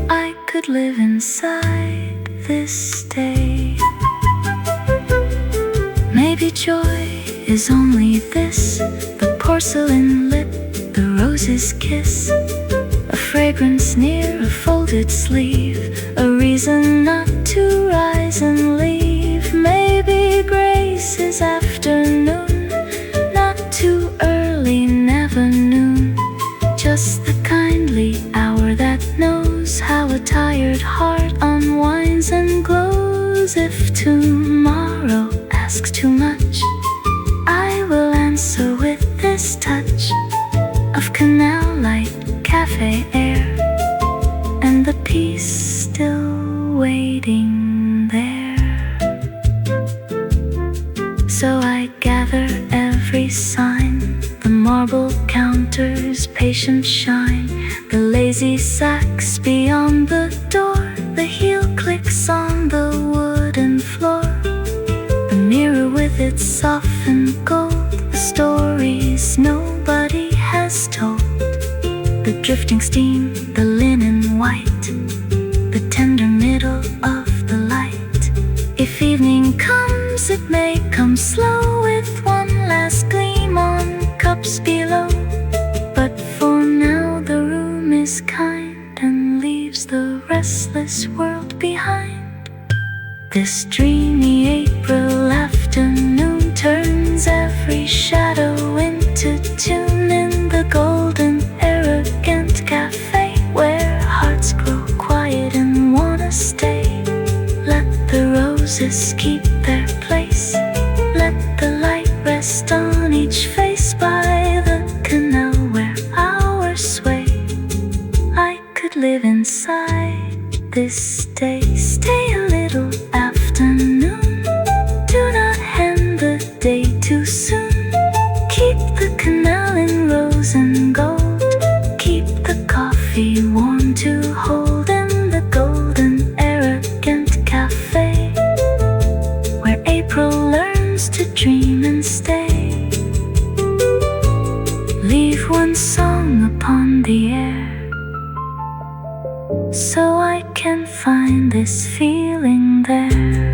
I could live inside this day. Maybe joy is only this: the porcelain lip, the rose's kiss, a fragrance near a folded sleeve, a reason not to rise and leave. Maybe grace is afternoon, not too early, never noon, just the kindly hour that knows how a tired heart unwinds and glows. If tomorrow asks too much, I will answer with this touch of canal light, cafe air, and the peace still waiting there. So I gather every sign, the marble counters patient shine, the lazy sax beyond the door, the heel clicks on the wooden floor, the mirror with its softened gold, the stories nobody has told, the drifting steam, the linen white, the tender middle of the light. If evening comes, it may come slow with one last gleam on cups below, but for now the room is kind and leaves the restless world behind. This dreamy April afternoon turns every shadow into tune in the golden, arrogant cafe where hearts grow quiet and wanna stay. Let the roses keep their place. Let the light rest on each face by the canal where hours sway. I could live inside this day. Stay a little afternoon, do not end the day too soon. Keep the canal in rose and gold, keep the coffee warm to hold in the golden, arrogant cafe where April learns to dream and stay. Leave one song upon the air so I can find this feeling there.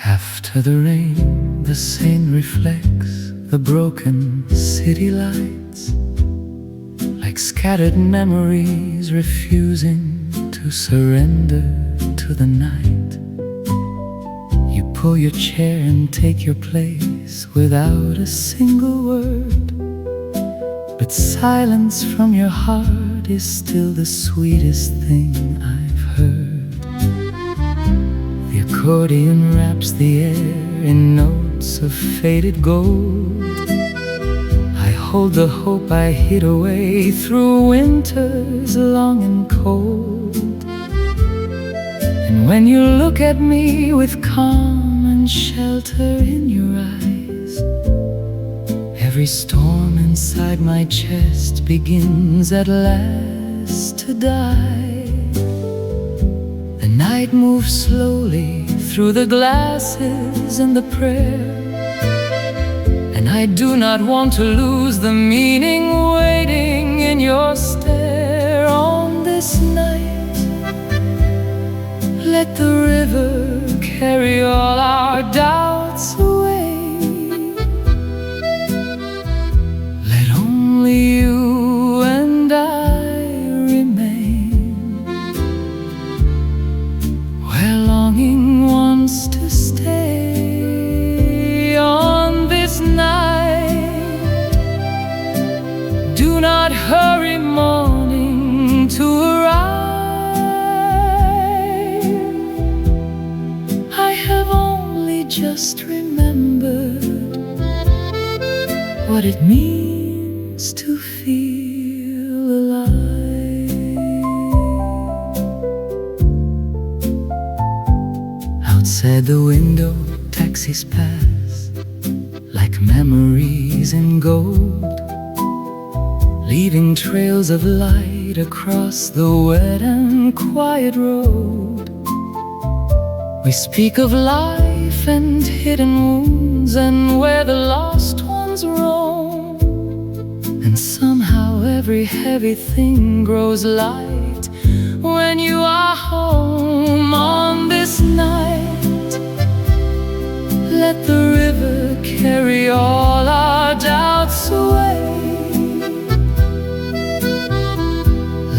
After the rain, the Seine reflects the broken city lights, like scattered memories refusing to surrender to the night. You pull your chair and take your place without a single word, but silence from your heart is still the sweetest thing I've heard. The accordion wraps the air in notes of faded gold. I hold the hope I hid away through winters long and cold. And when you look at me with calm and shelter in your eyes, every storm inside my chest begins at last to die. The night moves slowly through the glasses and the prayer, and I do not want to lose the meaning waiting in your stare. On this night, let the river carry all our doubts away. Let only you and I remain where longing wants to stay. On this night, do not hurry morning to arrive. I have only just remembered what it means to feel alive. Outside the window, taxis pass like memories in gold, leaving trails of light across the wet and quiet road. We speak of life and hidden wounds and where the lost ones roam, and somehow every heavy thing grows light when you are home. On this night, let the river carry all our doubts away.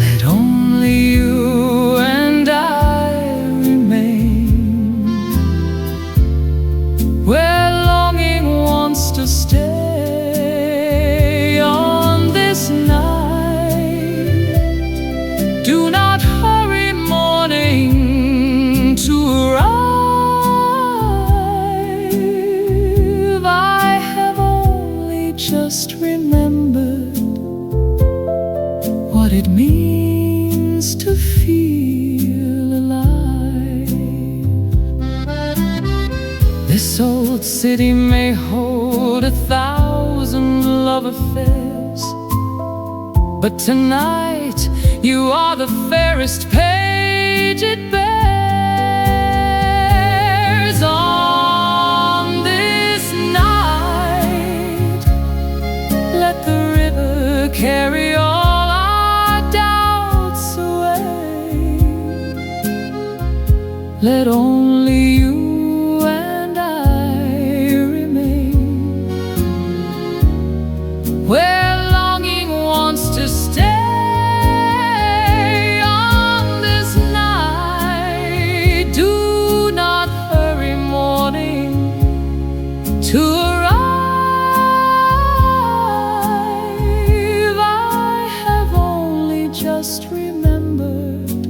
Let only you and I remain where longing wants to stay. On this night, do not hurry morning to arrive. I have only just remembered what it means to feel alive. This old city may hold 1,000 love affairs, but tonight you are the fairest page it bears. On this night, let the river carry all our doubts away. Let only you and I remain where longing wants to stay. On this night, do not hurry morning to arrive. I have only just remembered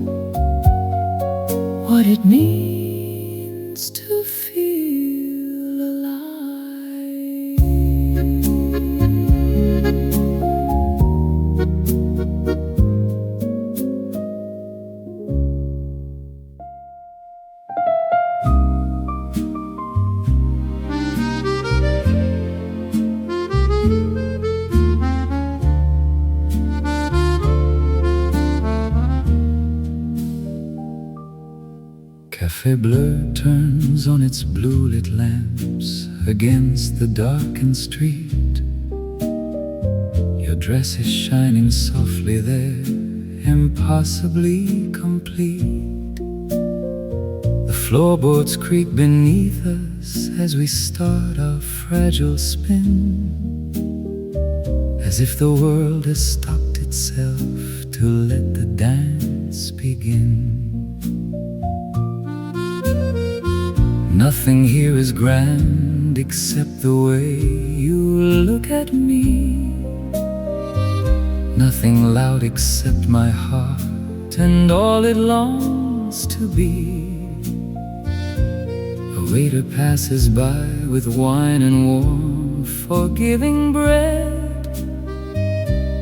what it means to feel alive. Café bleu turns on its blue-lit lamps against the darkened street. Your dress is shining softly there, impossibly complete. The Floorboards creak beneath us as we start our fragile spin, as if the world has stopped itself to let the dance begin. Nothing here is grand except the way you look at me. Nothing loud except my heart and all it longs to be. A waiter passes by with wine and warm, forgiving bread,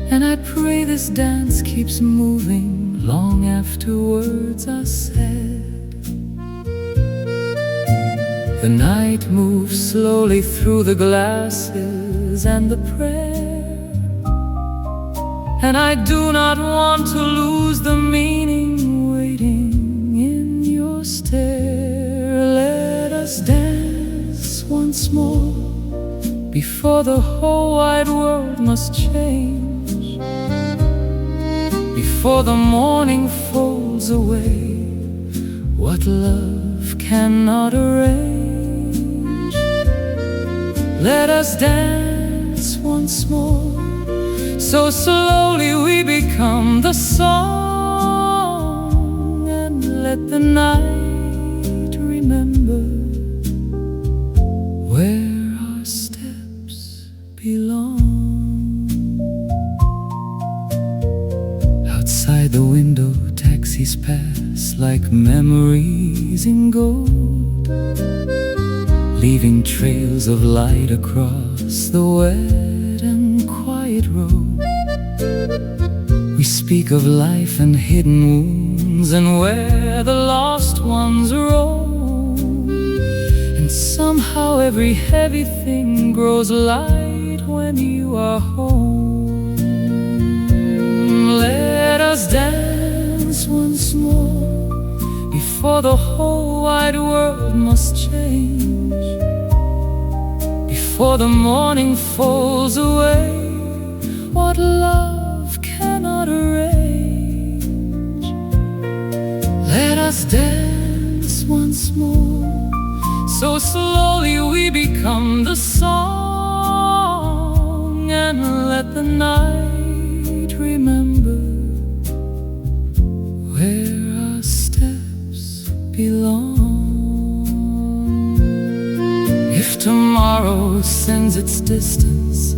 and I pray this dance keeps moving long after words are said. The night moves slowly through the glasses and the prayer, and I do not want to lose the meaning waiting in your stare. Let us dance once more before the whole wide world must change, before the morning folds away what love cannot arrange. Let us dance once more, so slowly we become the song, and let the night remember where our steps belong. Outside the window, taxis pass like memories in gold, leaving trails of light across the wet and quiet road. We speak of life and hidden wounds and where the lost ones roam, and somehow every heavy thing grows light when you are home. Let us dance once more before the whole wide world must change, before the morning falls away what love cannot arrange. Let us dance once more, so slowly we become the song, and let the night remember where our steps belong. If tomorrow sends its distance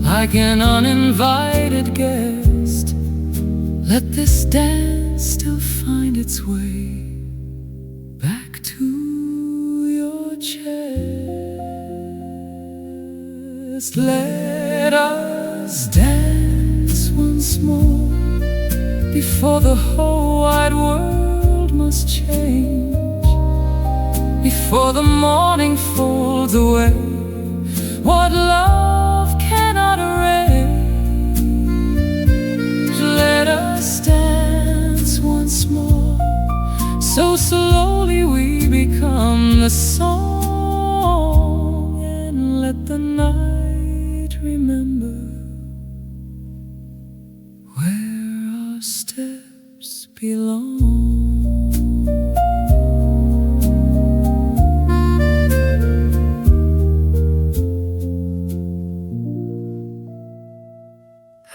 like an uninvited guest, let this dance still find its way back to your chest. Let us dance once more before the whole wide world must change, before the morning folds away what love cannot arrange. Let us dance once more, so slowly we become the song, and let the night remember where our steps belong.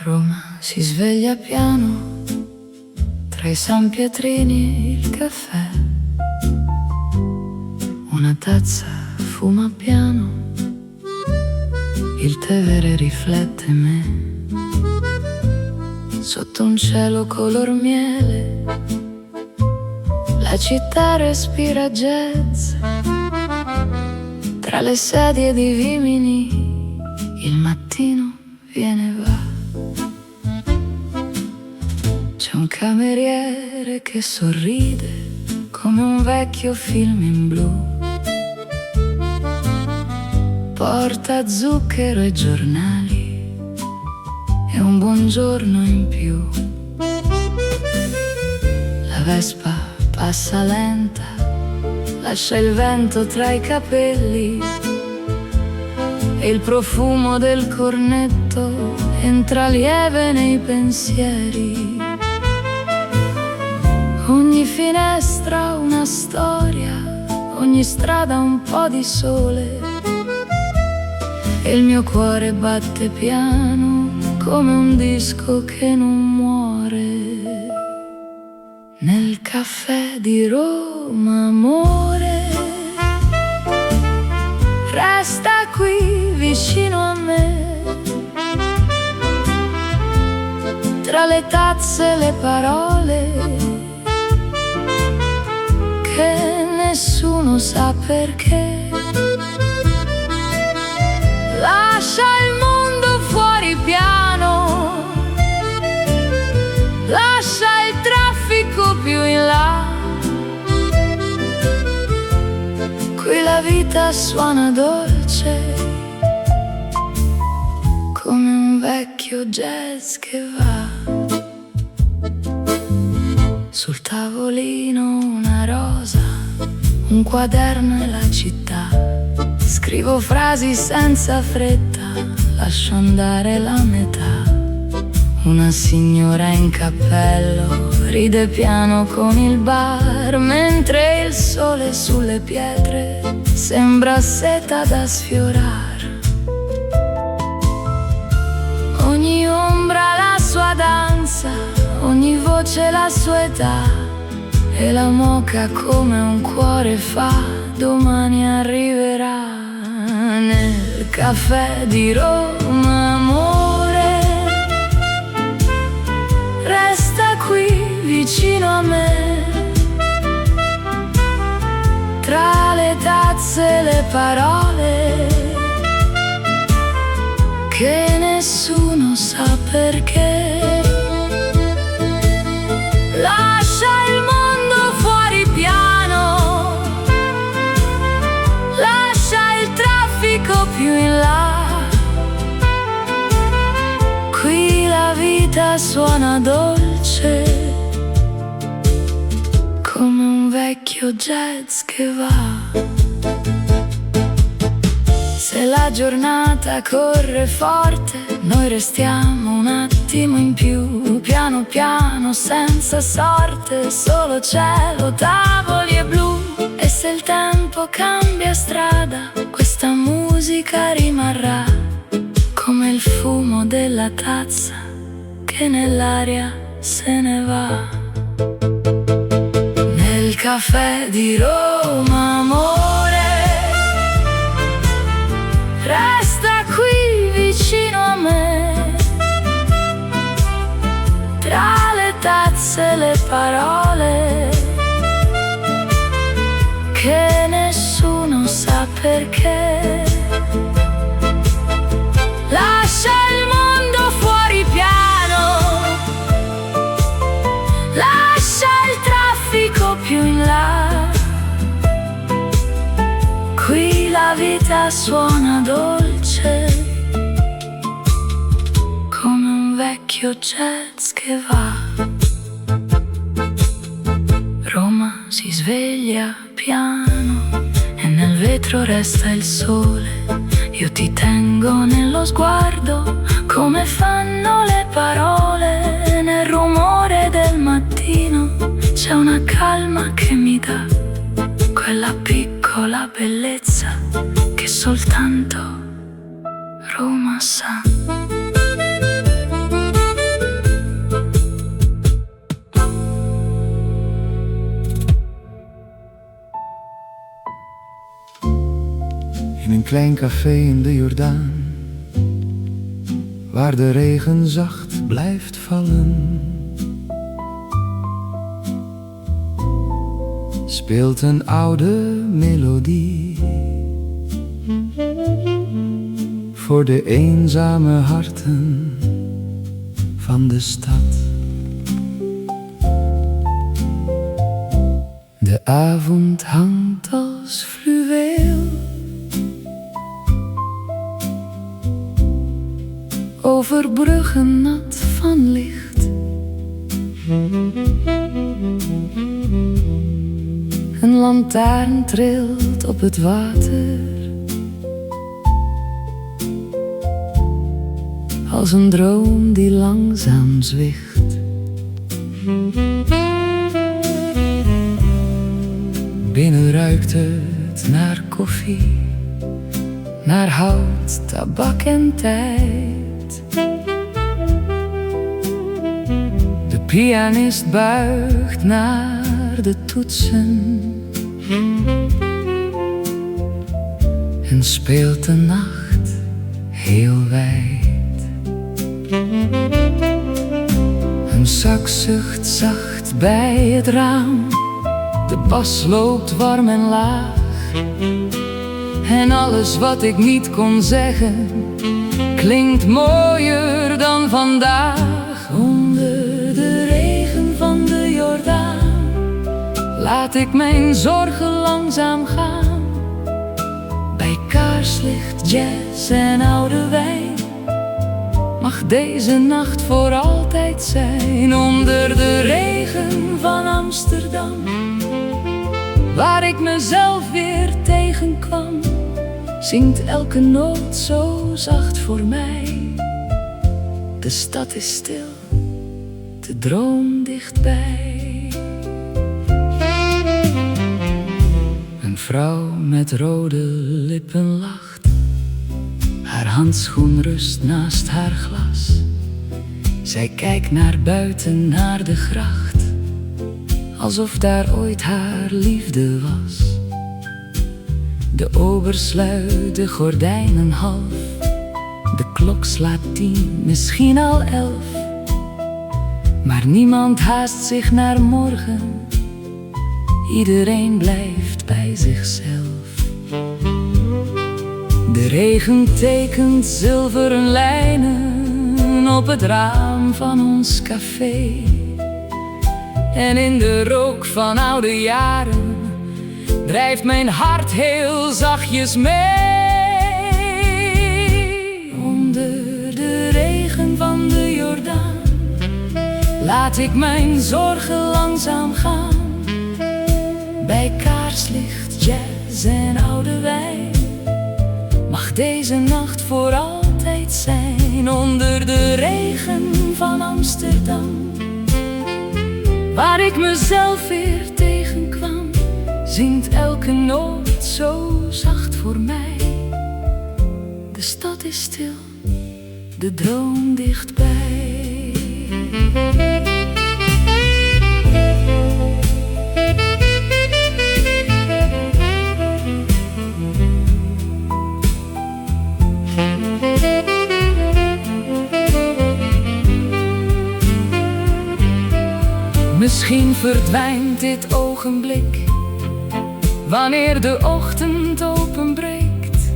Roma si sveglia piano, tra i San Pietrini il caffè, una tazza fuma piano, il tè verde riflette me, sotto un cielo color miele, la città respira jazz, tra le sedie di vimini il mattino viene e va. C'è un cameriere che sorride come un vecchio film in blu, porta zucchero e giornali e un buongiorno in più. La Vespa passa lenta, lascia il vento tra i capelli e il profumo del cornetto entra lieve nei pensieri. Ogni finestra una storia, ogni strada un po' di sole, e il mio cuore batte piano come un disco che non muore. Nel caffè di Roma, amore, resta qui vicino a me, tra le tazze e le parole che nessuno sa perché. Lascia il mondo fuori piano, lascia il traffico più in là. Qui la vita suona dolce come un vecchio jazz che va. Sul tavolino una rosa, un quaderno e la città. Scrivo frasi senza fretta, lascio andare la metà. Una signora in cappello ride piano con il bar, mentre il sole sulle pietre sembra seta da sfiorare. Ogni ombra la sua danza, ogni voce la sua età, e la moca come un cuore fa, domani arriverà. Nel caffè di Roma, amore, resta qui vicino a me, tra le tazze e le parole che nessuno sa perché. Lascia il mondo fuori piano, lascia il traffico più in là. Qui la vita suona dolce come un vecchio jazz che va. Se la giornata corre forte, noi restiamo un attimo in più, piano piano, senza sorte, solo cielo, tavoli e blu. E se il tempo cambia strada, questa musica rimarrà come il fumo della tazza che nell'aria se ne va. Nel caffè di Roma, amore, resta qui vicino a me, tra le tazze e le parole che nessuno sa perché. Lascia il mondo fuori piano, lascia il traffico più in là. Qui la vita suona dolce come un vecchio jazz che va. Roma si sveglia piano e nel vetro resta il sole. Io ti tengo nello sguardo come fanno le parole. Nel rumore del mattino c'è una calma che mi dà quella piccola bellezza che soltanto Roma sa. In een klein café in de Jordaan, waar de regen zacht blijft vallen, speelt een oude melodie voor de eenzame harten van de stad. De avond hangt als fluweel over bruggen nat van licht. Een lantaarn trilt op het water als een droom die langzaam zwicht. Binnen ruikt het smaakt naar koffie, naar hout, tabak en tijd. De pianist buigt naar de toetsen en speelt de nacht heel wijd. Een sax zucht zacht bij het raam, de bas loopt warm en laag. En alles wat ik niet kon zeggen, klinkt mooier dan vandaag. Onder de regen van de Jordaan, laat ik mijn zorgen langzaam gaan. Bij kaarslicht, jazz en oude wijn, mag deze nacht voor altijd zijn. Onder de regen van Amsterdam, waar ik mezelf weer tegenkwam, zingt elke noot zo zacht voor mij. De stad is stil, de droom dichtbij. Een vrouw met rode lippen lacht, haar handschoen rust naast haar glas. Zij kijkt naar buiten, naar de gracht, alsof daar ooit haar liefde was. De ober sluit de gordijnen half, de klok slaat 10, misschien al 11. Maar niemand haast zich naar morgen, iedereen blijft bij zichzelf. De regen tekent zilveren lijnen op het raam van ons café. En in de rook van oude jaren drijft mijn hart heel zachtjes mee. Onder de regen van de Jordaan, laat ik mijn zorgen langzaam gaan. Bij kaarslicht, jazz en oude wijn, mag deze nacht voor altijd zijn. Onder de regen van Amsterdam, waar ik mezelf weer tegenkwam, zingt elke noot zo zacht voor mij. De stad is stil, de droom dichtbij. Misschien verdwijnt dit ogenblik wanneer de ochtend openbreekt.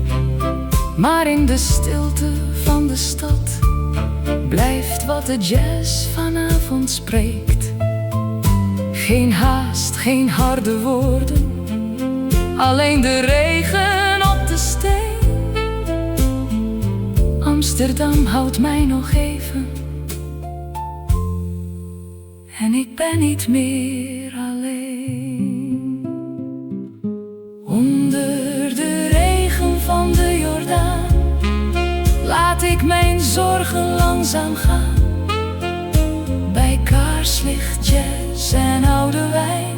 Maar in de stilte van de stad blijft wat de jazz vanavond spreekt. Geen haast, geen harde woorden, alleen de regen op de steen. Amsterdam houdt mij nog even, en ik ben niet meer alleen. Onder de regen van de Jordaan, laat ik mijn zorgen langzaam gaan. Bij kaarslicht, jazz en oude wijn,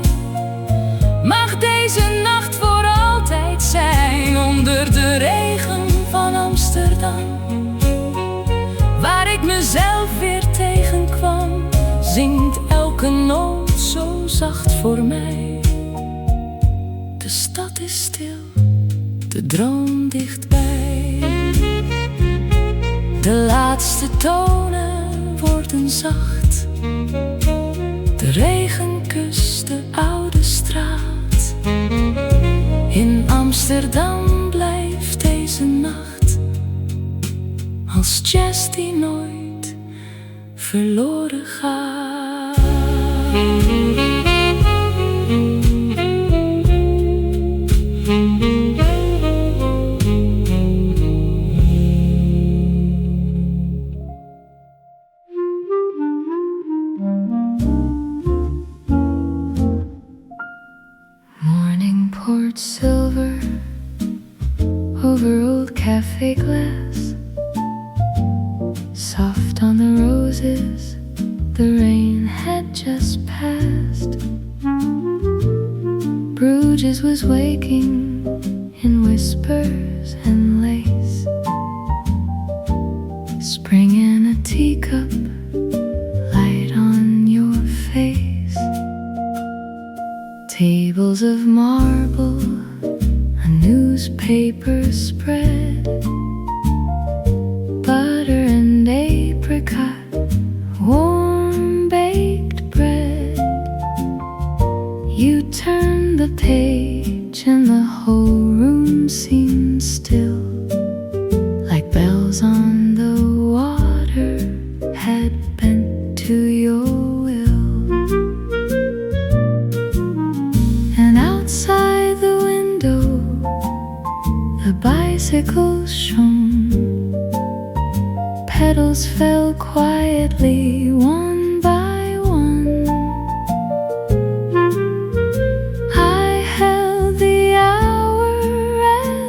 mag deze nacht voor altijd zijn. Onder de regen van Amsterdam, waar ik mezelf weer tegenkwam, zingt elke noot zo zacht voor mij. De stad is stil, de droom dichtbij. De laatste tonen worden zacht, de regen kust de oude straat. In Amsterdam blijft deze nacht als jazz die nooit verloren gaat. Morning poured silver over old café glass, soft on the roses, the rain had just passed. Bruges was waking in whispers and lace. Spring in a teacup, light on your face. Tables of marble, a newspaper spread. Butter and apricot, warm baked bread. You turn the page and the whole room seems still, like bells on the water had bent to your will. And outside the window, the bicycles shone. Petals fell quietly, one by one. I held the hour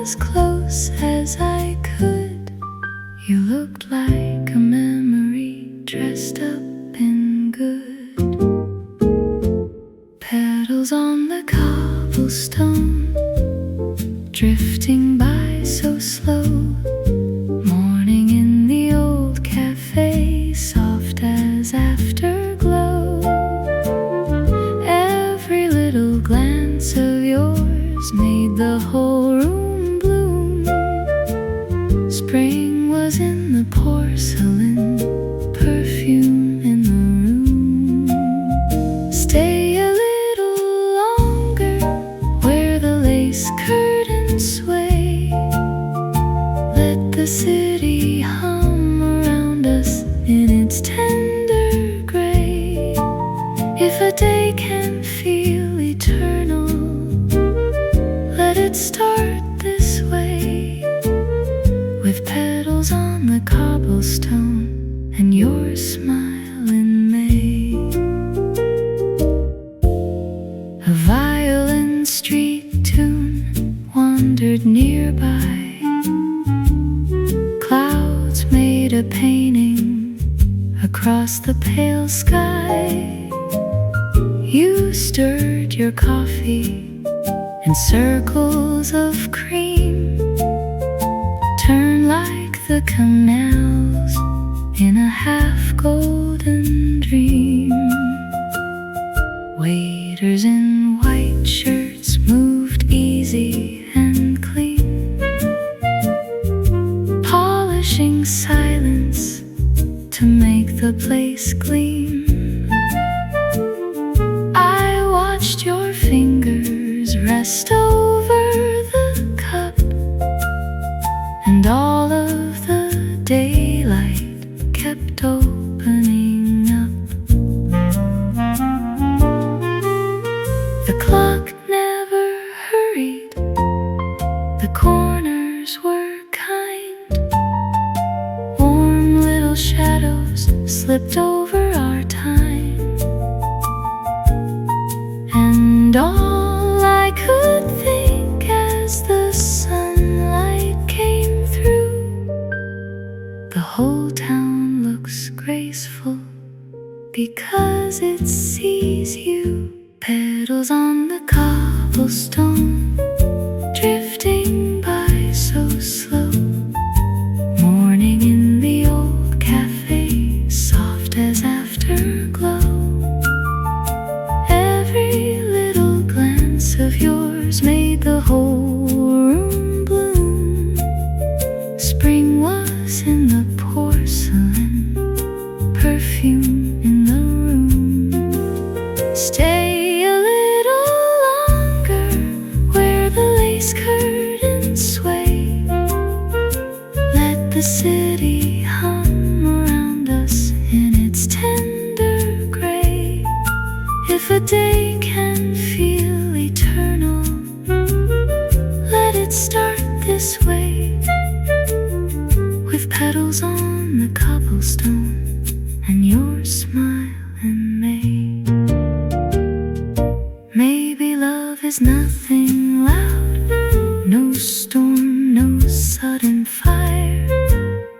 as close as I could. You looked like a memory dressed up in good. Petals on the cobblestone, drifting by so slow. Morning in the old café, soft as afterglow. Every little glance of yours made the whole room bloom. Spring was in the porcelain, perfume in the room. Stay a little longer where the lace curtains sway. Let the city hum around us in its tender gray. If a day can feel eternal, let it start this way, with petals on the cobblestone and your smile in May. A violin street tune wandered nearby. Clouds made a painting across the pale sky. You stirred your coffee and circles of cream turn like the canals in a half-golden dream. Waiters in white shirts moved easy and clean, polishing silence to make the place gleam. I watched your fingers rest over the cup, and all of the daylight kept opening up. The clock never hurried, the corners were kind. Warm little shadows slipped over our time, and all I could think as the sunlight came through, the whole town looks graceful because it sees you. Petals on the cobblestone, drifting by so slow. Morning in the old cafe, soft as afterglow. Every little glance of yours made the whole room bloom. Spring was in the porcelain, perfume in the room. Stay a little longer where the lace curtains sway. Let the city hum around us in its tender gray. If a day can feel eternal, let it start this way, with petals on the cobblestone and your smile in May. Maybe love is nothing loud, no storm, no sudden fire.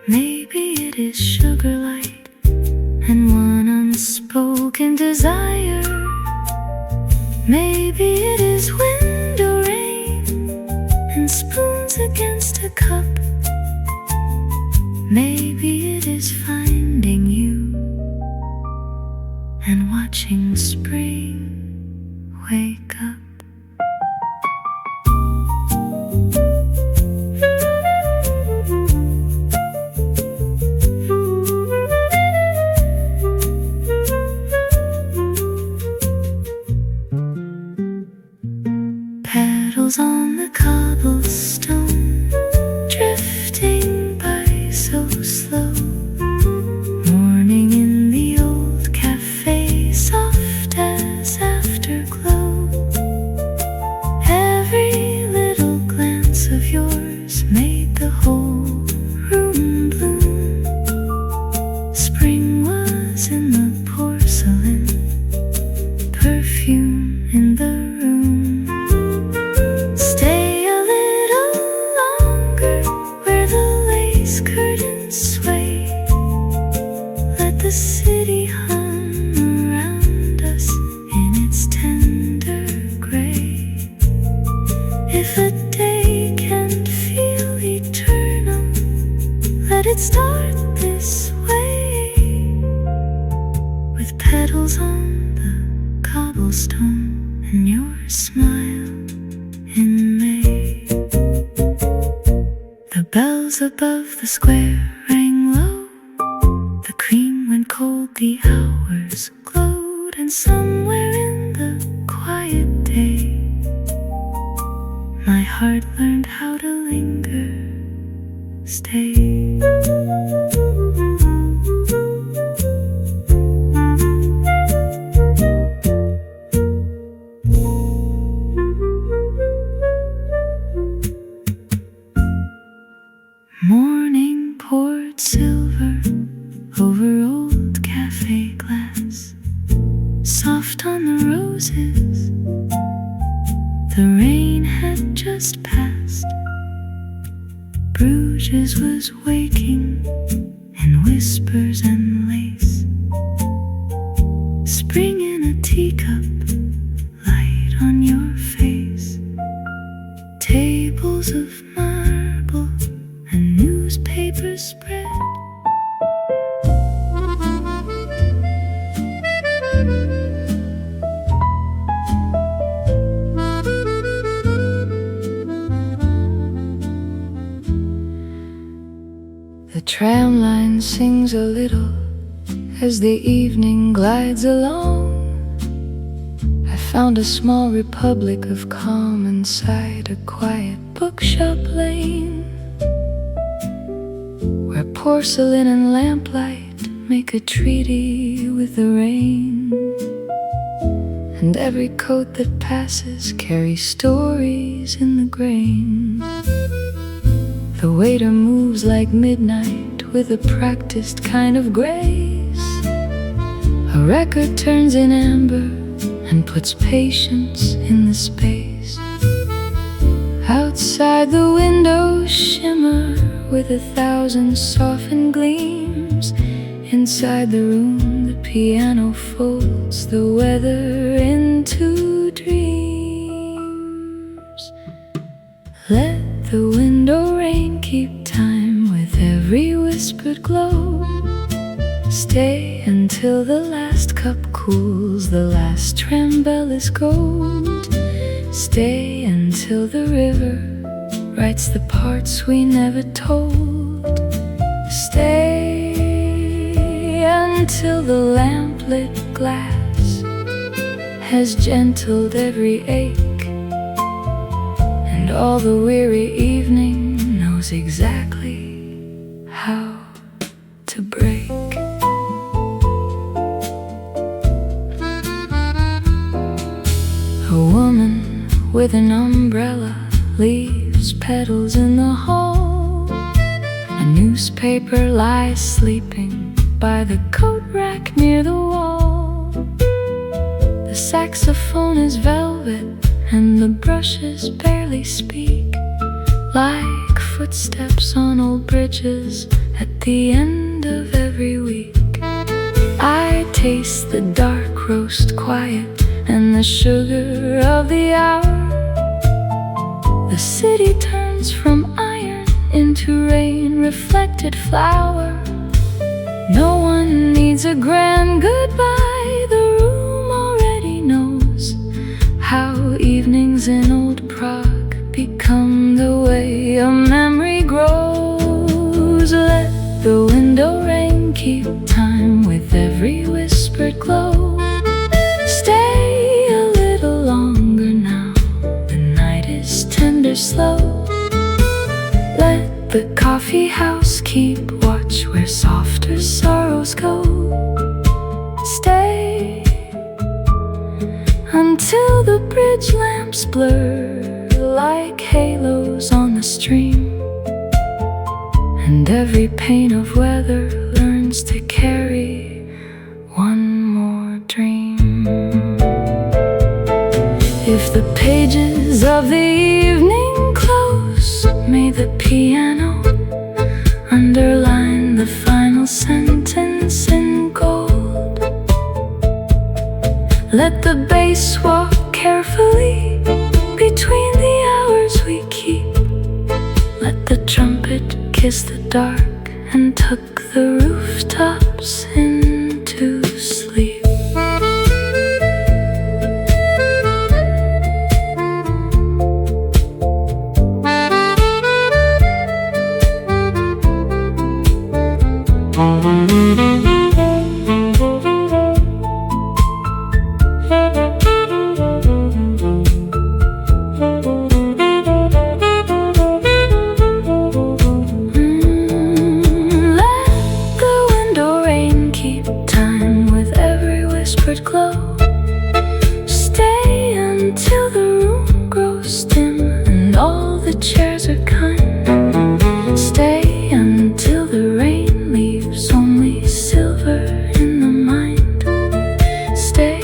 Maybe it is sugar light and one unspoken desire. Maybe it is wind or rain and spring cup. Maybe it is finding you and watching spring wake up. Petals on the cobblestone, drifting by so slow. Morning in the old cafe, soft as afterglow. Every little glance of yours made the whole room bloom. Spring was in the porcelain, perfume in the room. Stay a little longer where the lace curtains sway. Let the city hum around us in its tender gray. If a day can't feel eternal, let it start this way, with petals on the cobblestone and your smile in May. The bells above the square rang low. The cream went cold, the hours glowed, and somewhere in the quiet day, my heart learned how to linger, stay. Morning poured silver over old cafe glass, soft on the roses. The rain had just passed. Bruges was waking in whispers and lace. Spring in a teacup, light on your face. Tables of marble and newspapers spread. The tram line sings a little as the evening glides along. I found a small republic of calm inside a quiet bookshop lane, where porcelain and lamplight make a treaty with the rain. And every coat that passes carries stories in the grain. The waiter moves like midnight with a practiced kind of grace. A record turns in amber and puts patience in the space. Outside the windows shimmer with 1,000 softened gleams. Inside the room the piano folds the weather into dreams. Let the window rain keep time with every whispered glow. Stay until the last cup cools, the last tram bell is gold. Stay until the river writes the parts we never told. Stay until the lamplit glass has gentled every ache, and all the weary evening knows exactly how to break. A woman with an umbrella leaves petals in the hall. A newspaper lies sleeping by the coat rack near the wall. The saxophone is velvet and the brushes barely speak, like footsteps on old bridges at the end of every week. I taste the dark roast quiet and the sugar of the hour. The city turns from iron to rain, reflected flower. No one needs a grand goodbye. The room already knows how evenings in old Prague become the way a memory grows. Let the window rain keep time with every whispered glow. Stay a little longer now, the night is tender, slow. Let the coffee house keep watch where softer sorrows go. Stay until the bridge lamps blur like halos on the stream, and every pane of weather learns to carry one more dream. If the pages of the evening close, may the piano underline the final sentence in gold. Let the bass walk carefully between the hours we keep. Let the trumpet kiss the dark and tuck the rooftops into sleep. Glow. Stay until the room grows dim and all the chairs are kind. Stay until the rain leaves only silver in the mind. Stay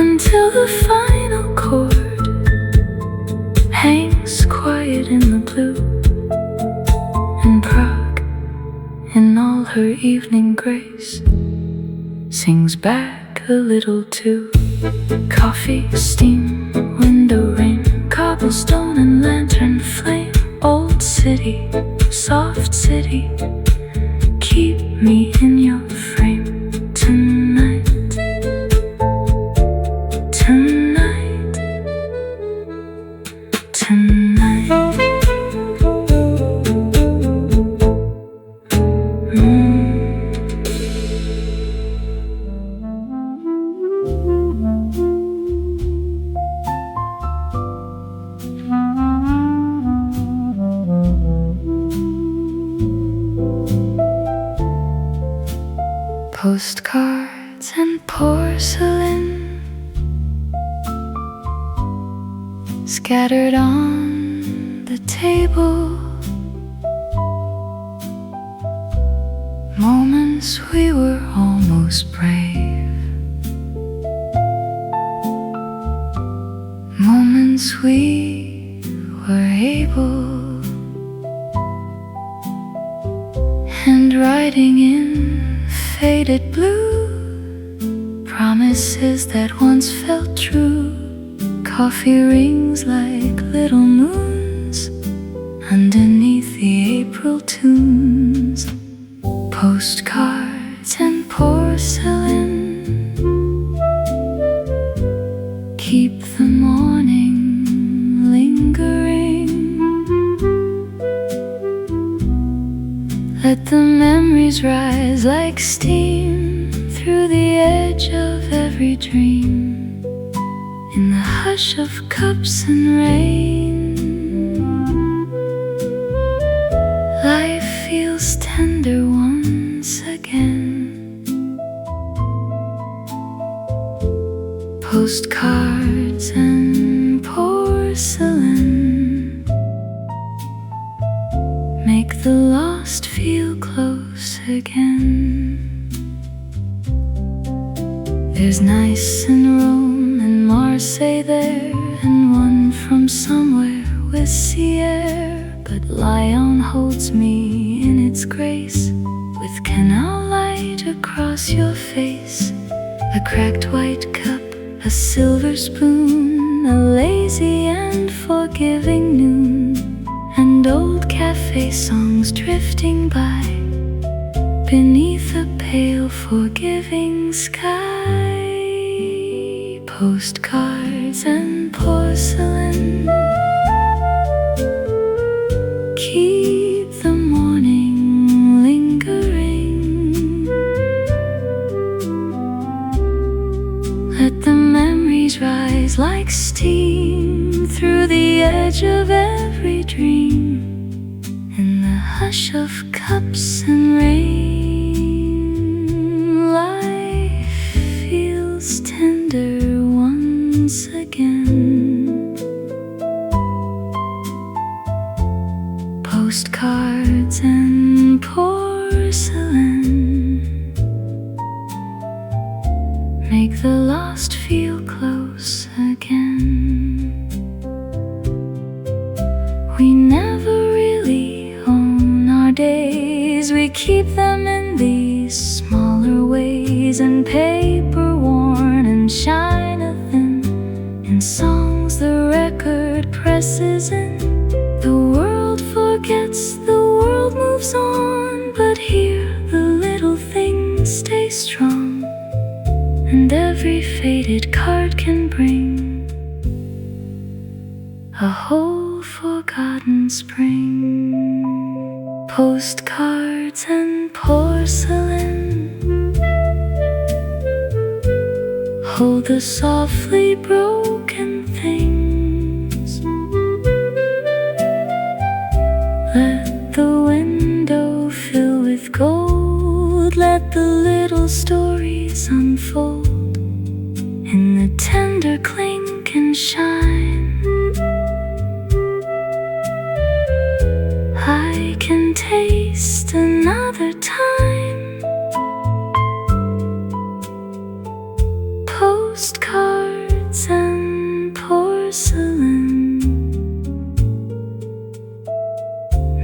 until the final chord hangs quiet in the blue, and Prague, in all her evening grace, sings back a little too. Coffee, steam, window rain, cobblestone and lantern flame. Old city, soft city, keep me in your frame tonight. Tonight. Tonight. Postcards and porcelain scattered on the table. Moments we were almost brave. Moments we were able. Handwriting in faded blue, promises that once felt true. Coffee rings like little moons underneath the April tunes. Postcards and porcelain keep the morning lingering. Let the memories rise like steam through the edge of every dream. In the hush of cups and rain, life feels tender once again. Postcards and porcelain make the lost feel close again. There's nice in Rome and Marseille there, and one from somewhere with sea air. But Lyon holds me in its grace, with canal light across your face. A cracked white cup, a silver spoon, a lazy and forgiving noon. And Café songs drifting by beneath a pale forgiving sky. Postcards and porcelain keep the morning lingering. Let the memories rise like steam through the edge of every dream. In the hush of cups and rain, life feels tender once again. Postcards and porcelain make the lost feel close again. We never really own our days. We keep them in these smaller ways, and paper worn and china thin, in songs the record presses in. The world forgets, the world moves on, but here the little things stay strong, and every faded card can bring a whole forgotten spring. Postcards and porcelain hold the softly broken things. Let the window fill with gold. Let the little stories unfold in the tender clink and shine. I can taste another time. Postcards and porcelain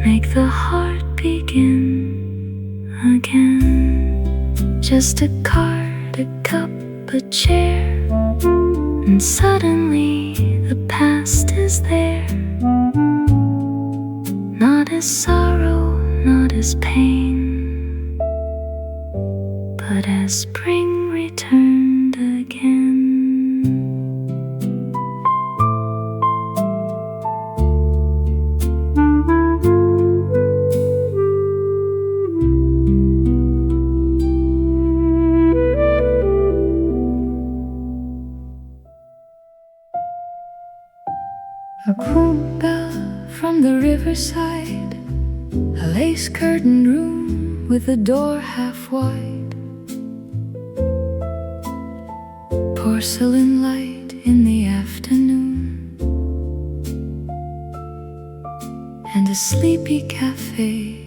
make the heart begin again. Just a card, a cup, a chair, and suddenly the past is there. Not as sorrow, not as pain, but as spring returned again. A cool bell from the riverside, a lace-curtained room with the door half wide, porcelain light in the afternoon, and a sleepy cafe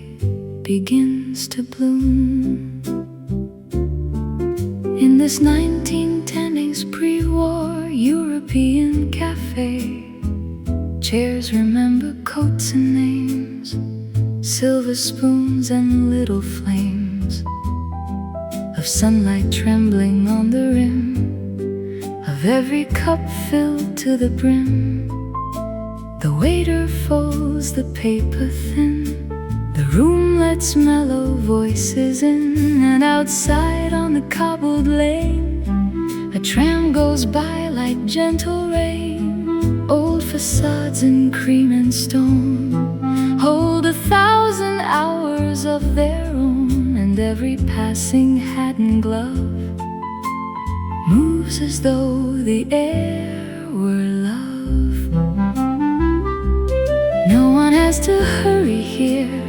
begins to bloom. In this 1910s pre-war European cafe, chairs remember coats and names, silver spoons and little flames of sunlight trembling on the rim of every cup filled to the brim. The waiter folds the paper thin, the room lets mellow voices in, and outside on the cobbled lane a tram goes by like gentle rain. Old facades in cream and stone hold 1,000 hours of their own, and every passing hat and glove moves as though the air were love. No one has to hurry here.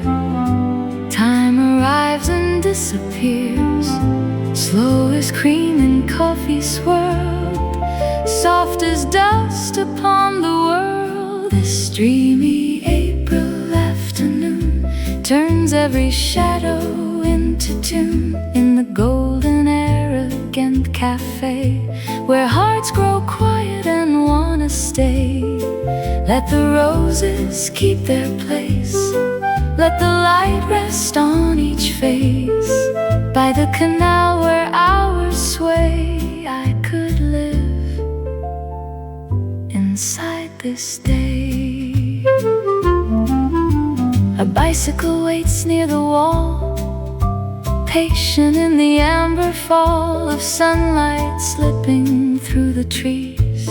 Time arrives and disappears, slow as cream in coffee swirled, soft as dust upon the world. This dreamy April afternoon turns every shadow into tune in the golden arrogant cafe, where hearts grow quiet and wanna stay. Let the roses keep their place, let the light rest on each face. By the canal where hours sway, I could live inside this day. A bicycle waits near the wall, patient in the amber fall of sunlight slipping through the trees,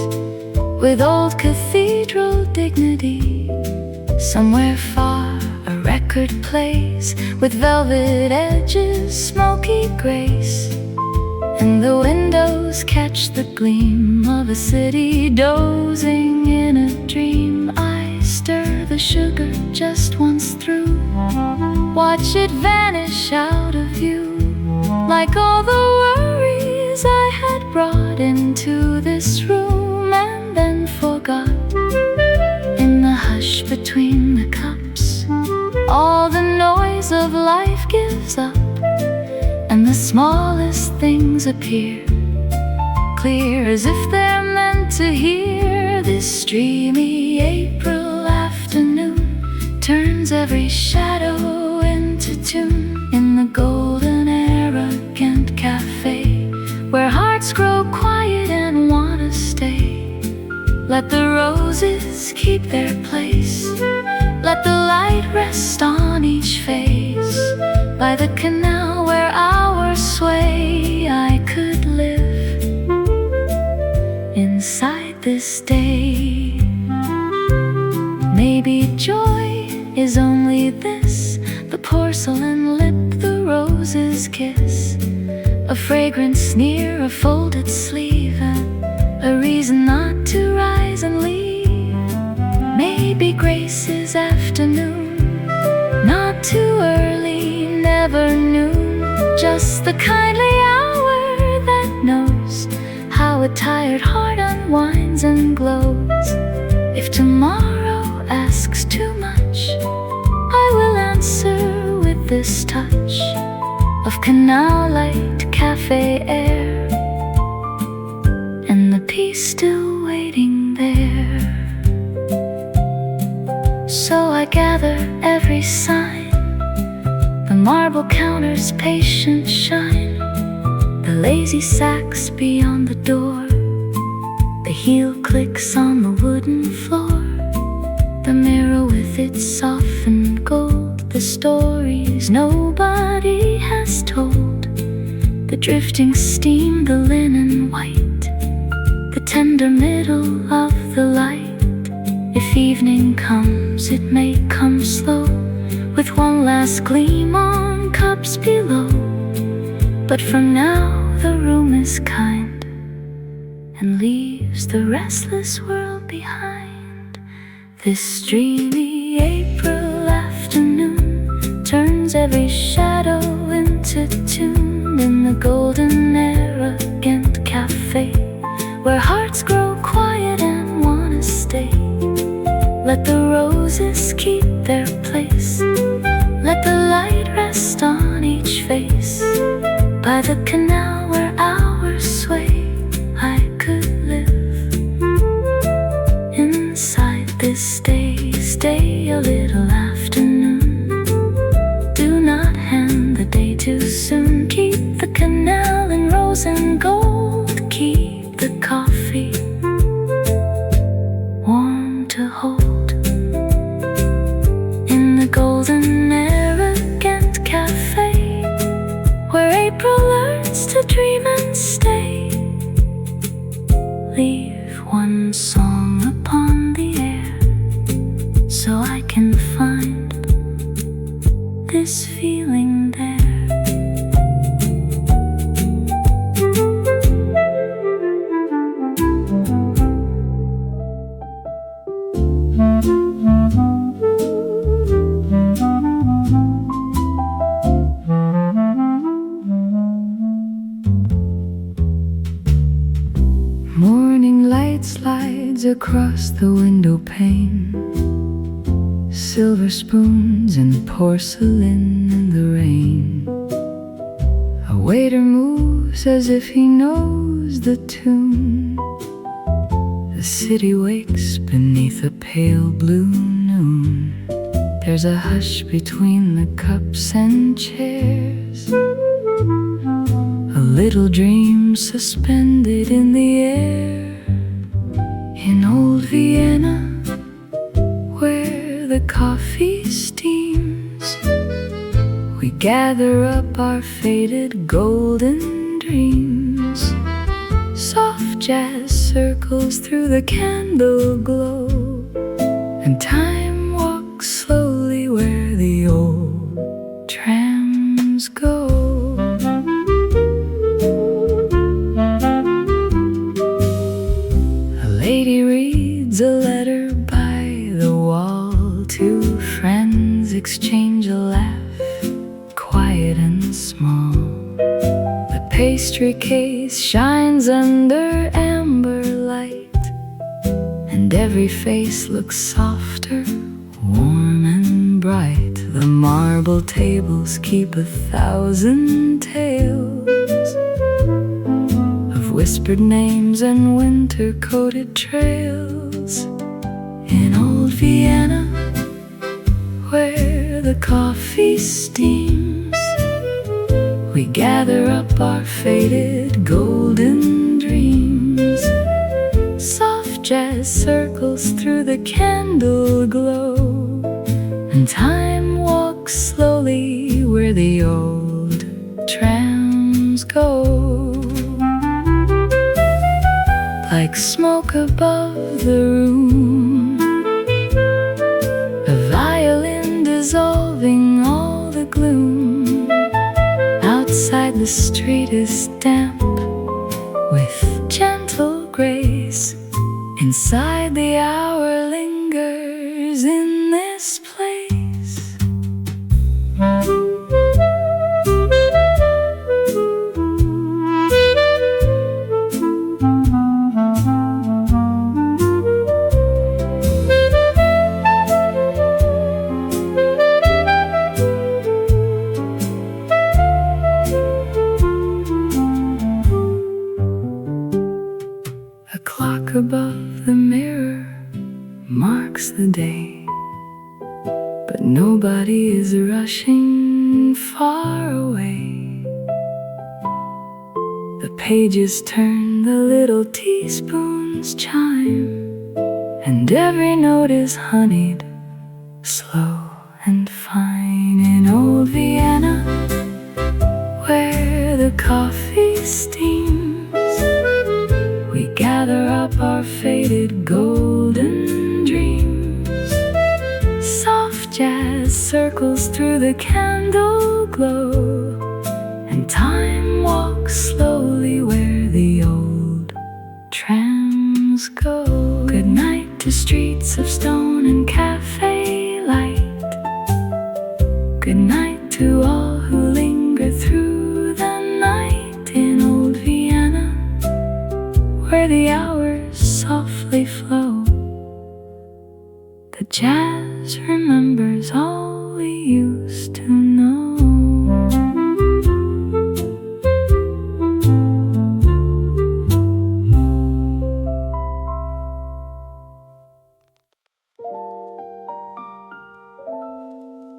with old cathedral dignity. Somewhere far a record plays, with velvet edges, smoky grace, and the windows catch the gleam of a city dozing in a dream. I stir the sugar just once through, watch it vanish out of view, like all the worries I had brought into this room and then forgot. In the hush between the cups, all the noise of life gives up, and the smallest things appear clear, as if they're meant to hear. This dreamy April afternoon turns every shadow into tune, in the golden arrogant cafe, where hearts grow quiet and wanna stay. Let the roses keep their place, let the light rest on each face. By the canal where hours sway, I could live inside this day. Maybe joy is only this, the porcelain lip, the rose's kiss, a fragrant sneer, a folded sleeve, a reason not to rise and leave. Maybe grace is afternoon, not too early, never noon, just the kindly hour that knows how a tired heart unwinds and glows. If tomorrow asks too much, I will answer with this touch of canal light, cafe air, and the peace still waiting there. So I gather every sign, the marble counter's patient shine, the lazy sax beyond the door, the heel clicks on the wooden floor, the mirror with its softened gold, the stories nobody has told, the drifting steam, the linen white, the tender middle of the light. If evening comes, it may come slow, with one last gleam on cups below. But for now the room is kind, and leaves the restless world behind. This dreamy April afternoon turns every shadow into tune, in the golden arrogant cafe, where hearts grow quiet and wanna stay. Let the roses keep their place, let the light rest on each face. By the canal where hours sway, I could live inside this day. Stay a little afternoon, do not hand the day too soon. Keep the canal in rose and gold, keep the coffee warm to hold. In the golden arrogant cafe, where April learns to dream and stay, leave one song upon the air, so I can find this feeling there. Morning light slides across the window pane, silver spoons and porcelain in the rain. A waiter moves as if he knows the tune. The city wakes beneath a pale blue noon. There's a hush between the cups and chairs, a little dream suspended in the air. In old Vienna, where the coffee steams, We gather up our faded golden dreams. Soft jazz circles through the candle glow, and time walks slowly where the old trams go. A lady reads a letter by the wall. Two friends exchange a laugh, quiet and small. The pastry case shines under amber light, and every face looks softer, warm and bright. The marble tables keep 1,000 tales of whispered names and winter-coated trails. In old Vienna, where the coffee steams, we gather up our faded golden dreams. Soft jazz circles through the candle glow, and time walks slowly where the old trams go. Like smoke above the room, a violin dissolving all the gloom. Outside the street is damp with gentle grace. Inside the hour lingers in this place. A clock above the mirror marks the day, but nobody is rushing far away. The pages turn, the little teaspoons chime, and every note is honeyed, slow and fine. In old Vienna, where the coffee steams, we gather up our faded golden dreams. Soft jazz circles through the candle glow, and time walks slowly where the old trams go. Good night to streets of stone and cafe light. Good night to all who linger through the night. In old Vienna, where the hours softly flow, the jazz remembers all we used to know.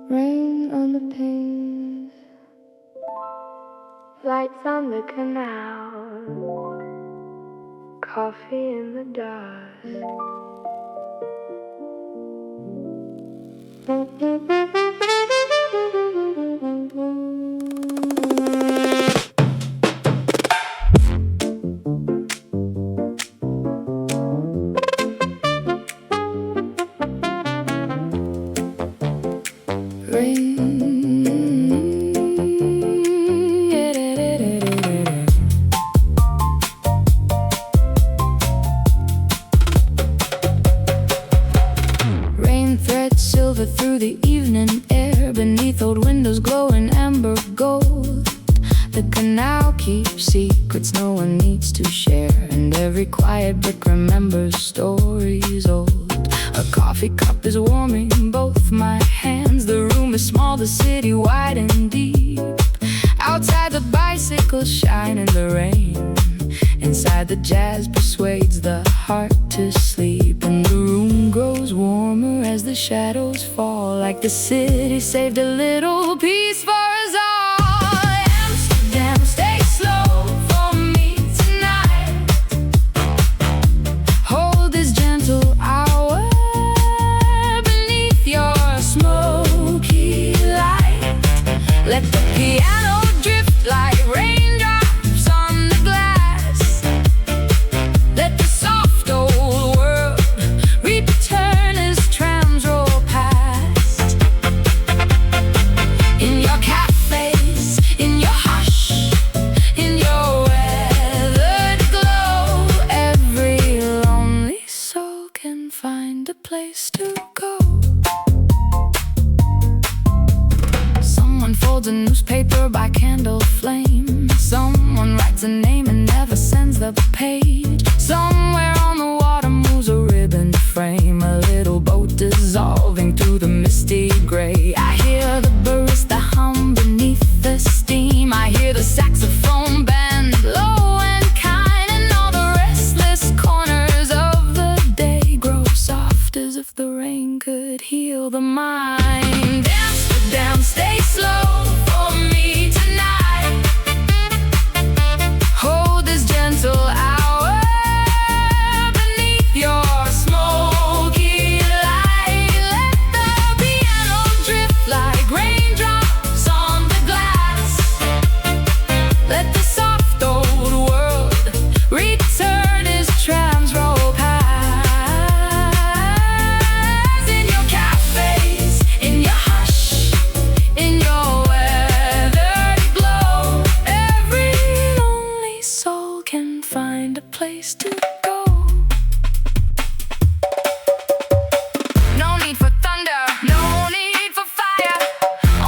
Rain on the panes, lights on the canal, coffee in the dusk. Rain threads silver through the evening air, beneath old windows glowing amber gold. The canal keeps secrets no one needs to share, and every quiet brick remembers stories old. A coffee cup is warming both my hands. The room is small, the city wide and deep. Outside the bicycles shine in the rain. Inside the jazz persuades the heart to sleep, and the room grows warmer as the shadows fall, like the city saved a little peace for us all. Amsterdam, stay slow for me tonight. Hold this gentle hour beneath your smoky light. holds a newspaper by candle flame. Someone writes a name and never sends the page. Somewhere on the water moves a ribbon frame, a little boat dissolving through the misty gray. I hear the barista hum beneath the steam. I hear the saxophone bend low and kind, and all the restless corners of the day grow soft as if the rain could heal the mind. Amsterdam, stay slow for me tonight. Hold this gentle hour beneath your smoky light. Let the piano drift like raindrops on the glass. Let the soft old world return as trams roll past. In your cafes, in your hush, in your weathered glow, every lonely soul can find a place to go. No need for thunder, no need for fire,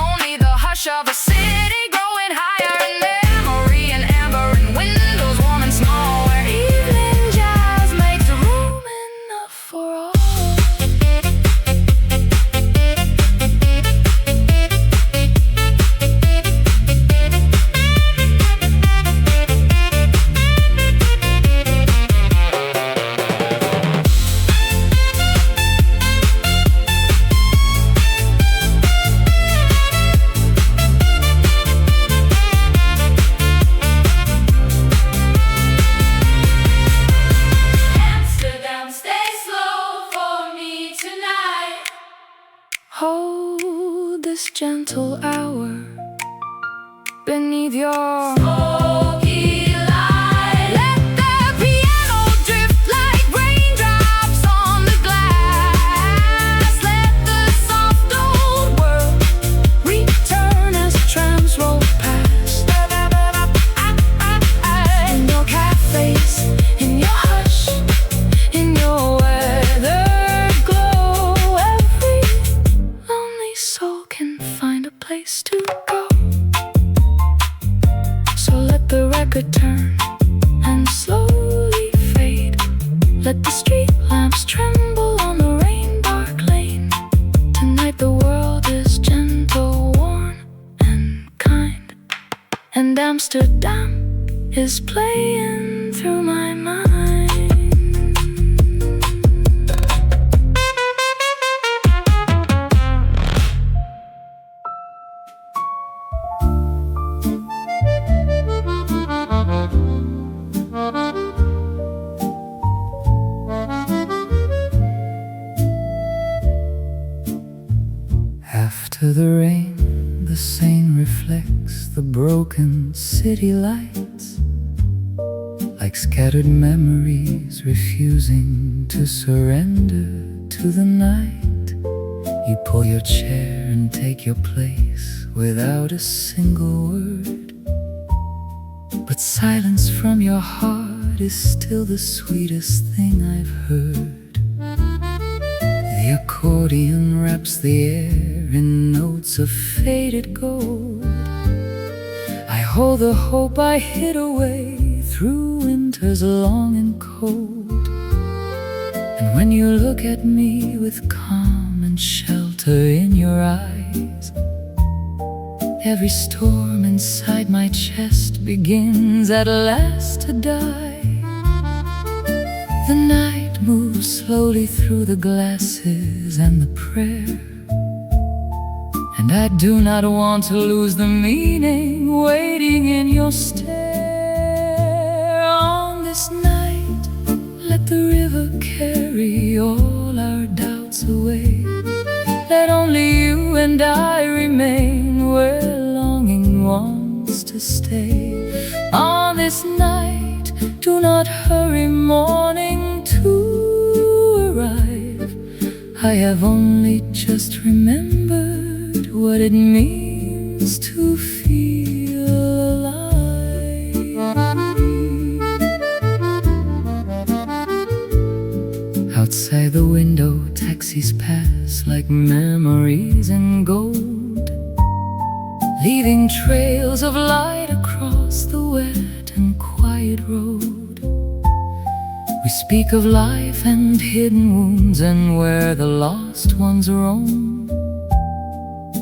only the hush of a city growing higher in memory and amber and windows warm and small, where evening jazz makes room enough for all. Amsterdam, stay slow for me tonight. Hold this gentle hour beneath your smoky light. Let the piano drift like raindrops on the glass. Let the soft old world return as trams roll past. In your cafes, in your hush, in your weathered glow, every lonely soul can find a place to go. So let the record turn and slowly fade. Let the street lamps tremble on the rain-dark lane. Tonight the world is gentle, warm, and kind, and Amsterdam is playing through my mind. After the rain, the Seine reflects the broken city lights, like scattered memories refusing to surrender to the night. You pull your chair and take your place without a single word, but silence from your heart is still the sweetest thing I've heard. The accordion wraps the air in notes of faded gold. I hold the hope I hid away through winters long and cold. And when you look at me with calm and shelter in your eyes, every storm inside my chest begins at last to die. The night moves slowly through the glasses and the prayer, and I do not want to lose the meaning waiting in your stare. On this night, let the river carry all our doubts away. Let only you and I remain where longing wants to stay. On this night, do not hurry morning to arrive. I have only just remembered what it means to feel alive. Outside the window, taxis pass like memories in gold, leaving trails of light across the wet and quiet road. We speak of life and hidden wounds and where the lost ones roam.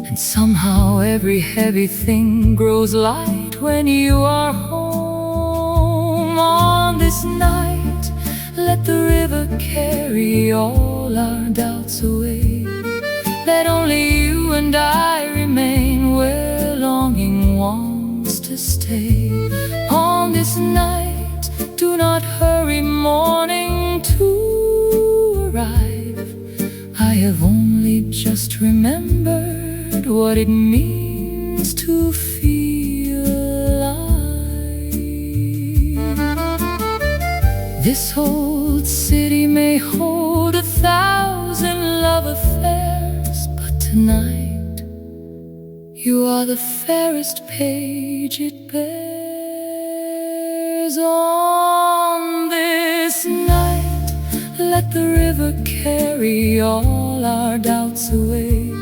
And somehow every heavy thing grows light when you are home. On this night, let the river carry all our doubts away. Let only you and I remain where longing wants to stay. On this night, do not hurry morning to arrive. I have only just remembered what it means to feel alive. This old city may hold 1,000 love affairs, but tonight you are the fairest page it bears. On this night, let the river carry all our doubts away.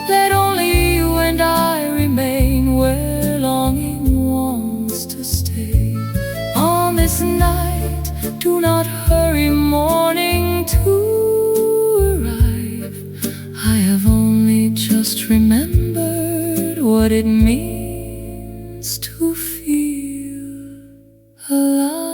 Let only you and I remain where longing wants to stay. On this night, do not hurry morning to arrive. I have only just remembered what it means to feel alive.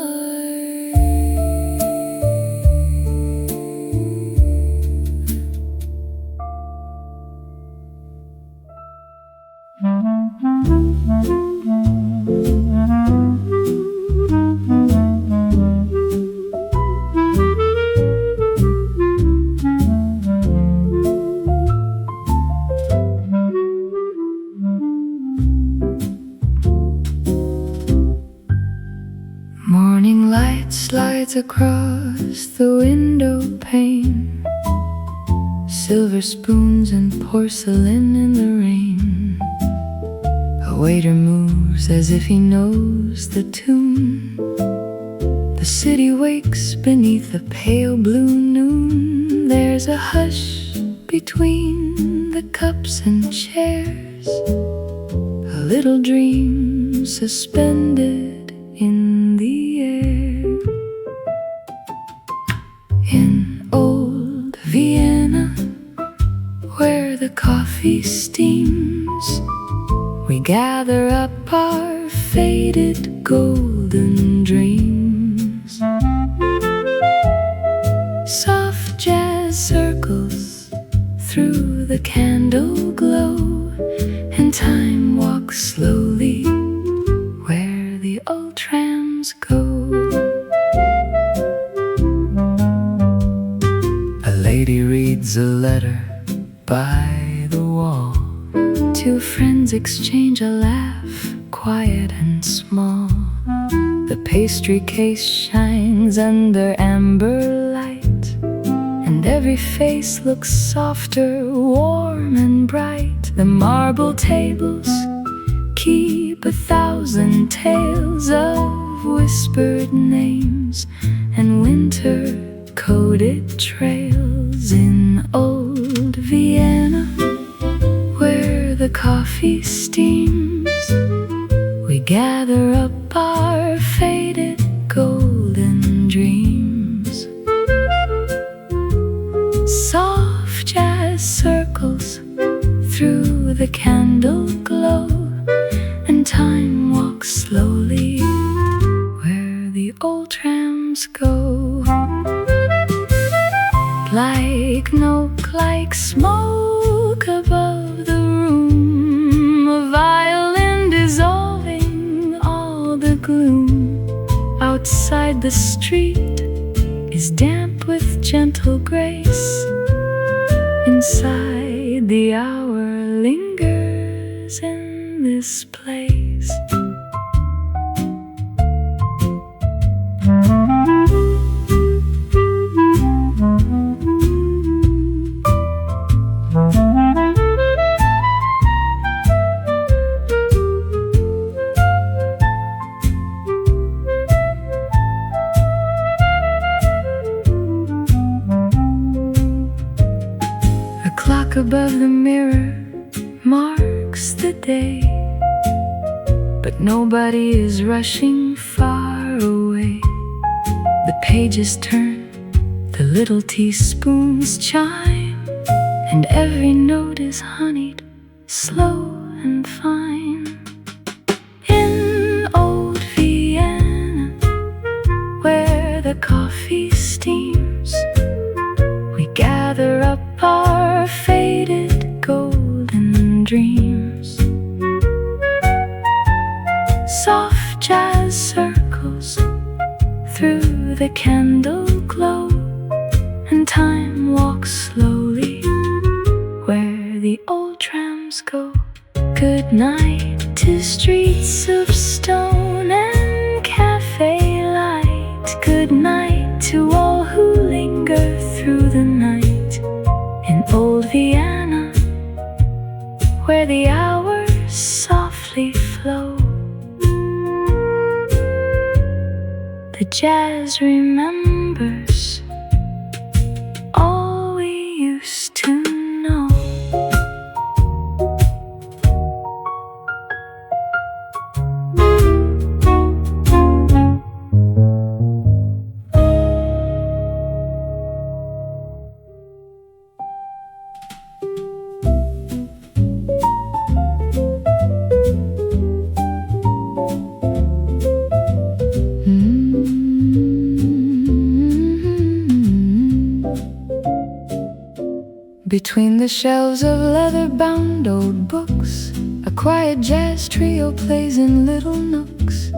Morning light slides across the window pane, silver spoons and porcelain in the rain. A waiter moves as if he knows the tune. The city wakes beneath a pale blue noon. There's a hush between the cups and chairs, a little dream suspended in the air. In old Vienna, where the coffee steams, we gather up our faded golden dreams. Soft jazz circles through the candle glow, and time walks slowly where the old trams go. A lady reads a letter by the wall. Two friends exchange a laugh, quiet and small. The pastry case shines under amber light, and every face looks softer, warm and bright. The marble tables keep 1,000 tales of whispered names and winter-coated trails. In old Vienna, where the coffee steams, we gather up our faded golden dreams. Soft jazz circles through the candle glow, and time walks slowly where the old trams go. Like smoke, like smoke above the room, a violin dissolving all the gloom. Outside the street is damp with gentle grace. Inside the hour lingers in this place. A clock above the mirror marks the day. but nobody is rushing far away. The pages turn, the little teaspoons chime, and every note is honeyed, slow and fine. In old Vienna, where the coffee steams, we gather up our faded golden dreams. Soft jazz circles through the candle glow, and time walks slowly where the old trams go. Good night to streets of stone and cafe light. Good night to all who linger through the night. In old Vienna, where the hours softly flow, the jazz remembers all we used to know. Between the shelves of leather-bound old books, a quiet jazz trio plays in little nooks.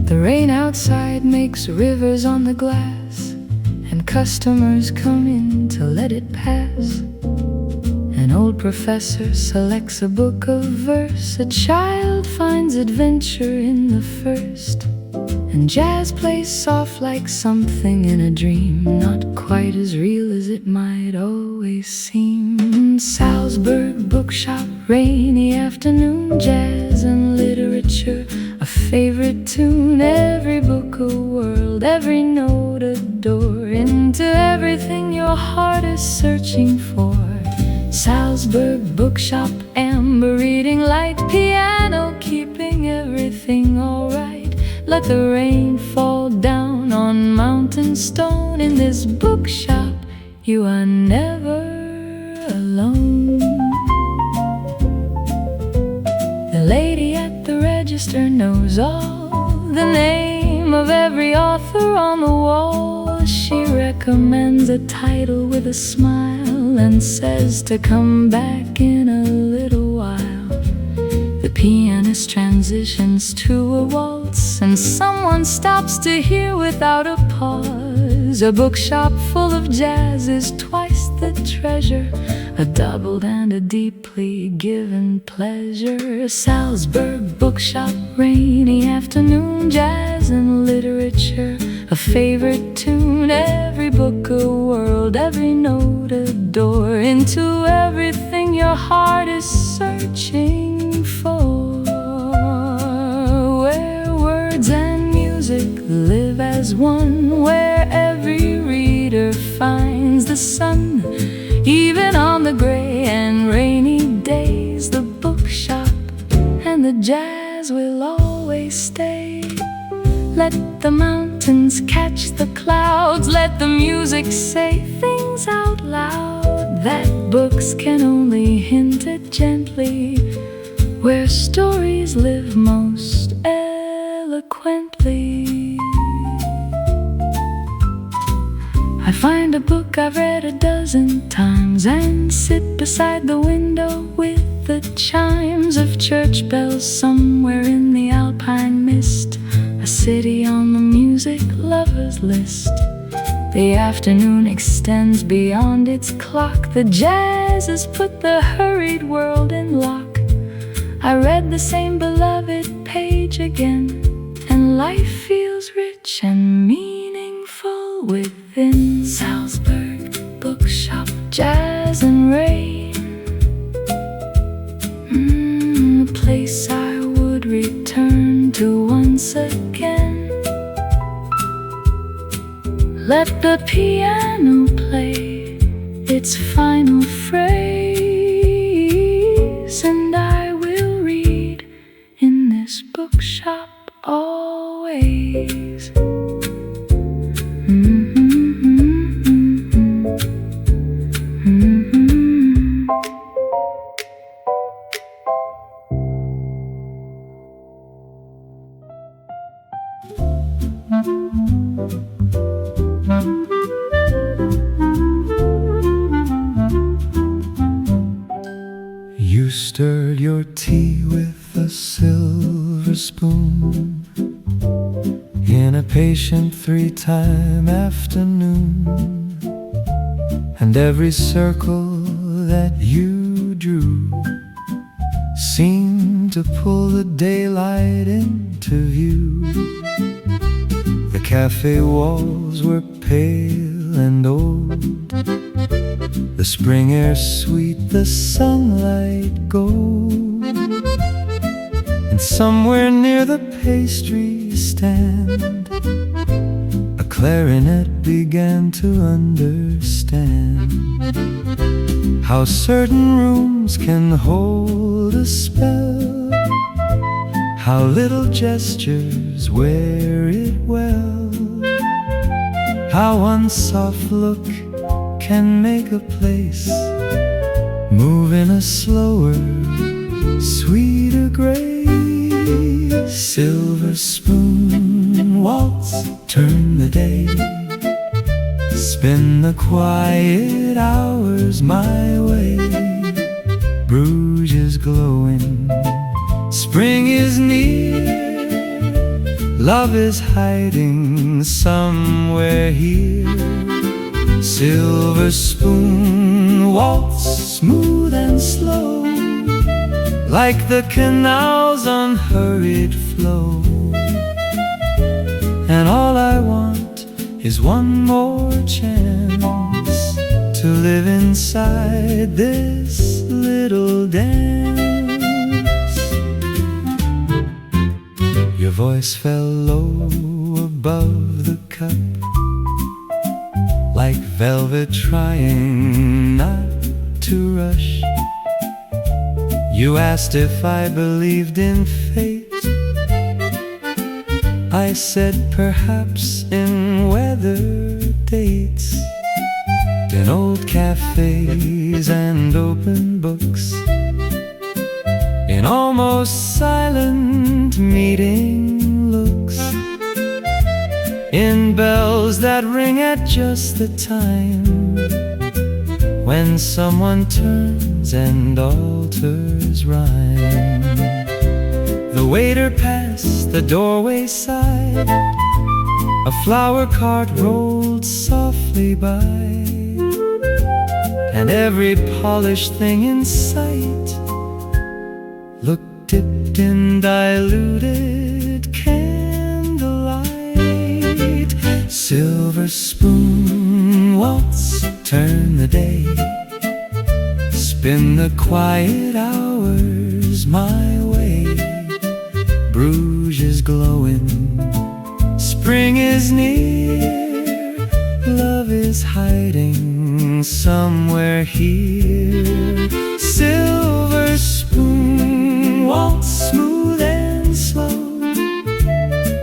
The rain outside makes rivers on the glass, and customers come in to let it pass. An old professor selects a book of verse, a child finds adventure in the first, and jazz plays soft like something in a dream, not quite as real as it might always seem. Salzburg bookshop, rainy afternoon, jazz and literature, a favorite tune. Every book a world, every note a door into everything your heart is searching for. Salzburg bookshop, amber reading light, piano keeping everything alright. Let the rain fall down on mountain stone. In this bookshop, you are never alone. The lady at the register knows all, the name of every author on the wall. She recommends a title with a smile and says to come back in a little while. The pianist transitions to a waltz, and someone stops to hear without a pause. A bookshop full of jazz is twice the treasure, a doubled and a deeply given pleasure. Salzburg bookshop, rainy afternoon, jazz and literature, a favorite tune. Every book a world, every note a door into everything your heart is searching for. Where words and music live as one, where every reader finds the sun, even on the gray and rainy days. The bookshop and the jazz will always stay. Let the mountains catch the clouds, let the music say things out loud that books can only hint at gently, where stories live most eloquently. I find a book I've read a dozen times and sit beside the window with the chimes of church bells somewhere in the alpine mist, a city on the music lover's list. The afternoon extends beyond its clock, the jazz has put the hurried world in lock. I read the same beloved page again, and life feels rich and meaningful within. Salzburg bookshop, jazz and rain, a place I would return to once again. Let the piano play its final phrase, and I will read in this book You stirred your tea with a silver spoon in a patient 3-time afternoon, and every circle that you drew seemed to pull the daylight into view. The cafe walls were pale and old, the spring air sweet, the sunlight gold, and somewhere near the pastry stand a clarinet began to understand how certain rooms can hold a spell, how little gestures wear it well, how one soft look can make a place move in a slower, sweeter grace. Silver spoon waltz, turn the day, spin the quiet hours my way. Bruges is glowing, spring is near, love is hiding somewhere here. Silver spoon waltz, smooth and slow, like the canal's unhurried flow. And all I want is one more chance to live inside this little dance. Your voice fell low above the cup, like velvet trying not to rush. You asked if I believed in fate. I said perhaps in weather dates, in old cafes and open books, in almost silent meeting looks, in bells that ring at just the time when someone turns and alters rhyme. The waiter passed the doorway side, a flower cart rolled softly by, and every polished thing in sight looked dipped in diluted candlelight. Silver spoon waltz, turn the day, spin the quiet hours my way. Bruges is glowing, spring is near, love is hiding somewhere here. Silver spoon waltz, smooth and slow,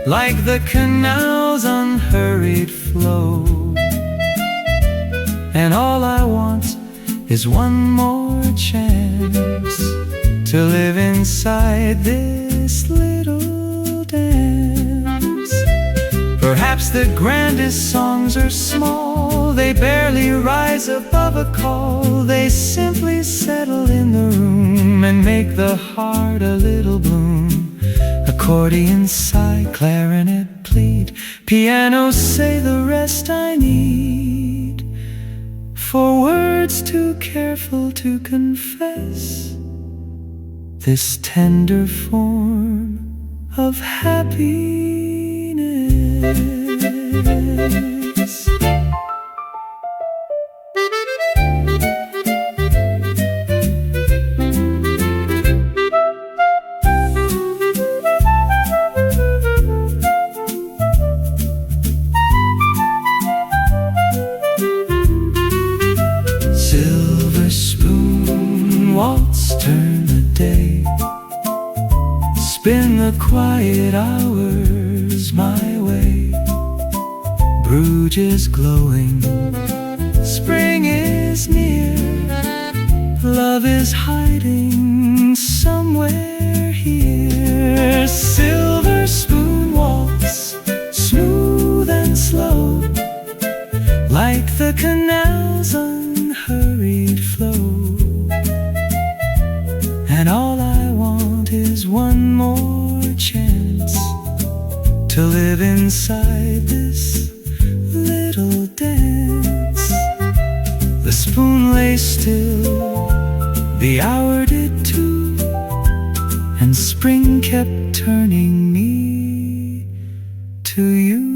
like the canal's unhurried flow. And all I want is one more chance to live inside this little dance. Perhaps the grandest songs are small, they barely rise above a call. They simply settle in the room and make the heart a little bloom. Accordion sigh, clarinet plead, piano say the rest I need. For words too careful to confess this tender form of happiness. Silver spoon waltz, turn the day, spin the quiet hours my way. Bruges is glowing, spring is near, love is hiding somewhere here. Silver spoon waltz, smooth and slow, like the canal's unhurried flow. And all I want is one more chance to live inside this little dance. The spoon lay still, the hour did too, and spring kept turning me to you.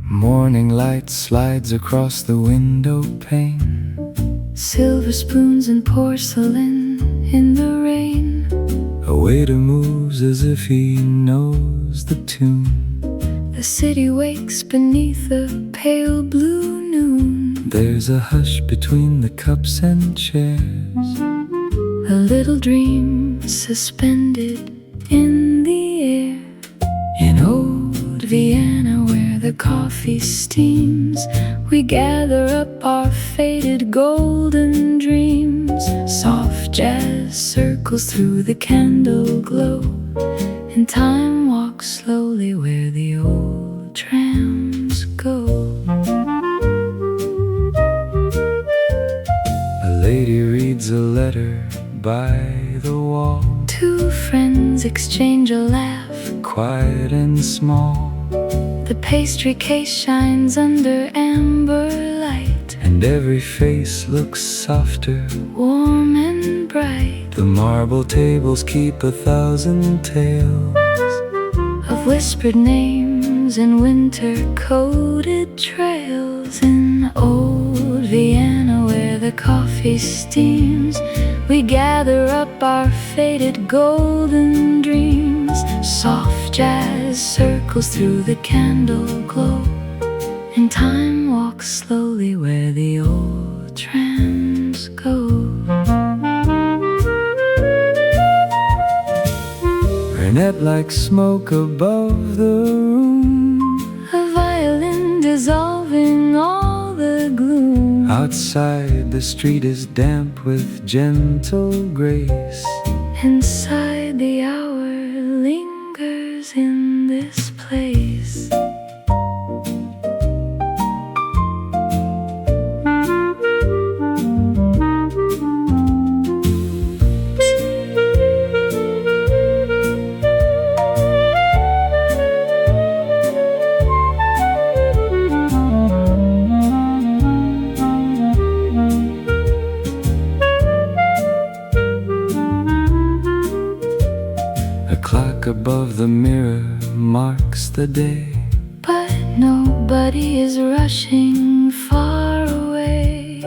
Morning light slides across the window pane. Silver spoons and porcelain in the rain. A waiter moves as if he knows the tune. The city wakes beneath the pale blue noon. There's a hush between the cups and chairs. A little dream suspended in the air. In old Vienna where the coffee steams, we gather up our faded golden dreams. Soft jazz circles through the candle glow, and time walks slowly where the old trams go. A lady reads a letter by the wall. Two friends exchange a laugh, Quiet and small, the pastry case shines under amber light. and every face looks softer, Warm and bright, the marble tables keep 1,000 tales of whispered names and winter-coated trails. In old Vienna where the coffee steams, we gather up our faded golden dreams. Soft jazz circles through the candle glow, and time walks slowly where the old trams go. Brunette like smoke above the room. A violin dissolving all the gloom. Outside the street is damp with gentle grace. Inside the hour lingers in this place. Above the mirror marks the day, But nobody is rushing far away.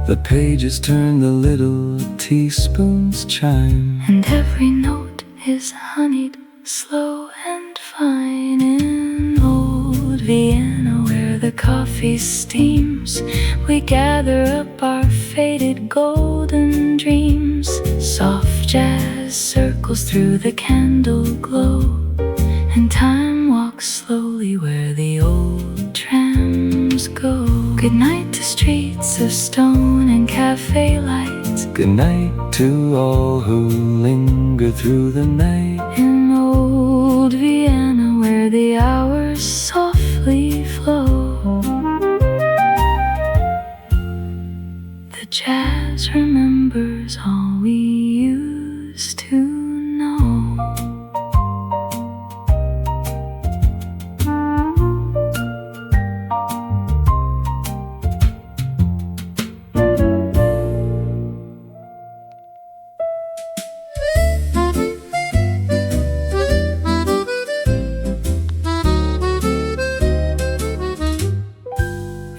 the pages turn, the little teaspoons chime, And every note is honeyed, slow and fine. In old Vienna where the coffee steams, we gather up our faded golden dreams. Soft jazz circles through the candle glow, and time walks slowly where the old trams go. Good night to streets of stone and cafe lights. good night to all who linger through the night. In old Vienna where the hours softly flow, the jazz remembers all we used to know.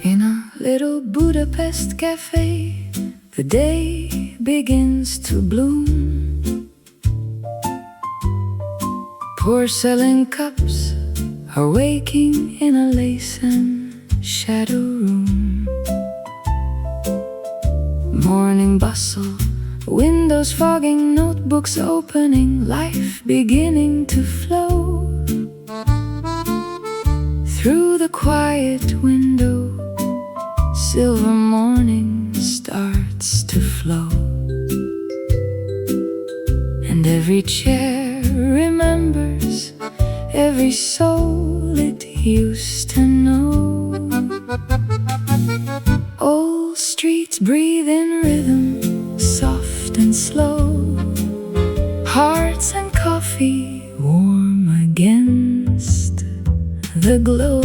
In a little Budapest café, the day begins to bloom. Porcelain cups are waking in a lace and shadow room. Morning bustle Windows fogging, notebooks opening, life beginning to flow. Through the quiet window, silver morning starts to flow. And every chair remembers every soul it used to know. Old streets breathe in rhythm, soft and slow. Hearts and coffee warm against the glow.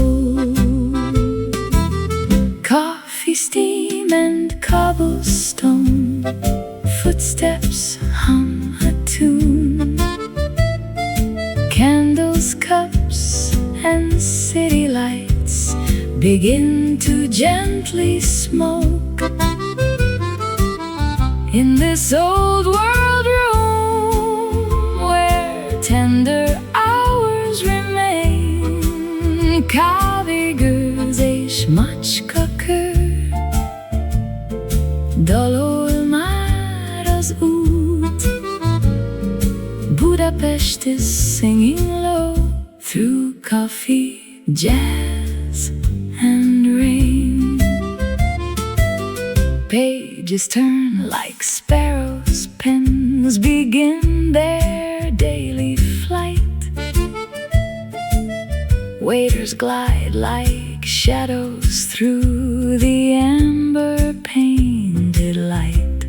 Coffee, steam and cobblestone, footsteps hum a tune. Candles, cups and city lights begin to gently smoke. In this old world room where tender hours remain, Café és macskakör, dalol már az út. Budapest is singing low through coffee, jazz and rain. Pages turn like sparrows, pens begin their daily flight. Waiters glide like shadows through the amber painted light.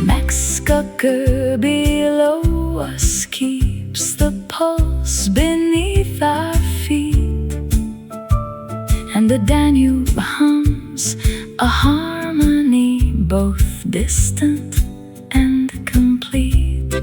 Macskakör below us keeps the pulse beneath our feet, and the Danube hums a harmony both distant and complete.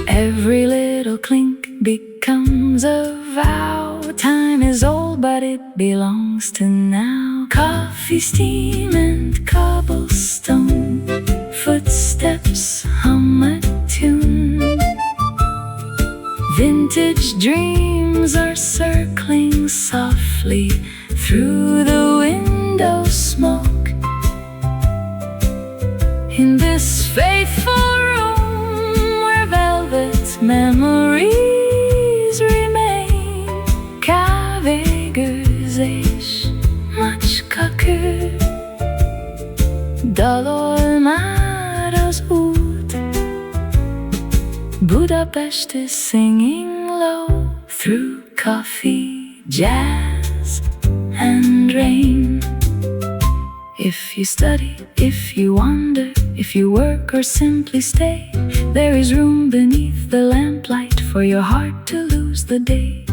Every little clink becomes a vow. Time is old, but it belongs to now. Coffee, steam and cobblestone, footsteps hum a tune. Vintage dreams are circling softly through the window smoke. In this faithful room where velvet memories remain, Café és macskakör, dalol már az út. Budapest is singing low through coffee, jazz and rain. If you study, if you wander, if you work or simply stay, there is room beneath the lamplight for your heart to lose the day.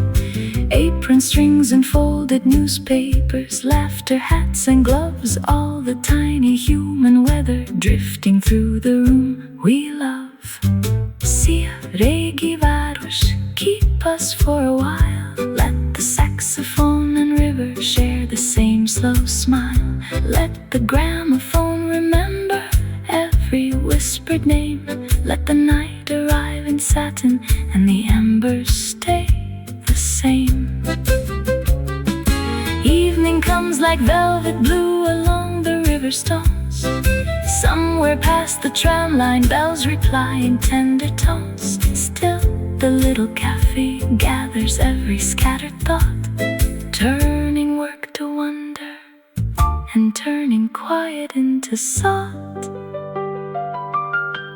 Apron strings and folded newspapers, laughter, hats and gloves, all the tiny human weather drifting through the room we love. Szia, régi város, keep us for a while. Let the saxophone and river share the same slow smile. Let the gramophone remember every whispered name. Let the night arrive in satin and the embers stay the same. Evening comes like velvet blue along the river stones. Somewhere past the tram line, bells reply in tender tones. Still the little cafe gathers every scattered thought, turning work to wonder and turning quiet into sought.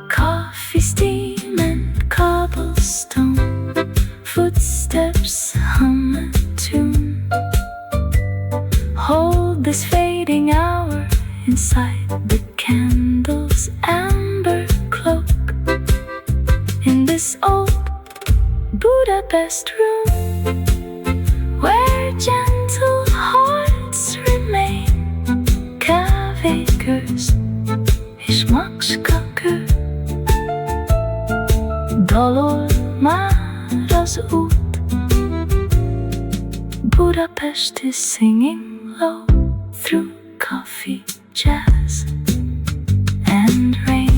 Coffee, steam and cobblestone, footsteps hum a tune. Hold this fading hour inside the candle's amber cloak. In this old Budapest room where gentle hearts remain, Café és macskakör, dalol már az út. Budapest is singing low through coffee, jazz and rain.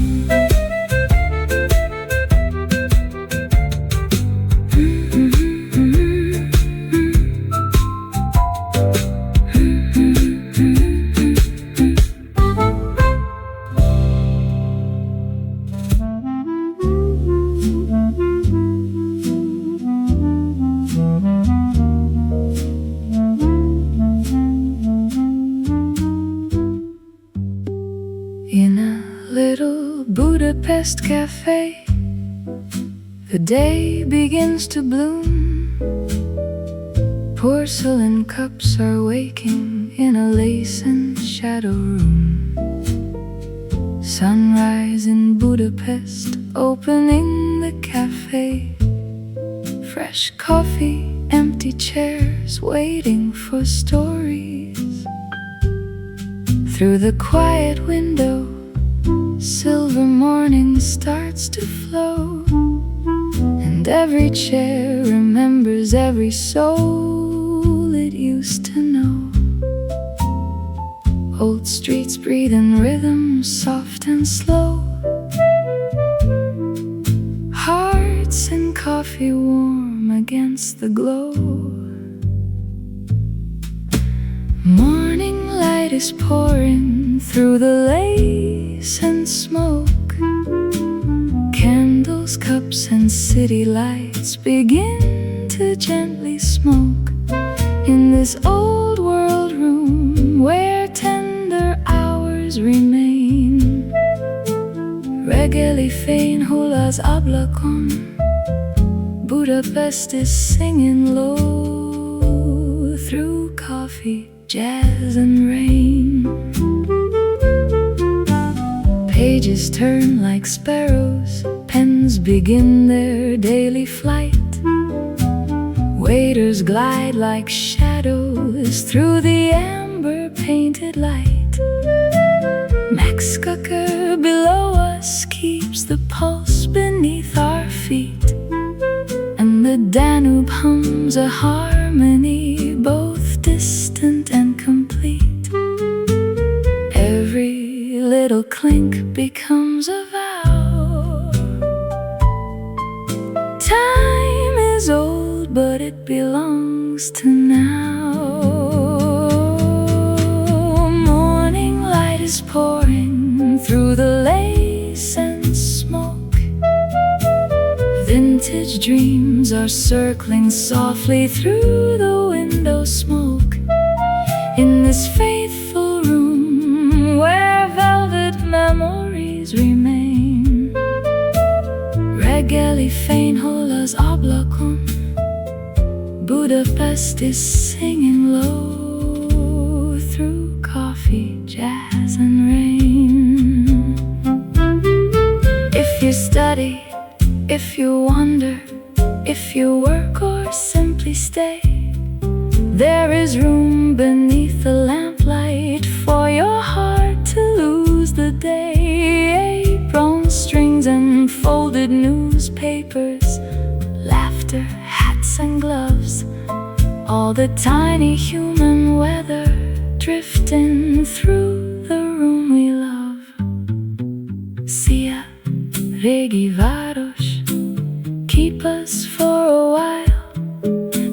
Budapest Café. The day begins to bloom. Porcelain cups are waking in a lace and shadow room. Sunrise in Budapest, opening the cafe. Fresh coffee, empty chairs, waiting for stories. Through the quiet window, silver morning starts to flow, and every chair remembers every soul it used to know. Old streets breathe in rhythm, soft and slow. Hearts and coffee warm against the glow. Morning light is pouring through the lace and smoke. Candles, cups, and city lights begin to gently smoke. In this old world room where tender hours remain, Regeli fein hulas ablakon. Budapest is singing low through coffee, jazz, and rain. Pages turn like sparrows, pens begin their daily flight. Waiters glide like shadows through the amber-painted light. Max Kucker below us keeps the pulse beneath our feet, and the Danube hums a harmony both distant and complete. Every little clink becomes a vow. Time is old, but it belongs to now. Morning light is pouring through the lace and smoke. Vintage dreams are circling softly through the window smoke. In this faithful room where velvet memories remain, Regeli fein hulas ablakon. Budapest is singing low through coffee, jazz, and rain. If you study, if you wander, if you work or simply stay, there is room beneath the lamplight for your heart to lose the day. Apron strings and folded newspapers, laughter, hats and gloves, all the tiny human weather drifting through the room we love. Sia, Regi Város, keep us for a while.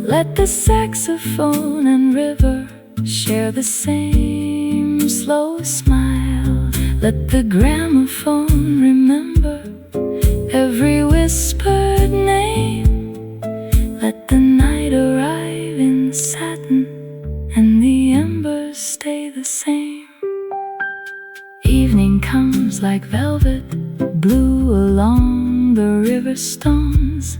Let the saxophone and river share the same slow smile. Let the gramophone remember every whispered name. Let the night arrive in satin and the embers stay the same. Evening comes like velvet, blue along the river stones.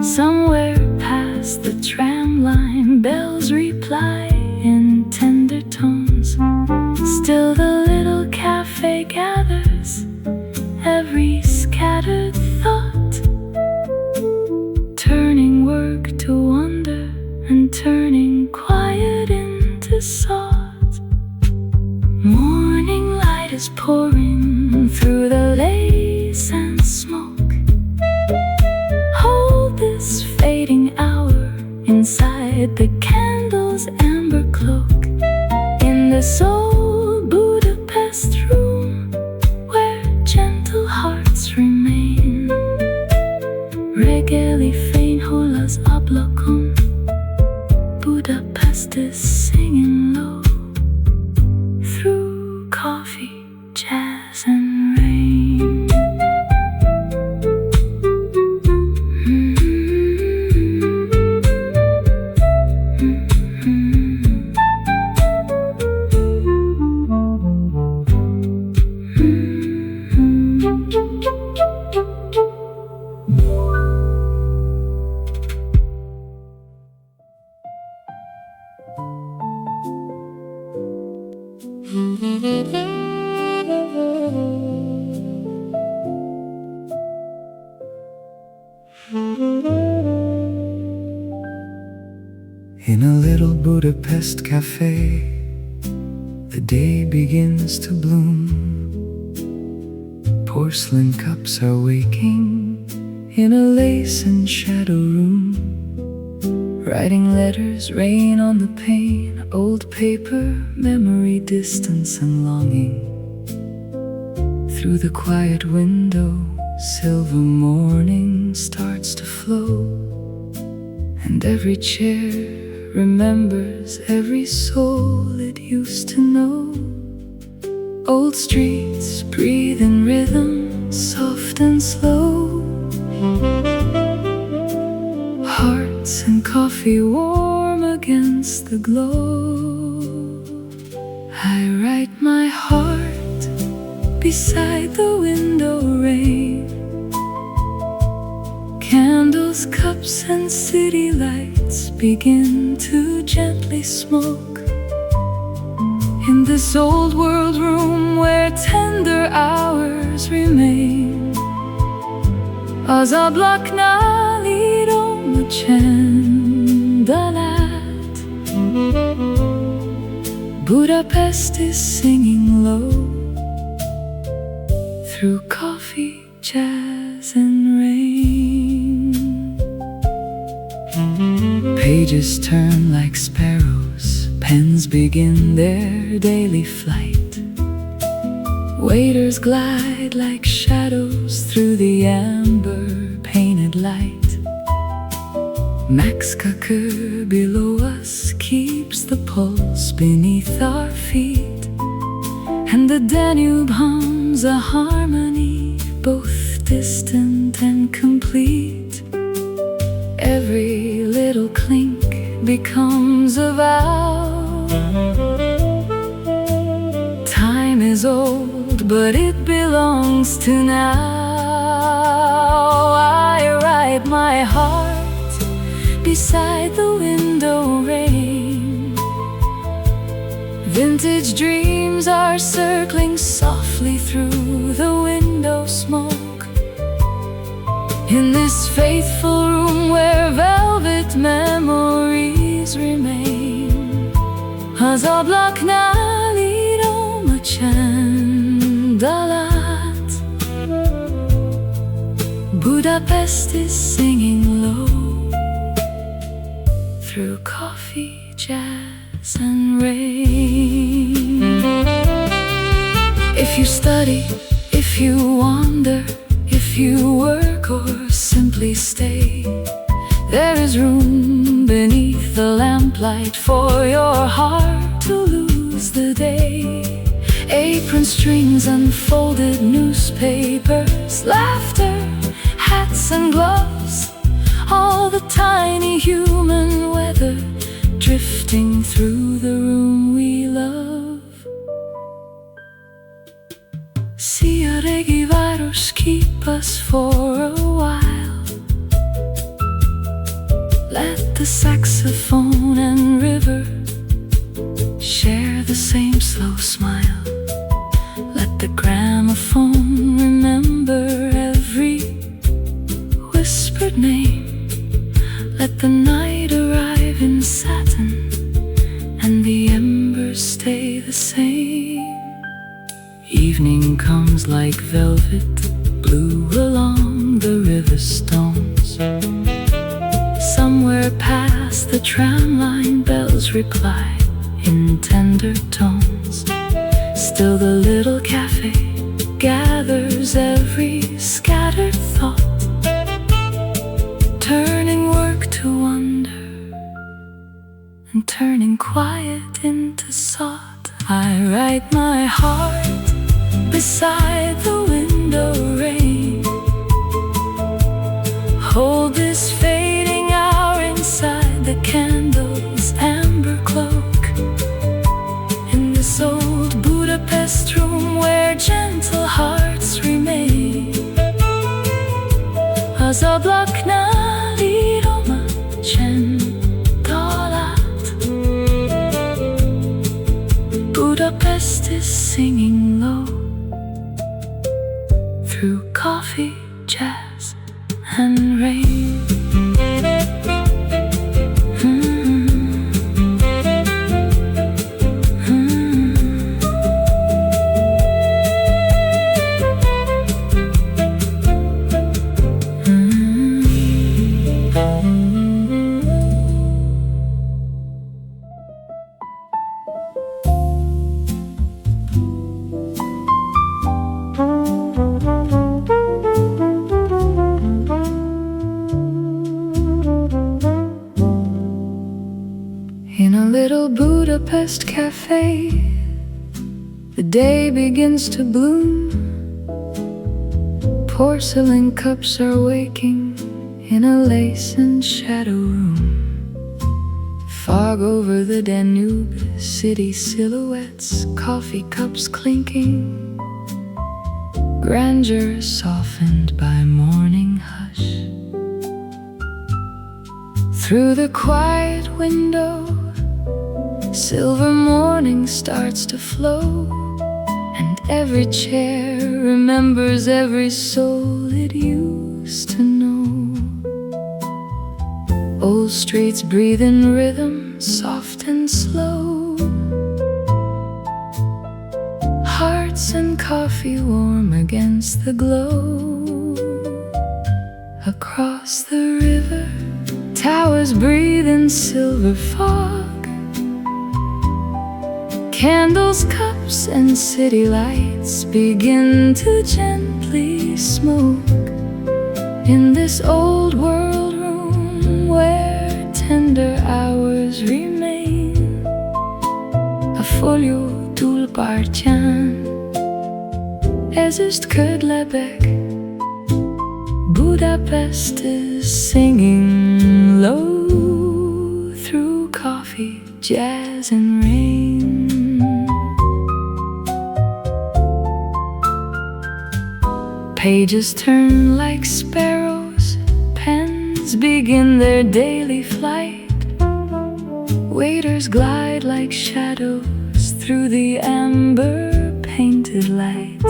Somewhere past the tram line, bells reply in tender tones. Still the little cafe gathers every scattered thought, turning work to wonder and turning quiet into sought. Morning light is pouring through the lace and smoke. Hold this fading hour inside the candle's amber cloak. In this old Budapest room where gentle hearts remain, In a little Budapest café, the day begins to bloom. Porcelain cups are waking in a lace and shadow room. Writing letters rain on the pane, old paper, memory, distance and longing. Through the quiet window, silver morning starts to flow, and every chair remembers every soul it used to know. Old streets breathe in rhythm, soft and slow. Hearts and coffee warm against the glow. I write my heart beside the window rain. Candles, cups and city lights begin to gently smoke. In this old world room where tender hours remain, a zablaknál írom a csendalat. Budapest is singing low through coffee, jazz and rain. Pages turn like sparrows, pens begin their daily flight. Waiters glide like shadows through the amber painted light. Max Kaker below us keeps the pulse beneath our feet, and the Danube hums a harmony both distant and complete. Every little clink becomes a vow. Time is old, but it belongs to now. I write my heart beside the window rain. Vintage dreams are circling softly through the window smoke. In this faithful room where velvet memories remain, a zablaknál írom a csendalat. Budapest is singing low through coffee, jazz and rain. If you study, if you wander, if you work or simply stay, there is room beneath the lamplight for your heart to lose the day. Apron strings, unfolded newspapers, laughter, hats and gloves, all the tiny human weather drifting through the room we love. See a reggae virus keep us for a while. Let the saxophone and river share the same slow smile. Let the gramophone remember every whispered name. Let the night arrive in satin and the embers stay the same. Evening comes like velvet blue along the river stones. Somewhere past the tramline bells reply in tender tones. Still the little cafe gathers every scattered thought, turning work to wonder and turning quiet into sought. I write my heart beside the window rain. Hold this fading hour inside the candle's amber cloak. In this old Budapest room where gentle hearts remain, a zablaknál írom a csendalat. Budapest is singing low through coffee, jazz and rain. Budapest Café. The day begins to bloom. Porcelain cups are waking in a lace and shadow room. Fog over the Danube, city silhouettes, coffee cups clinking, grandeur softened by morning hush. Through the quiet window, silver morning starts to flow, and every chair remembers every soul it used to know. Old streets breathe in rhythm, soft and slow. Hearts and coffee warm against the glow. Across the river, towers breathe in silver fog. Candles, cups, and city lights begin to gently smoke. In this old world room where tender hours remain, a folio túl partján ezüst ködlebek. Budapest is singing low through coffee, jazz, and rain. Pages turn like sparrows, pens begin their daily flight. Waiters glide like shadows through the amber-painted light.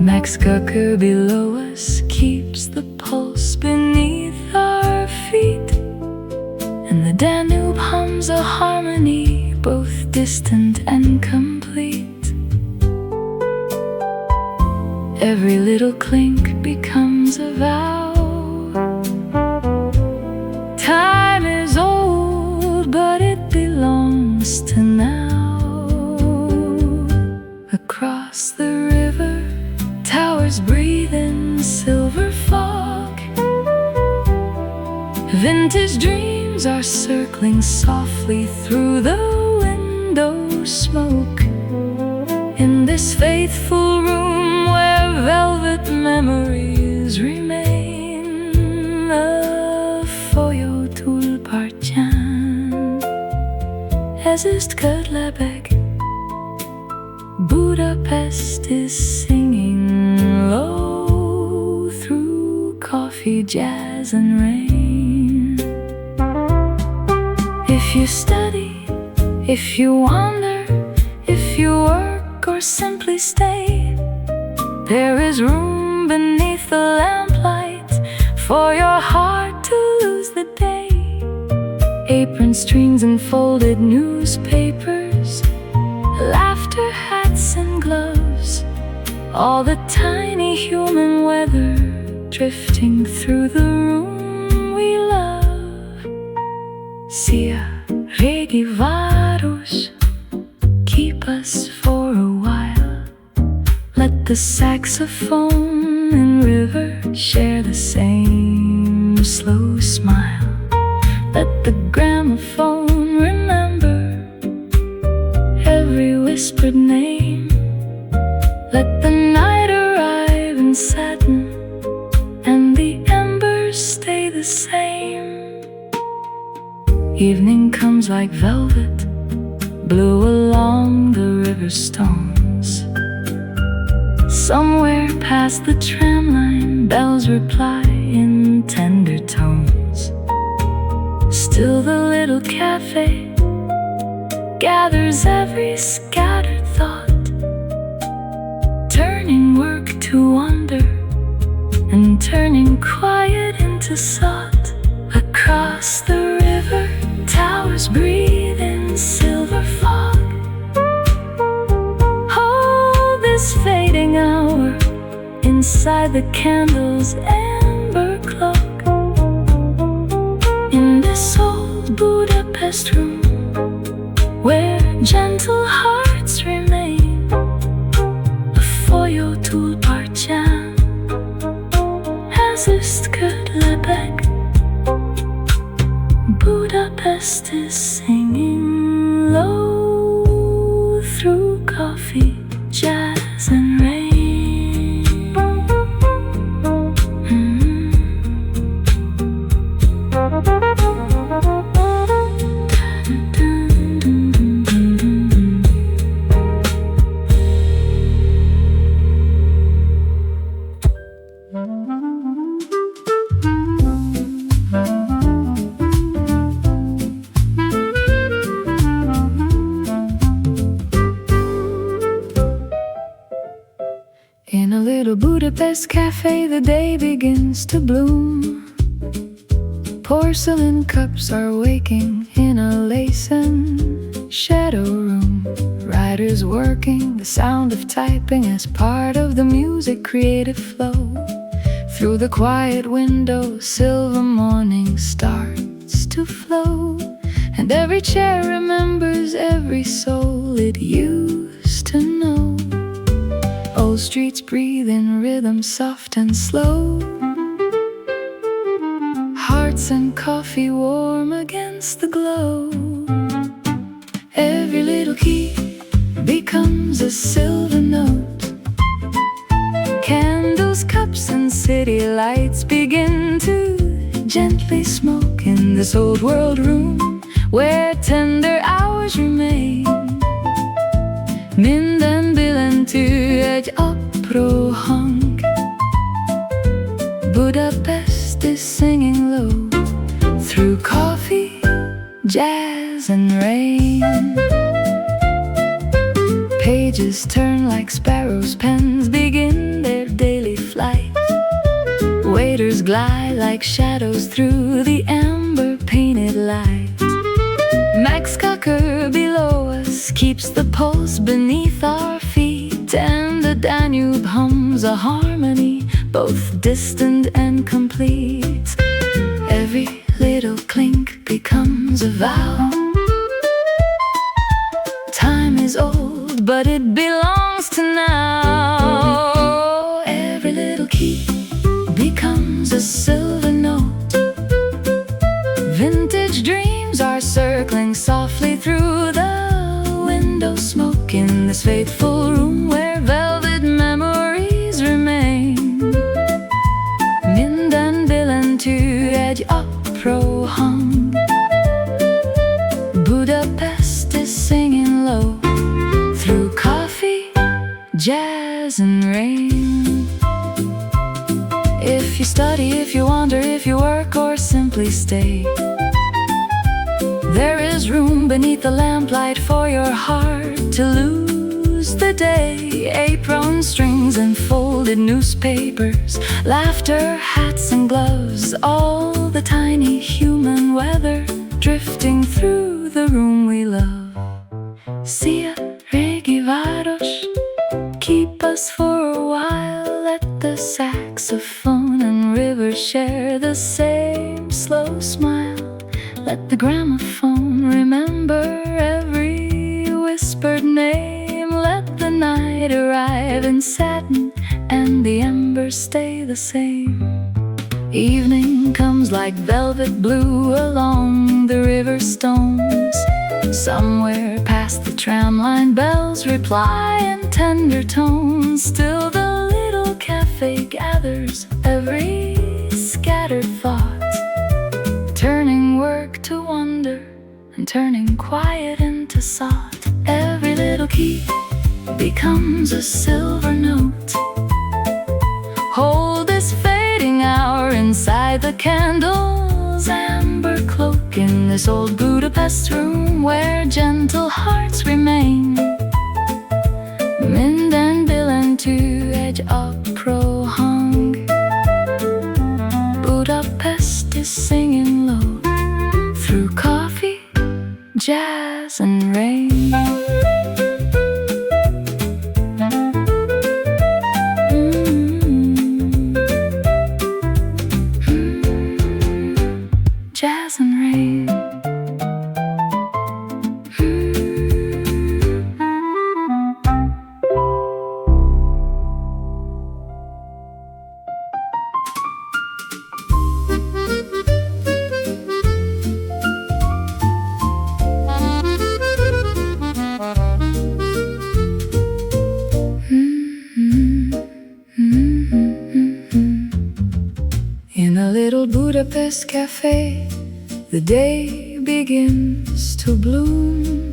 Max Gucker below us keeps the pulse beneath our feet, and the Danube hums a harmony both distant and complete. Every little clink becomes a vow. Time is old, but it belongs to now. Across the river, towers breathe in silver fog. Vintage dreams are circling softly through the window smoke. In this faithful room where velvet memories remain, a folyó túl partján ezüst ködlebek. Budapest is singing low through coffee, jazz, and rain. If you study, if you wander, if you work or simply stay, there is room beneath the lamplight for your heart to lose the day. Apron strings and folded newspapers, laughter, hats, and gloves, all the tiny human weather drifting through the room we love. Sia regi varus, keep us for a while. Let the saxophone and river share the same slow smile. Let the gramophone remember every whispered name. Let the night arrive in satin and the embers stay the same. Evening comes like velvet, blue along the river stones. Somewhere past the tram line, bells reply in tender tones. Still the little cafe gathers every scattered thought, turning work to wonder and turning quiet into sought. Across the river, towers breathe in silver fog. Hold this fading hour inside the candle's amber clock. In this old Budapest room where gentle hearts remain, a folyó túl partján ezüst ködlebek. Budapest is singing low. little Budapest cafe, the day begins to bloom. Porcelain cups are waking in a lace and shadow room. Writers working, the sound of typing as part of the music creative flow. Through the quiet window, silver morning starts to flow, and every chair remembers every soul it used to know. Old streets breathe in rhythm, soft and slow. Hearts and coffee warm against the glow. Every little key becomes a silver note. Candles, cups, and city lights begin to gently smoke in this old world room where tender hours remain. Minden billentyű egy apró hang. Budapest is singing low through coffee, jazz, and rain. Pages turn like sparrows, pens begin their daily flight. Waiters glide like shadows through the amber-painted light. Max Cocker below us keeps the pulse beneath our feet, and the Danube hums a harmony both distant and complete. Every little clink becomes a vow. Time is old, but it belongs to now. Every little key becomes a silver note. Vintage dreams are circling softly through the window smoke in this faithful room where velvet memories remain. Minden billentyű egy apró hang. Budapest is singing low through coffee, jazz, and rain. If you study, if you wander, if you work, or simply stay, there is room beneath the lamplight for your heart to lose the day. Apron strings and folded newspapers, laughter, hats, and gloves, all the tiny human weather drifting through the room we love. Sia Regi Város, keep us for a while. Let the saxophone and river share the same slow smile. Let the gramophone remember every whispered name. Let the night arrive in satin and the embers stay the same. Evening comes like velvet blue along the river stones. Somewhere past the tramline, bells reply in tender tones. Still the little cafe gathers every scattered thought, turning work to wonder and turning quiet into sought. Every little key becomes a silver note. Hold this fading hour inside the candle's amber cloak in this old Budapest room where gentle hearts remain. Minden billentyű egy apró hang. Budapest is singing low through coffee, jazz, and rain. Jazz and rain. In a little Budapest cafe, the day begins to bloom.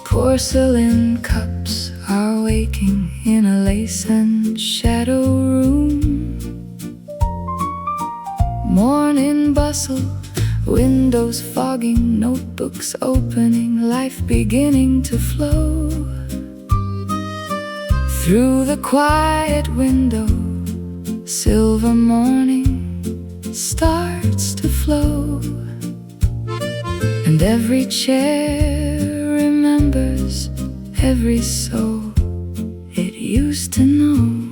Porcelain cups are waking in a lace and shadow room. Morning bustle, windows fogging, notebooks opening, life beginning to flow. Through the quiet window, silver morning starts to flow, and every chair remembers every soul it used to know.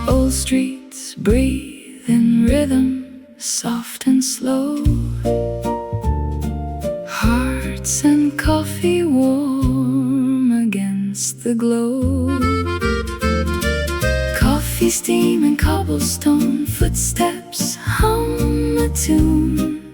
Old streets breathe in rhythm, soft and slow, hearts and coffee warm against the glow. Coffee, steam and cobblestone, footsteps hum a tune.